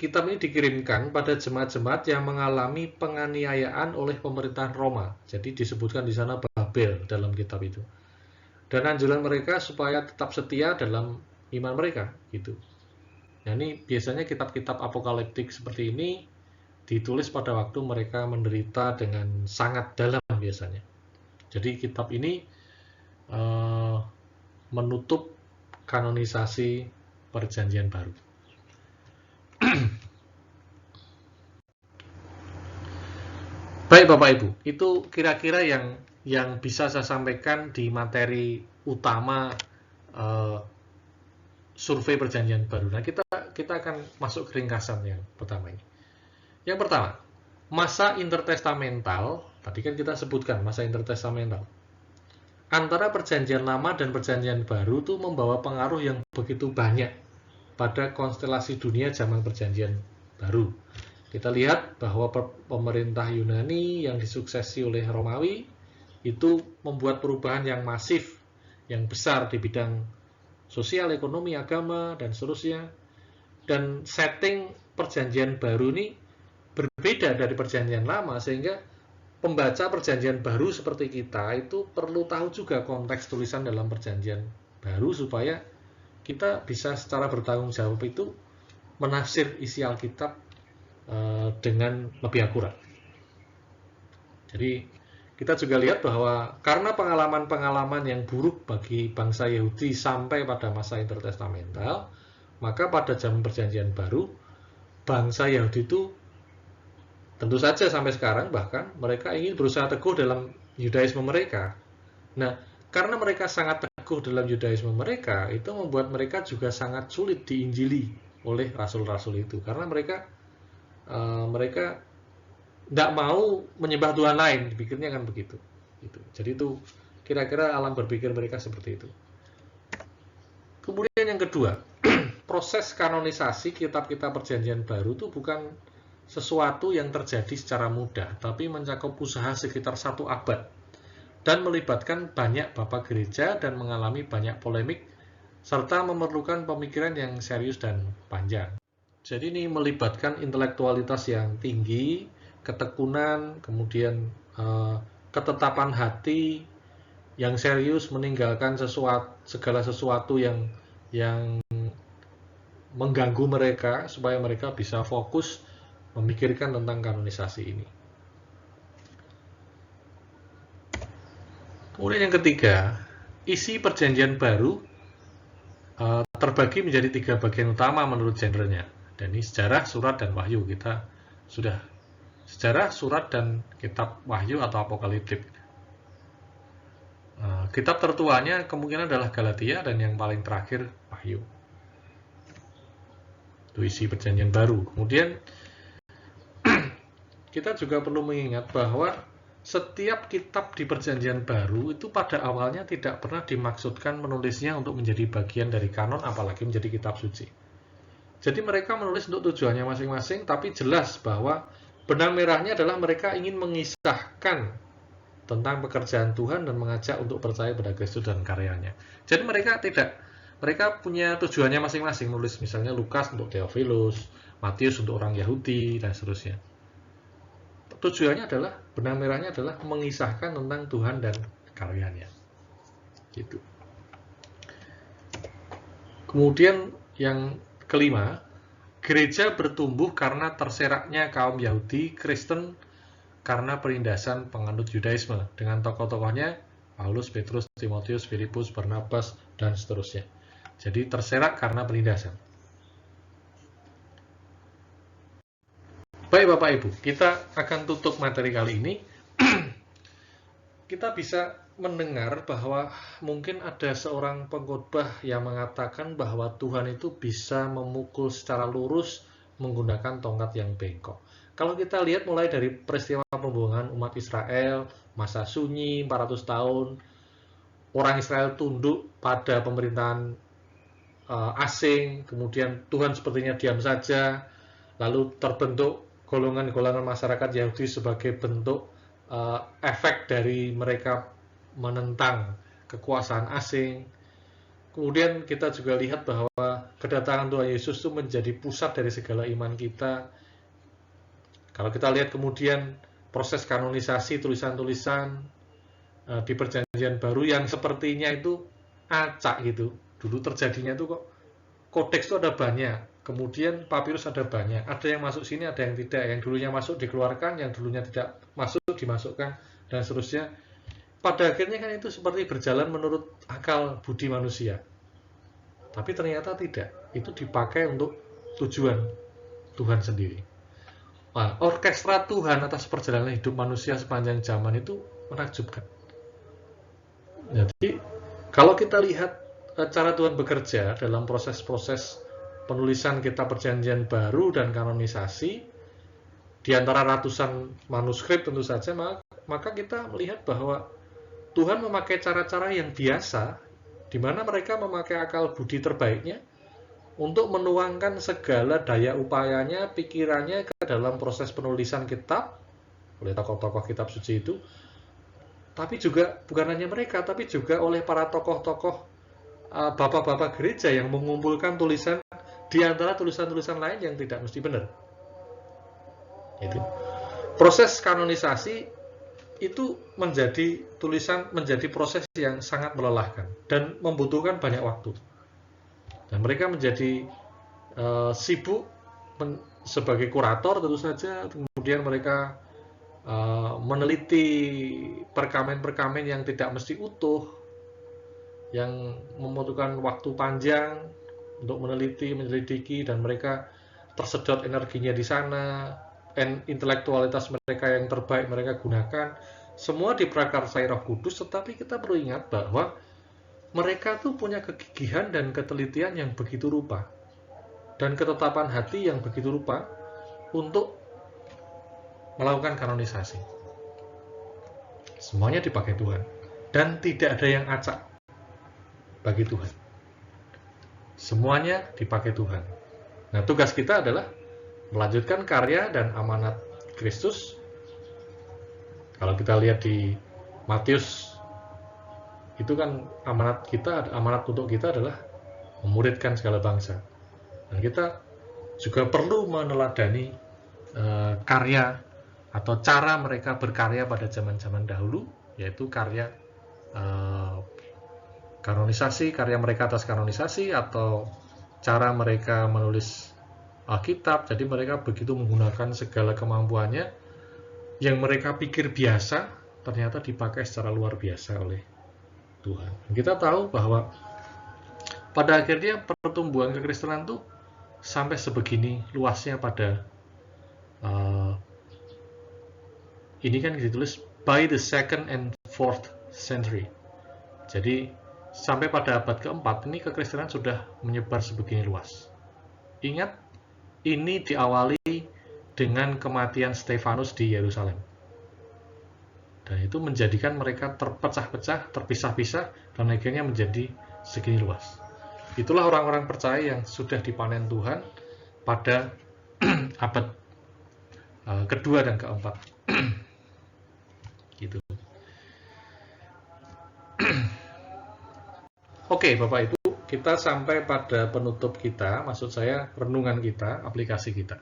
kitab ini dikirimkan pada jemaat-jemaat yang mengalami penganiayaan oleh pemerintahan Roma. Jadi disebutkan di sana Babel dalam kitab itu. Dan anjuran mereka supaya tetap setia dalam iman mereka, gitu. Nah, ini biasanya kitab-kitab apokaliptik seperti ini ditulis pada waktu mereka menderita dengan sangat dalam biasanya. Jadi kitab ini menutup kanonisasi Perjanjian Baru. Baik Bapak Ibu, itu kira-kira yang bisa saya sampaikan di materi utama survei Perjanjian Baru. Nah, kita akan masuk ke ringkasan yang pertama ini. Yang pertama, masa intertestamental. Tadi kan kita sebutkan masa intertestamental. Antara Perjanjian Lama dan Perjanjian Baru itu membawa pengaruh yang begitu banyak pada konstelasi dunia zaman Perjanjian Baru. Kita lihat bahwa pemerintah Yunani yang disuksesi oleh Romawi itu membuat perubahan yang masif, yang besar di bidang sosial, ekonomi, agama, dan seterusnya. Dan setting Perjanjian Baru ini berbeda dari Perjanjian Lama, sehingga pembaca Perjanjian Baru seperti kita itu perlu tahu juga konteks tulisan dalam Perjanjian Baru supaya kita bisa secara bertanggung jawab itu menafsir isi Alkitab dengan lebih akurat. Jadi kita juga lihat bahwa karena pengalaman-pengalaman yang buruk bagi bangsa Yahudi sampai pada masa intertestamental, maka pada zaman Perjanjian Baru bangsa Yahudi itu tentu saja sampai sekarang bahkan mereka ingin berusaha teguh dalam Yudaisme mereka. Nah, karena mereka sangat teguh dalam Yudaisme mereka, itu membuat mereka juga sangat sulit diinjili oleh rasul-rasul itu, karena mereka tidak mau menyembah Tuhan lain, pikirnya kan begitu. Jadi itu kira-kira alam berpikir mereka seperti itu. Kemudian yang kedua, proses kanonisasi kitab-kitab Perjanjian Baru itu bukan sesuatu yang terjadi secara mudah, tapi mencakup usaha sekitar 1 abad dan melibatkan banyak bapak gereja dan mengalami banyak polemik serta memerlukan pemikiran yang serius dan panjang. Jadi ini melibatkan intelektualitas yang tinggi, ketekunan, kemudian ketetapan hati yang serius, meninggalkan segala sesuatu yang mengganggu mereka supaya mereka bisa fokus memikirkan tentang kanonisasi ini. Kemudian yang ketiga, isi perjanjian baru terbagi menjadi 3 bagian utama menurut genrenya. Dan ini sejarah, surat, dan wahyu. Kita sudah sejarah, surat, dan kitab wahyu atau apokaliptik. Kitab tertuanya kemungkinan adalah Galatia, dan yang paling terakhir wahyu. Itu isi perjanjian baru. Kemudian kita juga perlu mengingat bahwa setiap kitab di perjanjian baru itu pada awalnya tidak pernah dimaksudkan menulisnya untuk menjadi bagian dari kanon, apalagi menjadi kitab suci. Jadi mereka menulis untuk tujuannya masing-masing, tapi jelas bahwa benang merahnya adalah mereka ingin mengisahkan tentang pekerjaan Tuhan dan mengajak untuk percaya pada Kristus dan karyanya. Jadi mereka punya tujuannya masing-masing, nulis misalnya Lukas untuk Theophilus, Matius untuk orang Yahudi, dan seterusnya. Tujuannya adalah, benang merahnya adalah mengisahkan tentang Tuhan dan karyanya. Gitu. Kemudian yang kelima, gereja bertumbuh karena terseraknya kaum Yahudi, Kristen, karena penindasan penganut Yudaisme dengan tokoh-tokohnya Paulus, Petrus, Timotius, Filipus, Barnabas, dan seterusnya. Jadi terserak karena penindasan. Baik Bapak Ibu, kita akan tutup materi kali ini. Kita bisa mendengar bahwa mungkin ada seorang pengkhotbah yang mengatakan bahwa Tuhan itu bisa memukul secara lurus menggunakan tongkat yang bengkok. Kalau kita lihat mulai dari peristiwa pembuangan umat Israel, masa sunyi 400 tahun, orang Israel tunduk pada pemerintahan asing, kemudian Tuhan sepertinya diam saja, lalu terbentuk golongan-golongan masyarakat Yahudi sebagai bentuk efek dari mereka menentang kekuasaan asing. Kemudian kita juga lihat bahwa kedatangan Tuhan Yesus itu menjadi pusat dari segala iman kita. Kalau kita lihat kemudian proses kanonisasi tulisan-tulisan di perjanjian baru yang sepertinya itu acak gitu. Dulu terjadinya itu kok kodeks itu ada banyak. Kemudian papirus ada banyak, ada yang masuk sini, ada yang tidak, yang dulunya masuk dikeluarkan, yang dulunya tidak masuk dimasukkan, dan seterusnya. Pada akhirnya kan itu seperti berjalan menurut akal budi manusia. Tapi ternyata tidak, itu dipakai untuk tujuan Tuhan sendiri. Nah, orkestra Tuhan atas perjalanan hidup manusia sepanjang zaman itu menakjubkan. Jadi, kalau kita lihat cara Tuhan bekerja dalam proses-proses penulisan kitab perjanjian baru dan kanonisasi di antara ratusan manuskrip tentu saja, maka kita melihat bahwa Tuhan memakai cara-cara yang biasa di mana mereka memakai akal budi terbaiknya untuk menuangkan segala daya upayanya, pikirannya ke dalam proses penulisan kitab oleh tokoh-tokoh kitab suci itu. Tapi juga bukan hanya mereka, tapi juga oleh para tokoh-tokoh bapak-bapak gereja yang mengumpulkan tulisan di antara tulisan-tulisan lain yang tidak mesti benar. Itu. Proses kanonisasi itu menjadi proses yang sangat melelahkan dan membutuhkan banyak waktu. Dan mereka menjadi sibuk sebagai kurator tentu saja, kemudian mereka meneliti perkamen-perkamen yang tidak mesti utuh, yang membutuhkan waktu panjang untuk menyelidiki, dan mereka tersedot energinya di sana, intelektualitas mereka yang terbaik mereka gunakan, semua diprakarsai Roh Kudus. Tetapi kita perlu ingat bahwa mereka tuh punya kegigihan dan ketelitian yang begitu rupa, dan ketetapan hati yang begitu rupa untuk melakukan kanonisasi. Semuanya dipakai Tuhan, dan tidak ada yang acak bagi Tuhan. Semuanya dipakai Tuhan. Nah, tugas kita adalah melanjutkan karya dan amanat Kristus. Kalau kita lihat di Matius, itu kan amanat untuk kita adalah memuridkan segala bangsa. Dan kita juga perlu meneladani karya atau cara mereka berkarya pada zaman-zaman dahulu, yaitu karya kanonisasi, karya mereka atas kanonisasi, atau cara mereka menulis Alkitab. Jadi mereka begitu menggunakan segala kemampuannya yang mereka pikir biasa, ternyata dipakai secara luar biasa oleh Tuhan. Kita tahu bahwa pada akhirnya pertumbuhan kekristenan itu sampai sebegini luasnya pada ini kan ditulis by the 2nd and 4th century. Jadi sampai pada abad keempat ini kekristenan sudah menyebar sebegini luas. Ingat, ini diawali dengan kematian Stefanus di Yerusalem. Dan itu menjadikan mereka terpecah-pecah, terpisah-pisah, dan akhirnya menjadi segini luas. Itulah orang-orang percaya yang sudah dipanen Tuhan pada abad kedua dan keempat. Gitu. Oke, Bapak Ibu, kita sampai pada penutup kita, maksud saya renungan kita, aplikasi kita.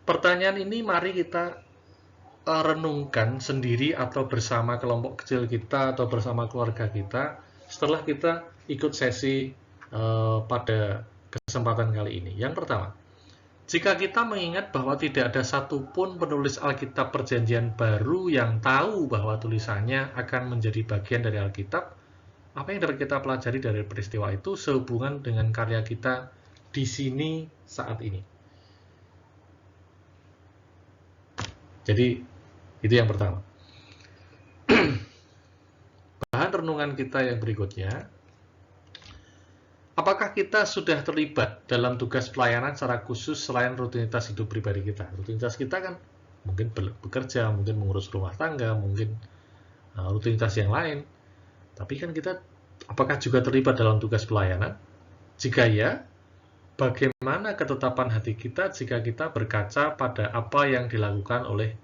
Pertanyaan ini mari kita renungkan sendiri atau bersama kelompok kecil kita atau bersama keluarga kita setelah kita ikut sesi pada kesempatan kali ini. Yang pertama, jika kita mengingat bahwa tidak ada satupun penulis Alkitab Perjanjian Baru yang tahu bahwa tulisannya akan menjadi bagian dari Alkitab, apa yang dapat kita pelajari dari peristiwa itu sehubungan dengan karya kita di sini saat ini? Jadi, itu yang pertama. Bahan renungan kita yang berikutnya, apakah kita sudah terlibat dalam tugas pelayanan secara khusus selain rutinitas hidup pribadi kita? Rutinitas kita kan mungkin bekerja, mungkin mengurus rumah tangga, mungkin rutinitas yang lain. Tapi kan kita apakah juga terlibat dalam tugas pelayanan? Jika ya, bagaimana ketetapan hati kita jika kita berkaca pada apa yang dilakukan oleh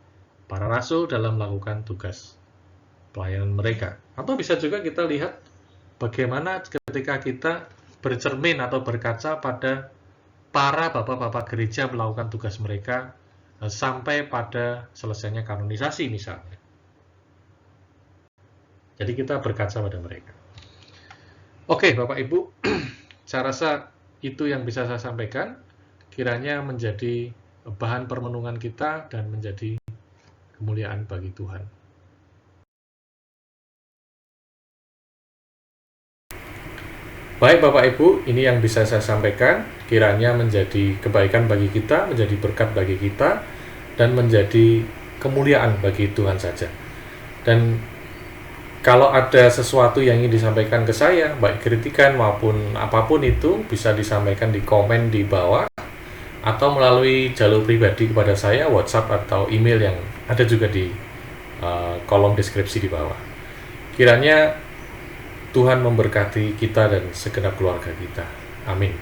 para rasul dalam melakukan tugas pelayanan mereka? Atau bisa juga kita lihat bagaimana ketika kita bercermin atau berkaca pada para bapak-bapak gereja melakukan tugas mereka sampai pada selesainya kanonisasi misalnya. Jadi kita berkaca pada mereka. Oke, Bapak Ibu, saya rasa itu yang bisa saya sampaikan. Kiranya menjadi bahan permenungan kita dan menjadi kemuliaan bagi Tuhan. Baik Bapak Ibu, ini yang bisa saya sampaikan. Kiranya menjadi kebaikan bagi kita, menjadi berkat bagi kita, dan menjadi kemuliaan bagi Tuhan saja. Dan kalau ada sesuatu yang ingin disampaikan ke saya, baik kritikan maupun apapun itu, bisa disampaikan di komen di bawah, atau melalui jalur pribadi kepada saya, WhatsApp atau email yang ada juga di kolom deskripsi di bawah. Kiranya Tuhan memberkati kita dan segenap keluarga kita. Amin.